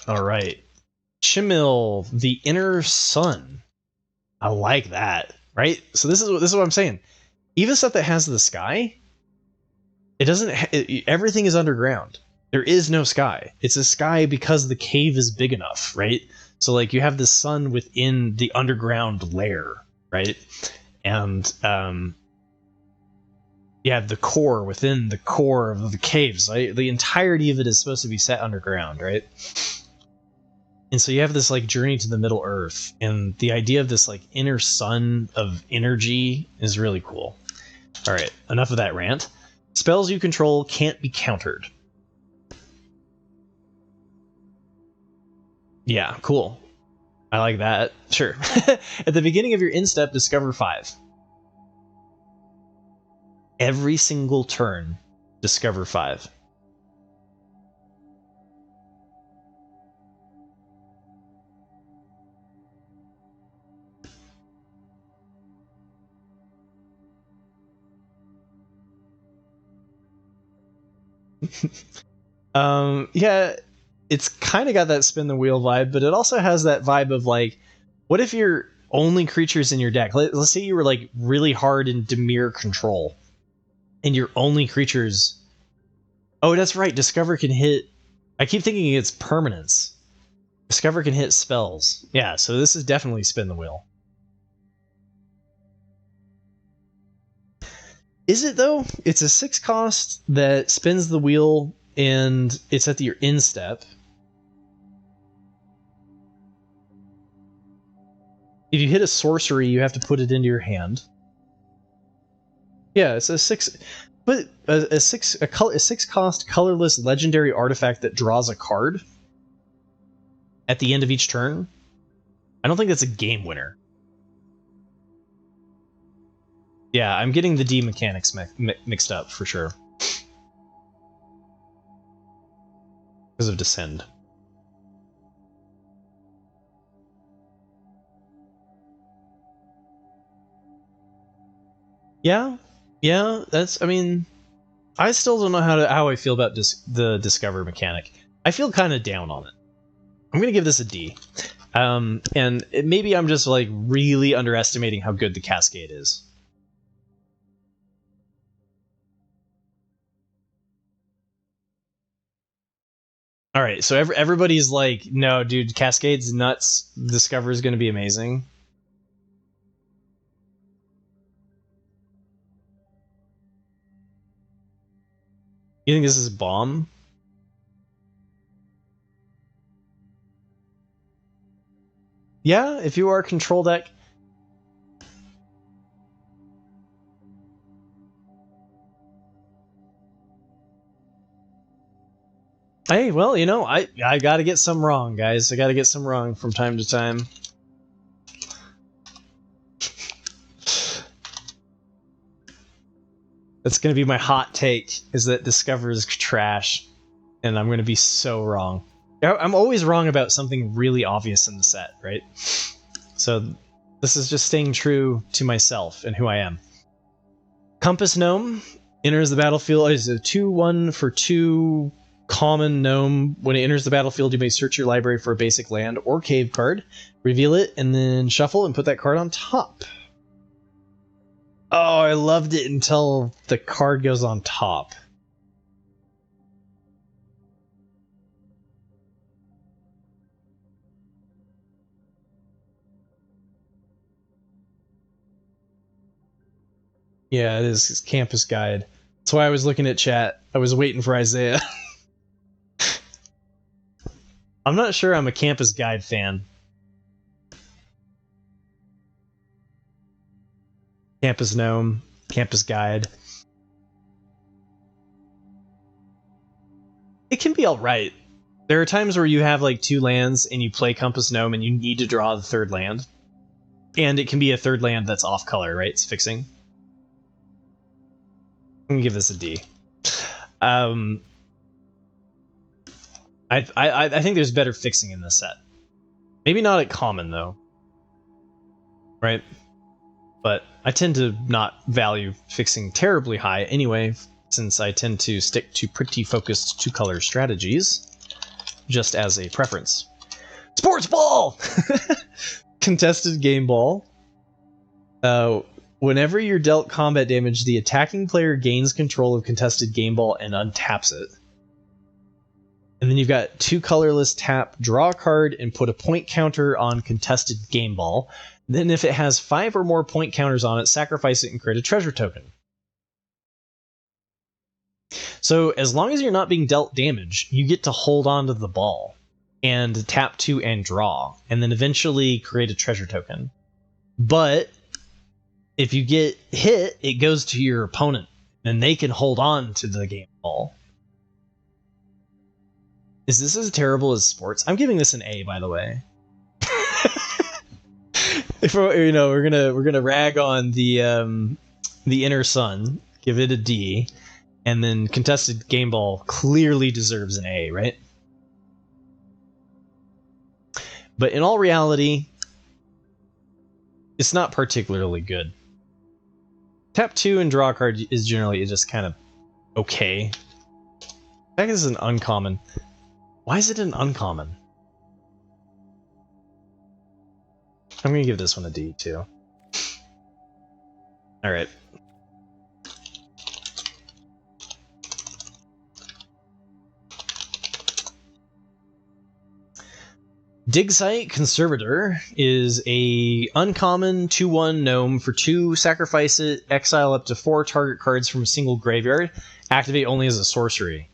right. Chimil, the Inner Sun. I like that, right? So this is what I'm saying. Even stuff that has the sky, it doesn't. Everything is underground. There is no sky. It's a sky because the cave is big enough, right? So like you have the sun within the underground lair, right? And you have the core within the core of the caves. Right? The entirety of it is supposed to be set underground, right? And so you have this like journey to the Middle Earth, and the idea of this like inner sun of energy is really cool. All right, enough of that rant. Spells you control can't be countered. Yeah, cool. I like that. Sure. At the beginning of your instep, discover 5. Every single turn, discover 5. Yeah, it's kind of got that spin the wheel vibe, but it also has that vibe of like, what if your only creatures in your deck, let's say you were like really hard in Dimir control, and your only creatures, oh, that's right, Discover can hit, I keep thinking it's permanence. Discover can hit spells. Yeah, so this is definitely spin the wheel. Is it though? It's a 6 cost that spins the wheel and it's at your end step. If you hit a sorcery, you have to put it into your hand. Yeah, it's a 6, but a 6 cost colorless legendary artifact that draws a card at the end of each turn. I don't think that's a game winner. Yeah, I'm getting the D mechanics mixed up for sure. Because of Descend. Yeah, that's, I mean, I still don't know how I feel about the Discover mechanic. I feel kind of down on it. I'm going to give this a D. And maybe I'm just like really underestimating how good the Cascade is. All right, so everybody's like, no, dude, Cascade's nuts. Discover is going to be amazing. You think this is bomb? Yeah, if you are control deck. Hey, well, you know, I gotta get some wrong, guys. I gotta get some wrong from time to time. That's gonna be my hot take, is that Discover is trash. And I'm gonna be so wrong. I'm always wrong about something really obvious in the set, right? So this is just staying true to myself and who I am. Compass Gnome enters the battlefield. It's a 2/1 for 2 common gnome. When it enters the battlefield, you may search your library for a basic land or cave card, reveal it, and then shuffle and put that card on top. Oh, I loved it until the card goes on top. Yeah, it is. It's Campus Guide. That's why I was looking at chat. I was waiting for Isaiah. I'm not sure I'm a Campus Guide fan. Campus Gnome, Campus Guide. It can be alright. There are times where you have like 2 lands and you play Compass Gnome and you need to draw the 3rd land. And it can be a 3rd land that's off color, right? It's fixing. I'm gonna give this a D. I think there's better fixing in this set. Maybe not at common though. Right? But I tend to not value fixing terribly high anyway, since I tend to stick to pretty focused 2-color strategies, just as a preference. Sports Ball! Contested Game Ball. Whenever you're dealt combat damage, the attacking player gains control of Contested Game Ball and untaps it. And then you've got 2 colorless tap, draw a card, and put a point counter on Contested Game Ball. Then if it has 5 or more point counters on it, sacrifice it and create a treasure token. So as long as you're not being dealt damage, you get to hold on to the ball and tap 2 and draw, and then eventually create a treasure token. But if you get hit, it goes to your opponent, and they can hold on to the game ball. Is this as terrible as sports? I'm giving this an A, by the way. If we're gonna rag on the Inner Sun, give it a D, and then Contested Game Ball clearly deserves an A, right? But in all reality, it's not particularly good. Tap 2 and draw a card is generally just kind of okay. That is an uncommon. Why is it an uncommon? I'm gonna give this one a D too. Alright. Digsite Conservator is a uncommon 2/1 gnome for 2. Sacrifice it, exile up to 4 target cards from a single graveyard. Activate only as a sorcery.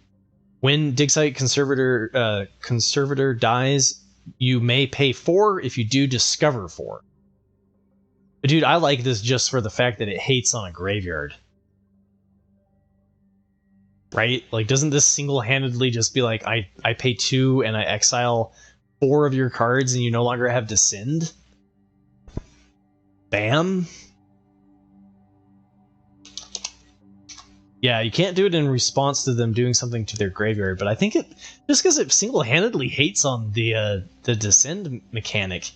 When Digsite Conservator dies, you may pay 4. If you do, discover 4. But dude, I like this just for the fact that it hates on a graveyard. Right? Like, doesn't this single-handedly just be like, I pay 2 and I exile 4 of your cards and you no longer have Descend? Bam. Yeah, you can't do it in response to them doing something to their graveyard, but I think it just because it single-handedly hates on the Descend mechanic.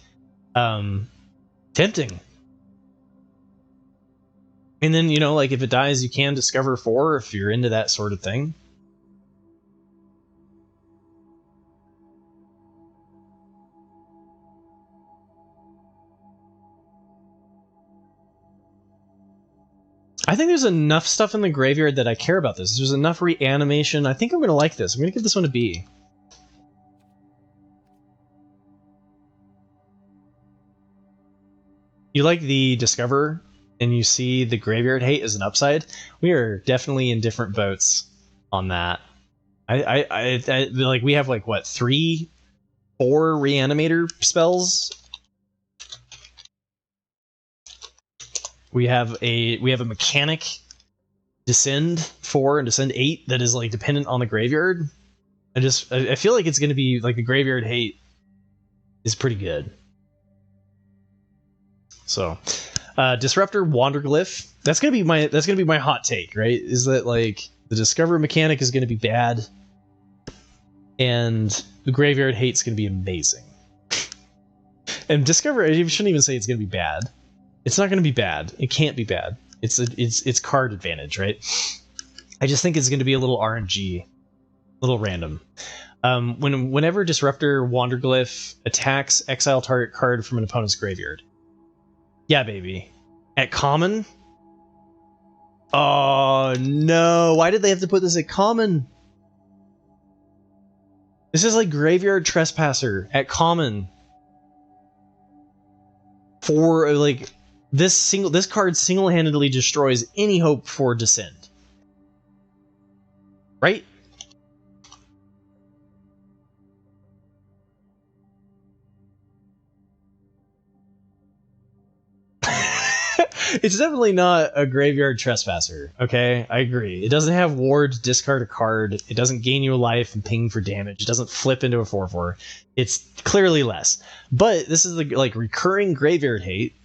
Tempting. And then, you know, like if it dies, you can discover 4 if you're into that sort of thing. I think there's enough stuff in the graveyard that I care about this. There's enough reanimation. I think I'm going to like this. I'm going to give this one a B. You like the Discover, and you see the graveyard hate as an upside. We are definitely in different boats on that. I like, we have like, what, 3, 4 reanimator spells? We have a mechanic Descend 4 and Descend 8 that is like dependent on the graveyard. I feel like it's going to be like the graveyard hate is pretty good. So, Disruptor Wanderglyph. That's gonna be my hot take, right? Is that like the Discover mechanic is gonna be bad, and the graveyard hate's gonna be amazing. And Discover, you shouldn't even say it's gonna be bad. It's not gonna be bad. It can't be bad. It's card advantage, right? I just think it's gonna be a little RNG, a little random. Whenever Disruptor Wanderglyph attacks, exile target card from an opponent's graveyard. Yeah, baby. At common? Oh, no. Why did they have to put this at common? This is like Graveyard Trespasser at common. For, like, this card single-handedly destroys any hope for Descend. Right? It's definitely not a Graveyard Trespasser, okay? I agree. It doesn't have ward, discard a card. It doesn't gain you a life and ping for damage. It doesn't flip into a 4/4. It's clearly less. But this is the like recurring graveyard hate.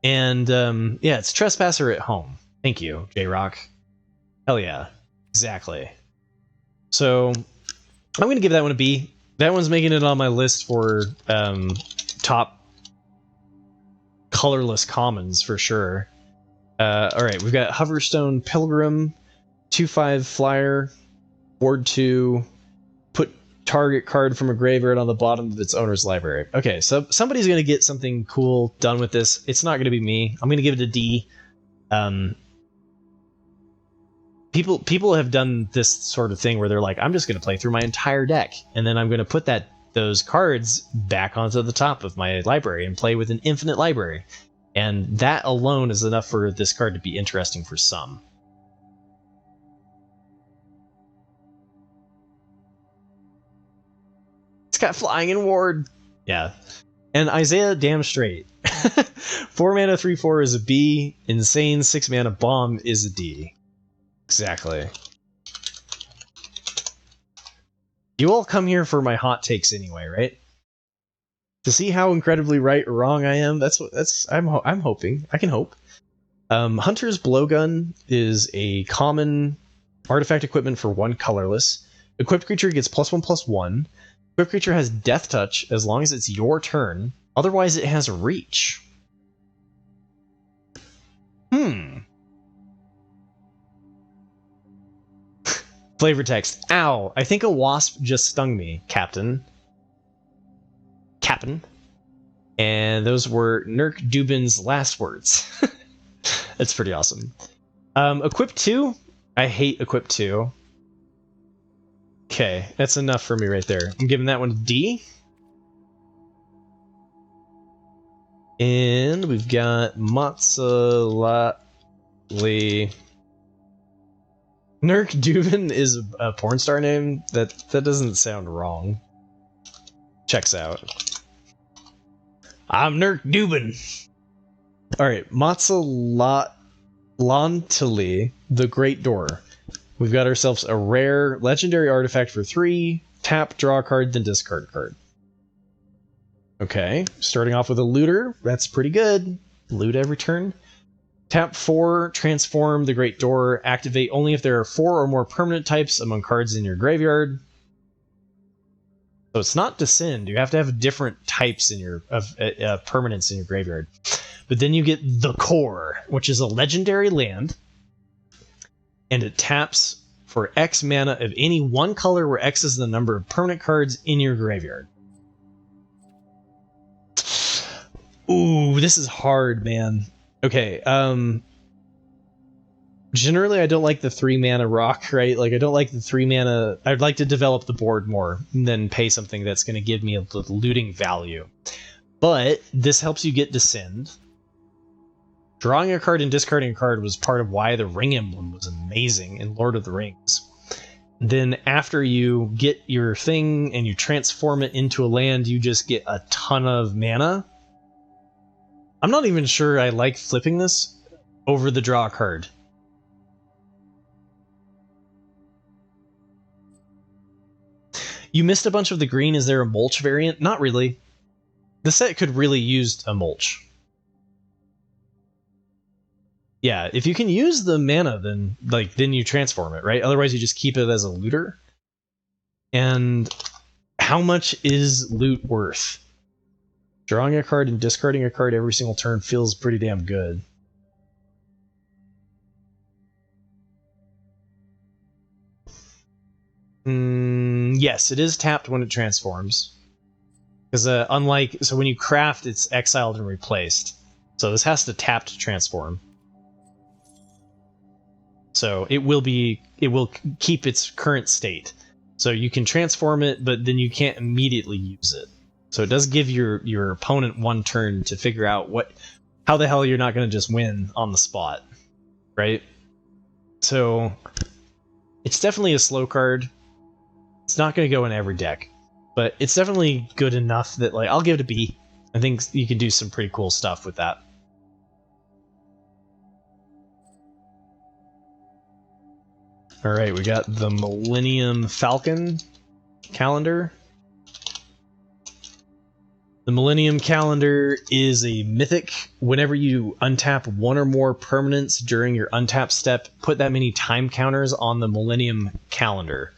And yeah, it's Trespasser at home. Thank you, J-Rock. Hell yeah. Exactly. So I'm going to give that one a B. That one's making it on my list for top colorless commons for sure. Alright, we've got Hoverstone Pilgrim, 2/5 flyer, ward 2, put target card from a graveyard on the bottom of its owner's library. Okay, so somebody's going to get something cool done with this. It's not going to be me. I'm going to give it a D. People have done this sort of thing where they're like, I'm just going to play through my entire deck, and then I'm going to put those cards back onto the top of my library and play with an infinite library. And that alone is enough for this card to be interesting for some. It's got flying and ward. Yeah. And Isaiah damn straight. 4 mana 3/4 is a B. Insane 6 mana bomb is a D. Exactly. You all come here for my hot takes anyway, right? To see how incredibly right or wrong I am. I'm hoping. I can hope. Hunter's Blowgun is a common artifact equipment for 1 colorless. Equipped creature gets +1/+1. Equipped creature has Death Touch as long as it's your turn. Otherwise, it has Reach. Flavor text. Ow, I think a wasp just stung me, Captain. And those were Nurk Dubin's last words. That's pretty awesome. Equip 2? I hate Equip 2. Okay, that's enough for me right there. I'm giving that one a D. And we've got Hle. Nurk Dubin is a porn star name? That doesn't sound wrong. Checks out. I'm Nurk Dubin. Alright, Lantali, the Great Door. We've got ourselves a rare legendary artifact for 3. Tap, draw a card, then discard a card. Okay, starting off with a looter. That's pretty good. Loot every turn. Tap 4, transform the Great Door. Activate only if there are 4 or more permanent types among cards in your graveyard. So it's not Descend. You have to have different types in your permanents in your graveyard. But then you get the Core, which is a legendary land, and it taps for X mana of any one color where X is the number of permanent cards in your graveyard. Ooh, this is hard, man. Okay, generally I don't like the 3 mana rock, right? Like, I don't like the 3 mana... I'd like to develop the board more than pay something that's going to give me a looting value. But this helps you get Descend. Drawing a card and discarding a card was part of why the Ring Emblem was amazing in Lord of the Rings. Then after you get your thing and you transform it into a land, you just get a ton of mana. I'm not even sure I like flipping this over the draw card. You missed a bunch of the green. Is there a mulch variant? Not really. The set could really use a mulch. Yeah, if you can use the mana, then you transform it, right? Otherwise, you just keep it as a looter. And how much is loot worth? Drawing a card and discarding a card every single turn feels pretty damn good. Yes, it is tapped when it transforms. Because so when you craft, it's exiled and replaced. So this has to tap to transform. So it will keep its current state. So you can transform it, but then you can't immediately use it. So it does give your opponent one turn to figure out how the hell you're not going to just win on the spot, right? So it's definitely a slow card. It's not going to go in every deck, but it's definitely good enough that I'll give it a B. I think you can do some pretty cool stuff with that. All right, we got the Millennium Falcon calendar. The Millennium Calendar is a mythic. Whenever you untap one or more permanents during your untap step, put that many time counters on the Millennium Calendar.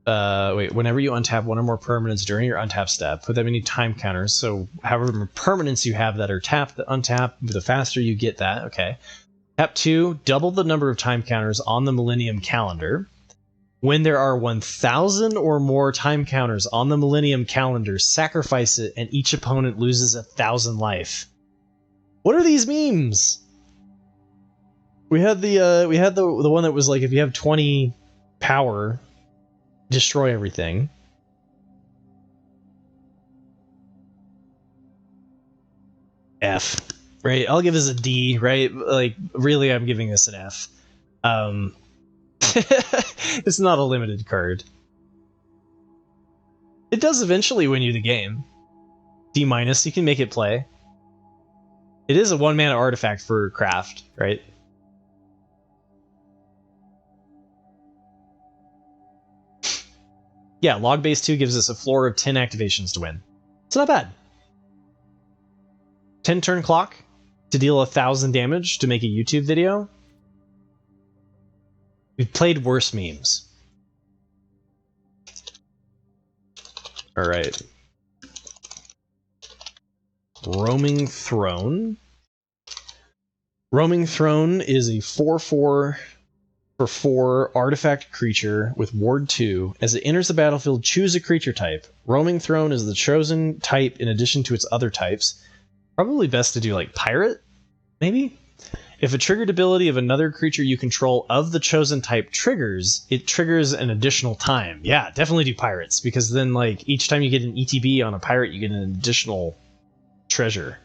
Whenever you untap one or more permanents during your untap step, put that many time counters. So however many permanents you have that are tapped, that untap, the faster you get that. Okay. Tap 2, double the number of time counters on the Millennium Calendar. When there are 1,000 or more time counters on the Millennium Calendar, sacrifice it, and each opponent loses 1,000 life. What are these memes? We had the one that was like, if you have 20 power, destroy everything. F. Right? I'll give this a D, right? Like, really, I'm giving this an F. It's not a limited card. It does eventually win you the game. D-, you can make it play. It is a 1-mana artifact for craft, right? Yeah, log base 2 gives us a floor of 10 activations to win. It's not bad. 10 turn clock to deal 1,000 damage to make a YouTube video. We've played worse memes. Alright. Roaming Throne. Roaming Throne is a 4/4 for 4 artifact creature with Ward 2. As it enters the battlefield, choose a creature type. Roaming Throne is the chosen type in addition to its other types. Probably best to do like Pirate, maybe? If a triggered ability of another creature you control of the chosen type triggers, it triggers an additional time. Yeah, definitely do pirates, because then like each time you get an ETB on a pirate, you get an additional treasure,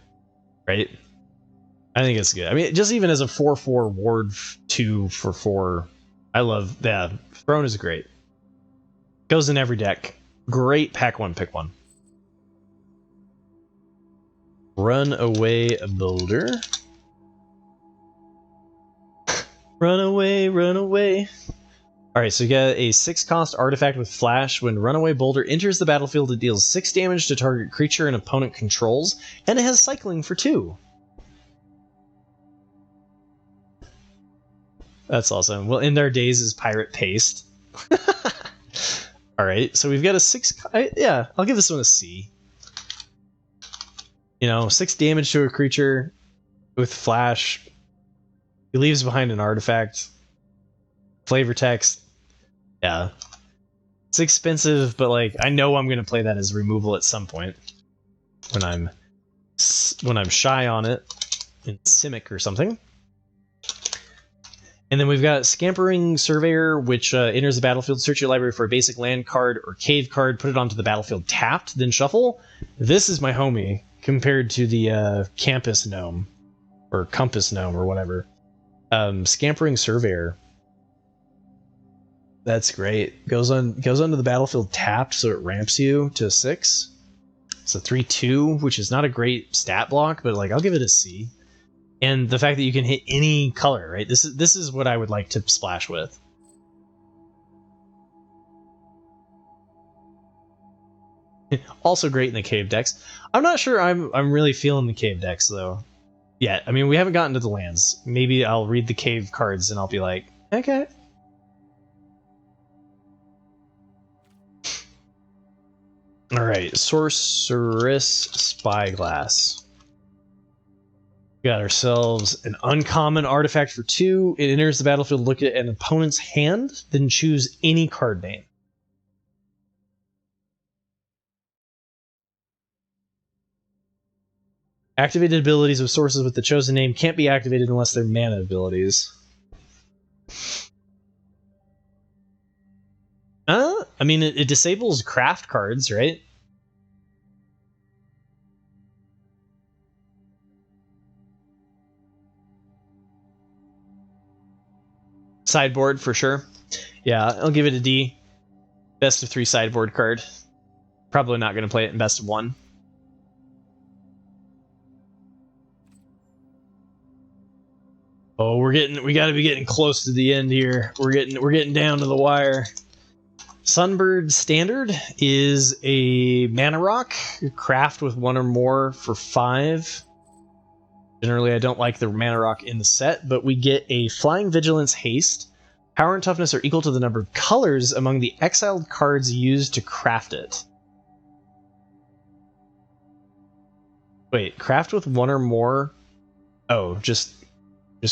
right? I think it's good. I mean, just even as a 4/4 ward 2 for 4, I love that. Throne is great. Goes in every deck. Great pack 1, pick 1. Runaway Builder. Runaway, runaway. Alright, so you got a 6-cost artifact with flash. When Runaway Boulder enters the battlefield, it deals 6 damage to target creature an opponent controls, and it has cycling for 2. That's awesome. Well, in their days is pirate paste. Alright, so we've got a 6... yeah, I'll give this one a C. You know, 6 damage to a creature with flash. He leaves behind an artifact. Flavor text. Yeah. It's expensive, but like I know I'm going to play that as removal at some point. When I'm shy on it in Simic or something. And then we've got Scampering Surveyor, which enters the battlefield, search your library for a basic land card or cave card, put it onto the battlefield tapped, then shuffle. This is my homie compared to the Campus Gnome or Compass Gnome or whatever. Scampering Surveyor. That's great. Goes onto the battlefield tapped, so it ramps you to 6. It's a 3/2, which is not a great stat block, but like I'll give it a C. And the fact that you can hit any color, right? This is what I would like to splash with. Also great in the cave decks. I'm not sure I'm really feeling the cave decks though. Yet. I mean, we haven't gotten to the lands. Maybe I'll read the cave cards and I'll be like, okay. Alright, Sorceress Spyglass. We got ourselves an uncommon artifact for 2. It enters the battlefield, look at an opponent's hand, then choose any card name. Activated abilities of sources with the chosen name can't be activated unless they're mana abilities. I mean, it disables craft cards, right? Sideboard, for sure. Yeah, I'll give it a D. Best of 3 sideboard card. Probably not going to play it in best of 1. Oh, we got to be getting close to the end here. We're getting down to the wire. Sunbird Standard is a mana rock, craft with 1 or more for 5. Generally, I don't like the mana rock in the set, but we get a Flying Vigilance Haste. Power and toughness are equal to the number of colors among the exiled cards used to craft it. Wait, craft with 1 or more? Oh, just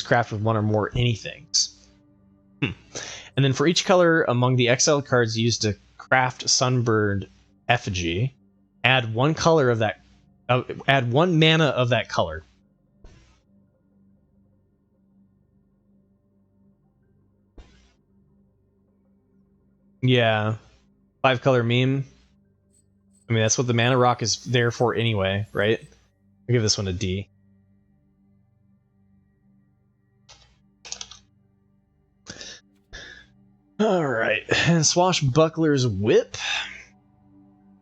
craft with 1 or more anythings. And then for each color among the exiled cards used to craft Sunbird Effigy, add 1 color of that. Add 1 mana of that color. Yeah, 5-color meme. I mean, that's what the mana rock is there for anyway, right? I'll give this one a D. All right, Swashbuckler's Whip.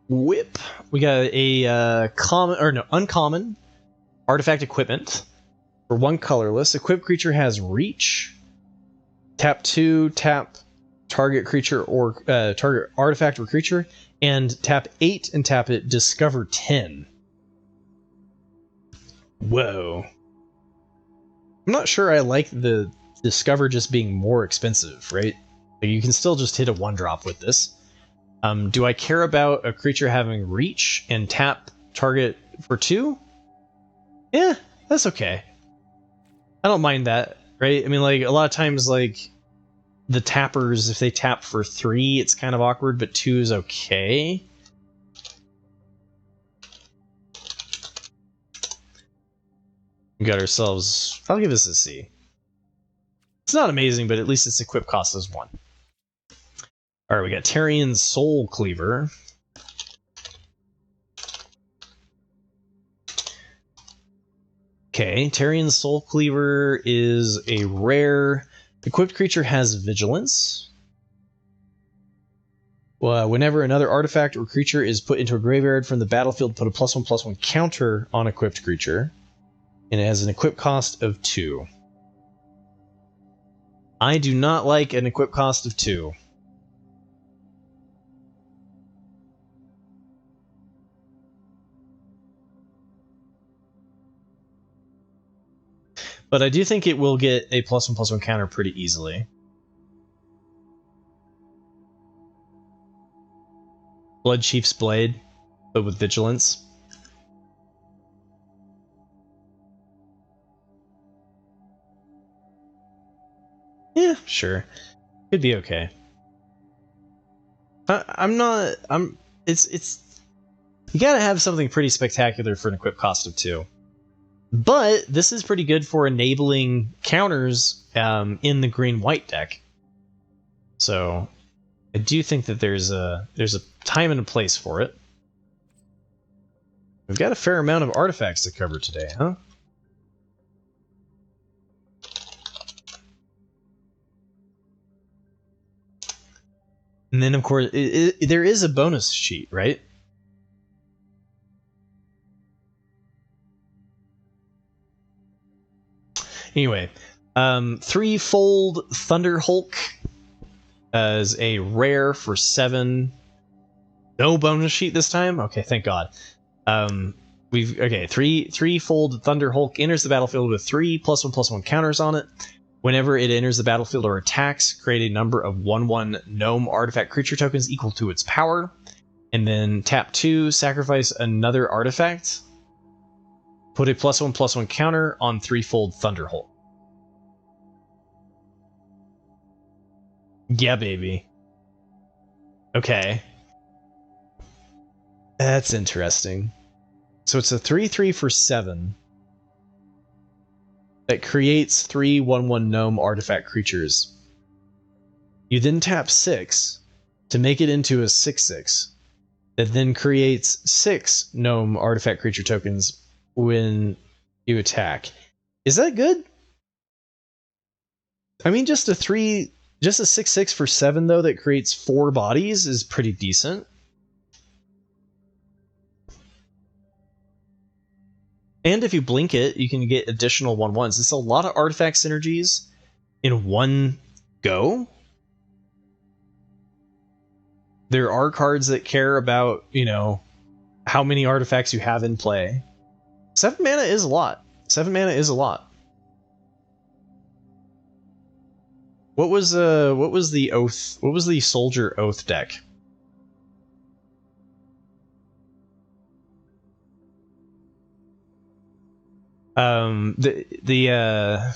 We got a uncommon artifact equipment for 1 colorless. Equipped creature has reach. Tap 2, tap target creature or target artifact or creature, and tap 8 and tap it. Discover 10. Whoa. I'm not sure I like the discover just being more expensive, right? You can still just hit a 1-drop with this. Do I care about a creature having reach and tap target for 2? Yeah, that's okay. I don't mind that, right? I mean, like, a lot of times, like, the tappers, if they tap for 3, it's kind of awkward, but 2 is okay. We got ourselves... I'll give this a C. It's not amazing, but at least its equip cost is 1. Alright, we got Tarian's Soul Cleaver. Okay, Tarian's Soul Cleaver is a rare. Equipped creature has Vigilance. Whenever another artifact or creature is put into a graveyard from the battlefield, put a +1/+1 counter on equipped creature. And it has an equip cost of 2. I do not like an equip cost of 2. But I do think it will get a +1/+1 counter pretty easily. Blood Chief's Blade, but with Vigilance. Yeah, sure. Could be okay. It's you gotta have something pretty spectacular for an equip cost of 2. But this is pretty good for enabling counters in the green-white deck. So I do think that there's a time and a place for it. We've got a fair amount of artifacts to cover today, huh? And then, of course, there is a bonus sheet, right? Anyway, threefold Thunder Hulk as a rare for 7. No bonus sheet this time? Okay, thank God. Threefold Thunder Hulk enters the battlefield with 3 +1/+1 counters on it. Whenever it enters the battlefield or attacks, create a number of 1/1 gnome artifact creature tokens equal to its power. And then tap 2, sacrifice another artifact. Put a +1/+1 counter on threefold Thunder Hulk. Yeah, baby. Okay. That's interesting. So it's a 3/3 for 7 that creates 3 1/1 gnome artifact creatures. You then tap 6 to make it into a 6/6 that then creates 6 gnome artifact creature tokens when you attack. Is that good? I mean, just a 6/6 for 7 though that creates 4 bodies is pretty decent. And if you blink it, you can get additional 1/1s. It's a lot of artifact synergies in one go. There are cards that care about, how many artifacts you have in play. 7 mana is a lot. 7 mana is a lot. What was the oath? What was the soldier oath deck? The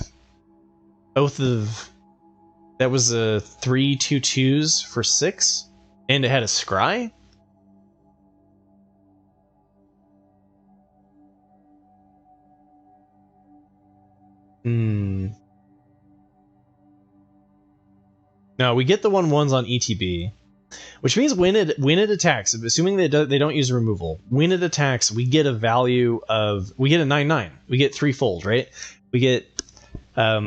oath of that was a 3/2/2s for 6, and it had a scry. No, we get the 1/1s on ETB, which means when it attacks, assuming they don't use removal, when it attacks, we get a value of we get a 9/9. We get threefold, right? We get a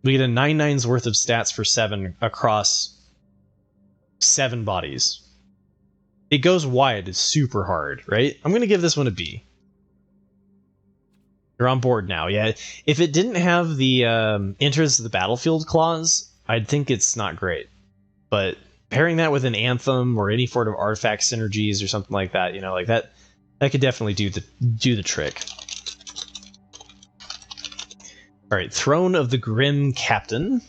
9/9's worth of stats for 7 across 7 bodies. It goes wide. It's super hard, right? I'm gonna give this one a B. You're on board now, yeah. If it didn't have the enters the battlefield clause, I'd think it's not great. But pairing that with an Anthem or any sort of artifact synergies or something like that, that could definitely do the trick. All right, Throne of the Grim Captain.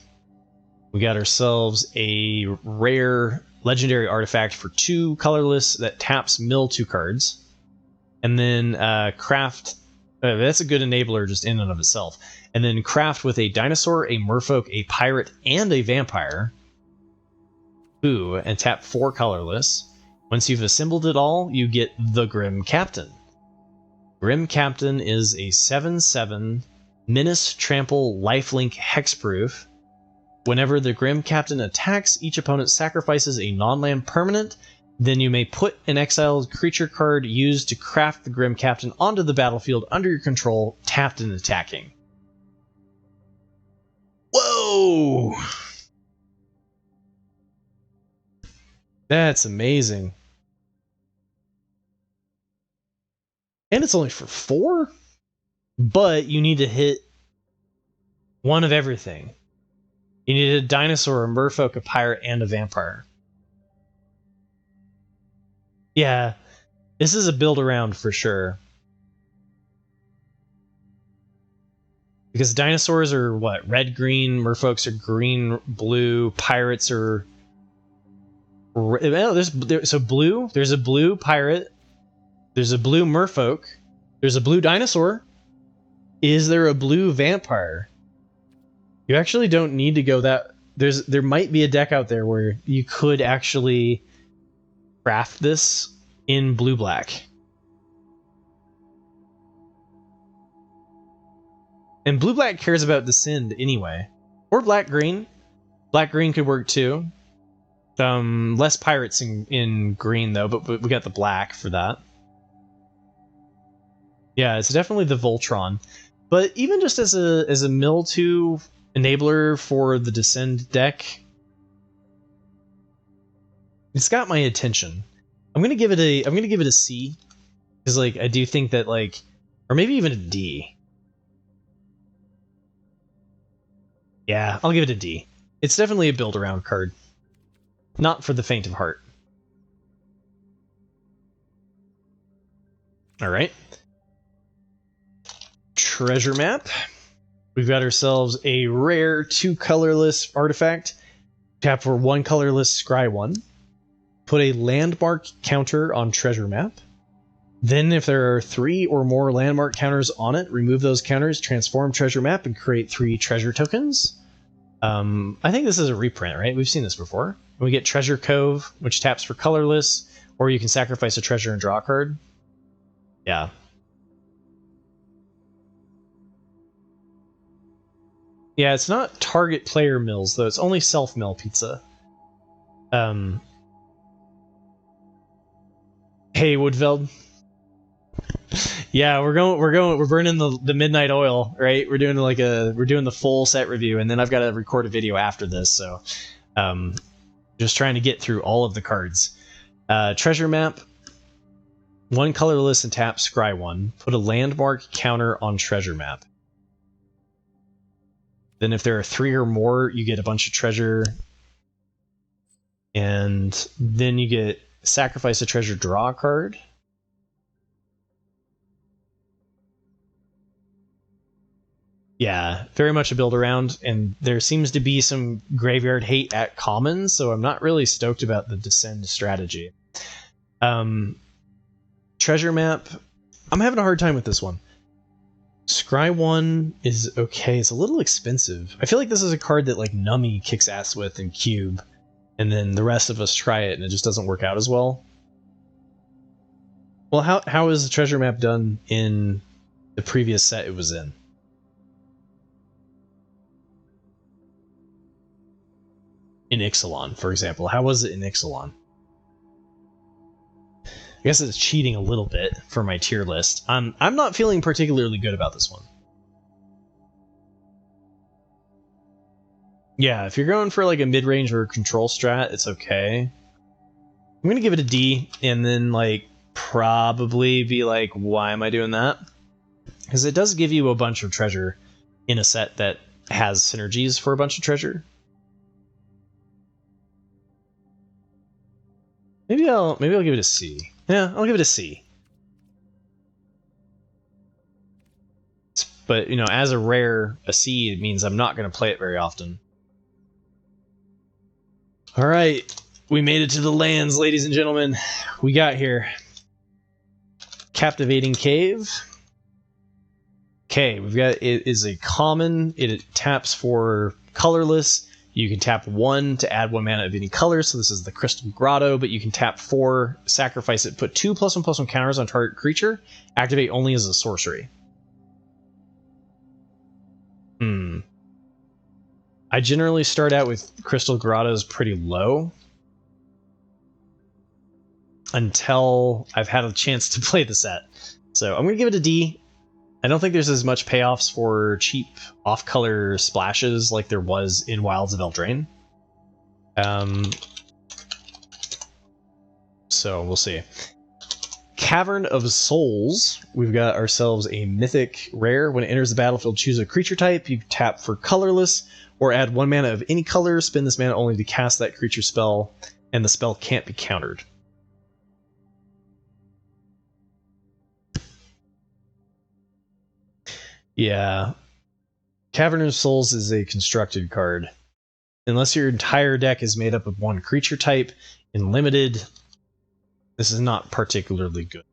We got ourselves a rare legendary artifact for 2 colorless that taps mill 2 cards, and then craft. That's a good enabler just in and of itself. And then craft with a dinosaur, a merfolk, a pirate, and a vampire. Ooh, and tap 4 colorless. Once you've assembled it all, you get the Grim Captain. Grim Captain is a 7/7 Menace Trample Lifelink Hexproof. Whenever the Grim Captain attacks, each opponent sacrifices a non-land permanent. Then you may put an exiled creature card used to craft the Grim Captain onto the battlefield under your control, tapped and attacking. Whoa! That's amazing. And it's only for 4? But you need to hit one of everything. You need a dinosaur, a merfolk, a pirate, and a vampire. Yeah, this is a build around for sure. Because dinosaurs are what? Red-green, merfolks are green-blue, pirates are... Well, so blue, there's a blue pirate, there's a blue merfolk, there's a blue dinosaur. Is there a blue vampire? You actually don't need to go that... There might be a deck out there where you could actually craft this in blue-black. And blue-black cares about Descend anyway. Or black-green. Black-green could work too. Less pirates in green though, but we got the black for that. Yeah, it's definitely the Voltron. But even just as a mill 2 enabler for the Descend deck, it's got my attention. I'm gonna give it a C, because like I do think that like, or maybe even a D. Yeah, I'll give it a D. It's definitely a build around card. Not for the faint of heart. Alright. Treasure map. We've got ourselves a rare 2 colorless artifact. Tap for 1 colorless, scry 1. Put a landmark counter on treasure map. Then if there are 3 or more landmark counters on it, remove those counters, transform treasure map, and create 3 treasure tokens. I think this is a reprint, right? We've seen this before. We get Treasure Cove, which taps for colorless, or you can sacrifice a treasure and draw a card. Yeah. Yeah, it's not target player mills, though. It's only self-mill pizza. Hey, Woodveld. Yeah, we're burning the midnight oil, right? We're doing the full set review, and then I've got to record a video after this, so just trying to get through all of the cards. Treasure map, 1 colorless and tap, scry 1. Put a landmark counter on treasure map. Then if there are 3 or more, you get a bunch of treasure, and then you get sacrifice a treasure, draw a card. Yeah, very much a build around, and there seems to be some graveyard hate at commons, so I'm not really stoked about the Descend strategy. Treasure map, I'm having a hard time with this one. Scry 1 is okay, it's a little expensive. I feel like this is a card that like Nummy kicks ass with in Cube, and then the rest of us try it and it just doesn't work out as well. Well, how is the treasure map done in the previous set it was in? In IXALAN, for example. How was it in IXALAN? I guess it's cheating a little bit for my tier list. I'm not feeling particularly good about this one. Yeah, if you're going for like a mid-range or control strat, it's okay. I'm gonna give it a D, and then like probably be like, why am I doing that? Because it does give you a bunch of treasure in a set that has synergies for a bunch of treasure. Maybe I'll give it a C. Yeah, I'll give it a C. But, you know, as a rare, a C, it means I'm not going to play it very often. Alright, we made it to the lands, ladies and gentlemen. We got here. Captivating Cave. Okay, we've got, it is a common, it taps for colorless. You can tap 1 to add 1 mana of any color, so this is the Crystal Grotto, but you can tap 4, sacrifice it, put 2 +1/+1 counters on target creature, activate only as a sorcery. I generally start out with Crystal Grottos pretty low until I've had a chance to play the set. So I'm going to give it a D. I don't think there's as much payoffs for cheap off-color splashes like there was in Wilds of Eldraine. So we'll see. Cavern of Souls. We've got ourselves a mythic rare. When it enters the battlefield, choose a creature type. You tap for colorless, or add 1 mana of any color. Spend this mana only to cast that creature spell, and the spell can't be countered. Yeah. Cavern of Souls is a constructed card. Unless your entire deck is made up of 1 creature type, in limited, this is not particularly good.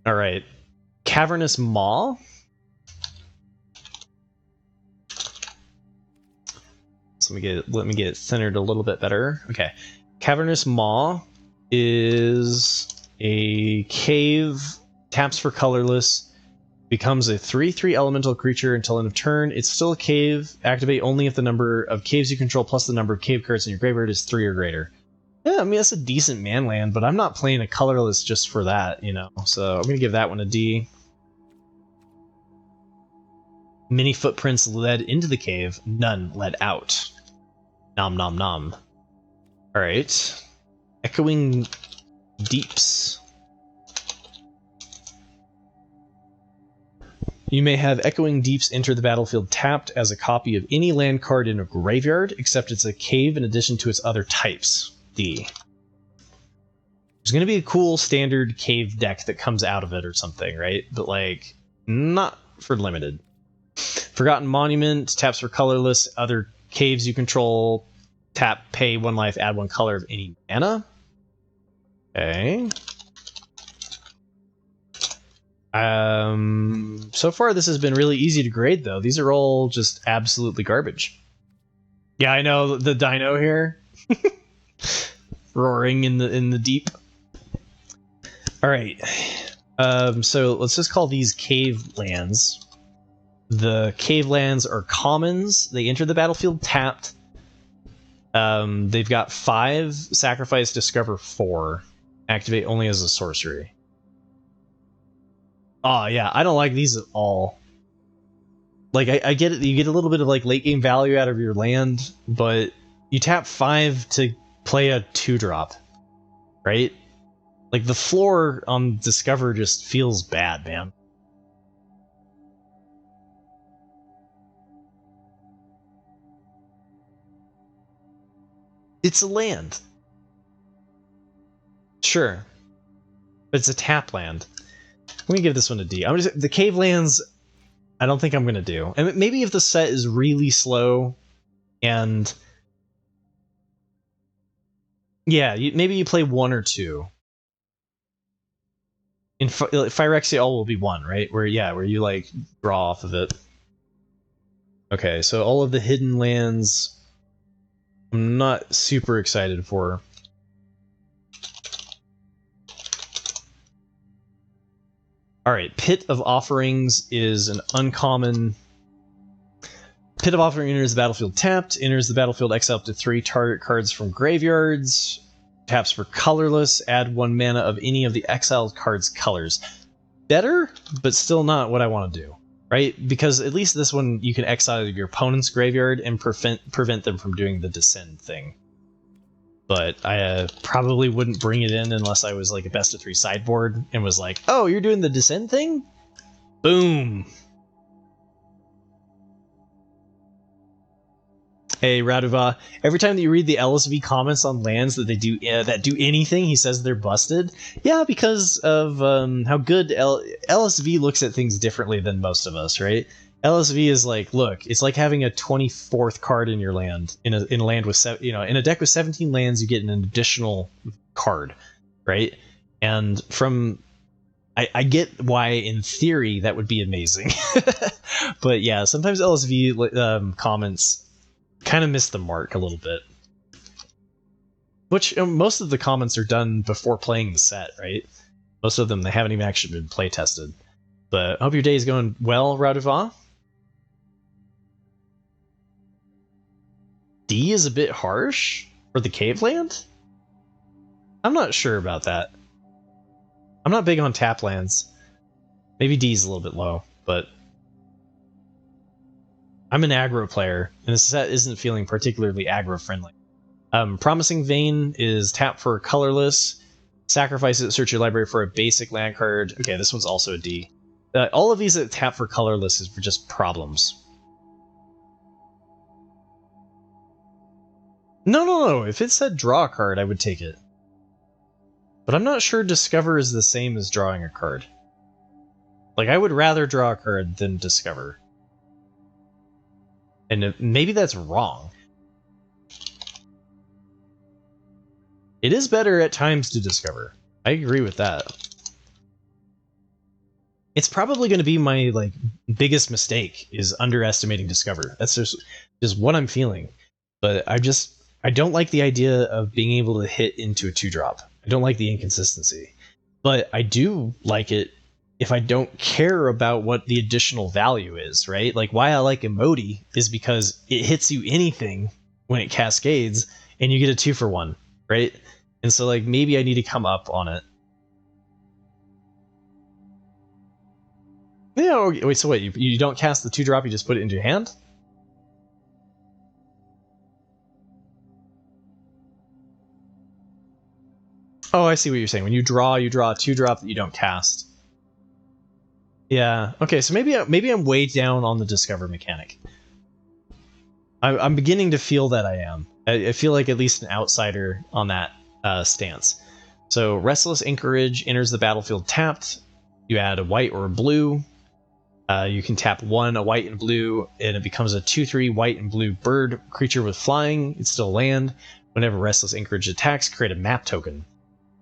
Alright. Cavernous Maw. So let me get it centered a little bit better. Okay. Cavernous Maw is a cave, taps for colorless, becomes a 3/3 elemental creature until end of turn. It's still a cave. Activate only if the number of caves you control plus the number of cave cards in your graveyard is 3 or greater. Yeah, I mean, that's a decent man land, but I'm not playing a colorless just for that, you know? So I'm going to give that one a D. Many footprints led into the cave, none led out. Nom nom nom. Alright. Echoing Deeps. You may have Echoing Deeps enter the battlefield tapped as a copy of any land card in a graveyard, except it's a cave in addition to its other types. D. There's going to be a cool standard cave deck that comes out of it or something, right? But, like, not for limited. Forgotten Monument, taps for colorless, other caves you control, tap, pay 1 life, add 1 color of any mana. Okay. So far this has been really easy to grade, though. These are all just absolutely garbage. Yeah, I know, the dino here. Roaring in the deep. Alright. So let's just call these cave lands. The cave lands are commons. They enter the battlefield tapped. They've got 5, sacrifice, discover 4. Activate only as a sorcery. Oh yeah, I don't like these at all. Like, I get it, you get a little bit of like late game value out of your land, but you tap 5 to play a 2-drop, right? Like, the floor on Discover just feels bad, man. It's a land. Sure. But it's a tap land. Let me give this one a D. The cave lands, I don't think I'm going to do. And maybe if the set is really slow and... yeah, maybe you play 1 or 2. In Phyrexia, all will be 1, right? Where you, like, draw off of it. Okay, so all of the hidden lands... I'm not super excited for. Alright, Pit of Offerings is an uncommon... Pit of Offering enters the battlefield tapped, enters the battlefield exile up to 3 target cards from graveyards, taps for colorless, add 1 mana of any of the exiled cards' colors. Better, but still not what I want to do, right? Because at least this one you can exile your opponent's graveyard and prevent them from doing the Descend thing. But I probably wouldn't bring it in unless I was like a best of 3 sideboard and was like, oh, you're doing the Descend thing? Boom! Hey, Raduva, every time that you read the LSV comments on lands that they do that do anything, he says they're busted. Yeah, because of how good LSV looks at things differently than most of us, right? LSV is like, look, it's like having a 24th card in your land in a land with in a deck with 17 lands, you get an additional card, right? And from I get why, in theory, that would be amazing. But yeah, sometimes LSV comments kind of miss the mark a little bit. Which most of the comments are done before playing the set, right? Most of them, they haven't even actually been play tested. But I hope your day is going well, Raduva. D is a bit harsh for the cave land? I'm not sure about that. I'm not big on tap lands. Maybe D's a little bit low, but I'm an aggro player, and this set isn't feeling particularly aggro friendly. Promising Vein is tap for colorless. Sacrifice it, search your library for a basic land card. Okay, this one's also a D. All of these that tap for colorless is for just problems. No. If it said draw a card, I would take it. But I'm not sure Discover is the same as drawing a card. Like, I would rather draw a card than Discover. And maybe that's wrong. It is better at times to Discover. I agree with that. It's probably going to be my biggest mistake, is underestimating Discover. That's just what I'm feeling. But I don't like the idea of being able to hit into a 2-drop. I don't like the inconsistency. But I do like it if I don't care about what the additional value is, right? Like, why I like Emoti is because it hits you anything when it cascades, and you get a 2-for-1, right? And so, maybe I need to come up on it. Yeah, wait, so what? You don't cast the 2-drop, you just put it into your hand? Oh, I see what you're saying. When you draw a 2-drop that you don't cast. Yeah. Okay, so maybe I'm way down on the Discover mechanic. I'm beginning to feel that I am. I feel like at least an outsider on that stance. So Restless Anchorage enters the battlefield tapped. You add a white or a blue. You can tap 1, a white and blue, and it becomes a 2/3 white and blue bird creature with flying. It's still land. Whenever Restless Anchorage attacks, create a map token.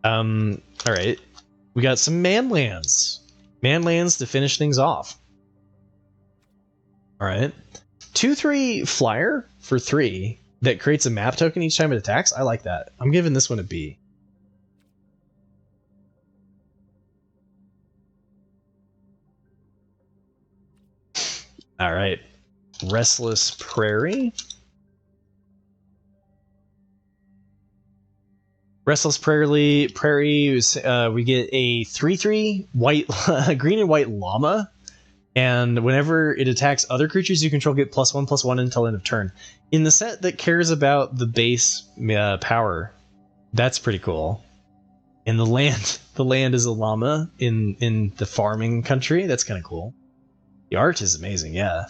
Alright. We got some manlands. Manlands to finish things off. Alright. 2/3 flyer for 3 that creates a map token each time it attacks. I like that. I'm giving this one a B. Alright. Restless Prairie. Restless Prairie, we get a 3/3 white, green and white llama, and whenever it attacks other creatures you control, get +1/+1 until end of turn. In the set that cares about the base power, that's pretty cool. And the land is a llama in the farming country. That's kind of cool. The art is amazing, yeah.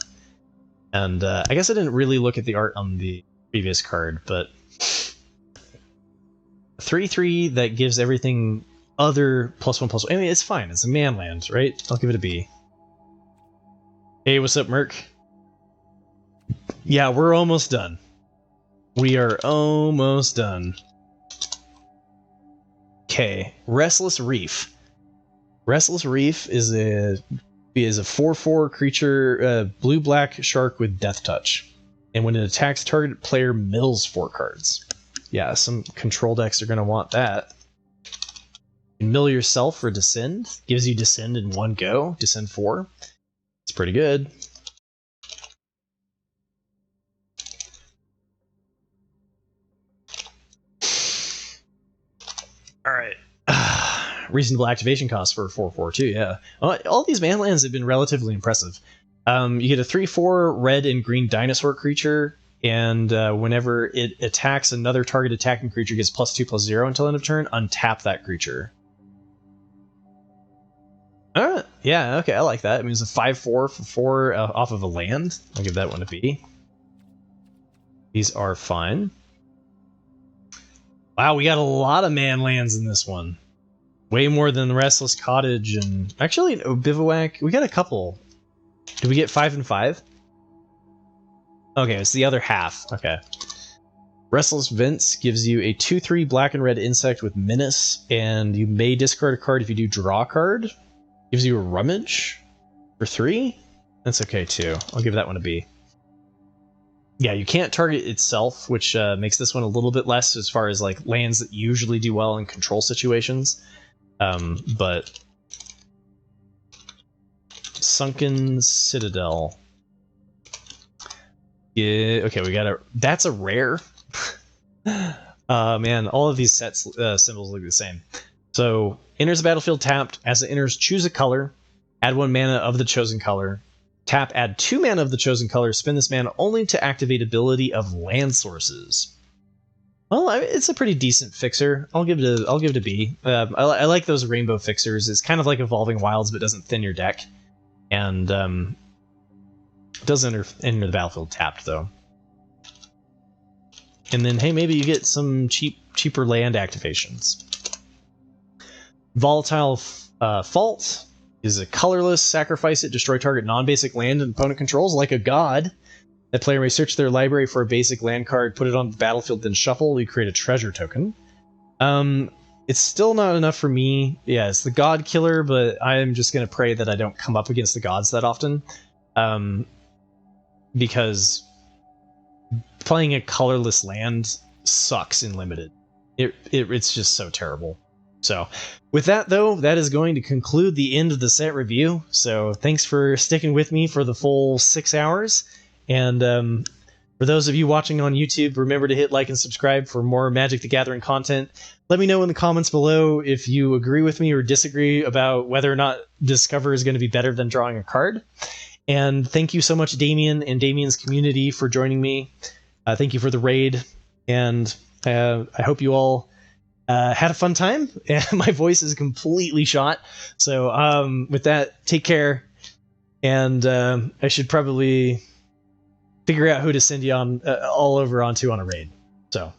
And I guess I didn't really look at the art on the previous card, but 3/3 that gives everything other +1/+1. I mean, it's fine. It's a manland, right? I'll give it a B. Hey, what's up, Merc? Yeah, we're almost done. We are almost done. Okay, Restless Reef. Restless Reef is a 4/4 creature, blue-black shark with Death Touch. And when it attacks, target player mills 4 cards. Yeah, some control decks are going to want that. You mill yourself for Descend. Gives you Descend in one go. Descend 4. It's pretty good. Alright. Reasonable activation cost for 4/4 too, yeah. All these manlands have been relatively impressive. You get a 3/4 red and green dinosaur creature, and whenever it attacks another target attacking creature, gets +2/+0 until end of turn. Untap that creature. Alright, yeah, okay, I like that. I mean, it's a 5/4 for 4 off of a land. I'll give that one a B. These are fine. Wow, we got a lot of manlands in this one. Way more than the Restless Cottage and... Actually, no, Bivouac. We got a couple. Did we get 5 and 5? Okay, it's the other half. Okay. Restless Vents gives you a 2/3 black and red insect with Menace, and you may discard a card if you do draw a card. Gives you a rummage for 3. That's okay too. I'll give that one a B. Yeah, you can't target itself, which makes this one a little bit less as far as like lands that usually do well in control situations. But Sunken Citadel. Yeah, okay, we got a. That's a rare. Man, all of these sets symbols look the same. So enters the battlefield tapped. As it enters, choose a color. Add 1 mana of the chosen color. Tap, add 2 mana of the chosen color. Spend this mana only to activate ability of land sources. Well, it's a pretty decent fixer. I'll give it a B. I like those rainbow fixers. It's kind of like Evolving Wilds, but doesn't thin your deck, and does enter the battlefield tapped though. And then hey, maybe you get some cheaper land activations. Volatile Fault is a colorless. Sacrifice it. Destroy target non-basic land and opponent controls like a god. That player may search their library for a basic land card, put it on the battlefield, then shuffle. You create a treasure token. It's still not enough for me. Yeah, it's the god killer, but I'm just going to pray that I don't come up against the gods that often. Because playing a colorless land sucks in limited. It's just so terrible. So, with that though, that is going to conclude the end of the set review. So, thanks for sticking with me for the full 6 hours. And for those of you watching on YouTube, remember to hit like and subscribe for more Magic the Gathering content. Let me know in the comments below if you agree with me or disagree about whether or not Discover is going to be better than drawing a card. And thank you so much, Damien and Damien's community, for joining me. Thank you for the raid. And I hope you all had a fun time. My voice is completely shot. So with that, take care. And I should probably figure out who to send you on all over onto on a raid. So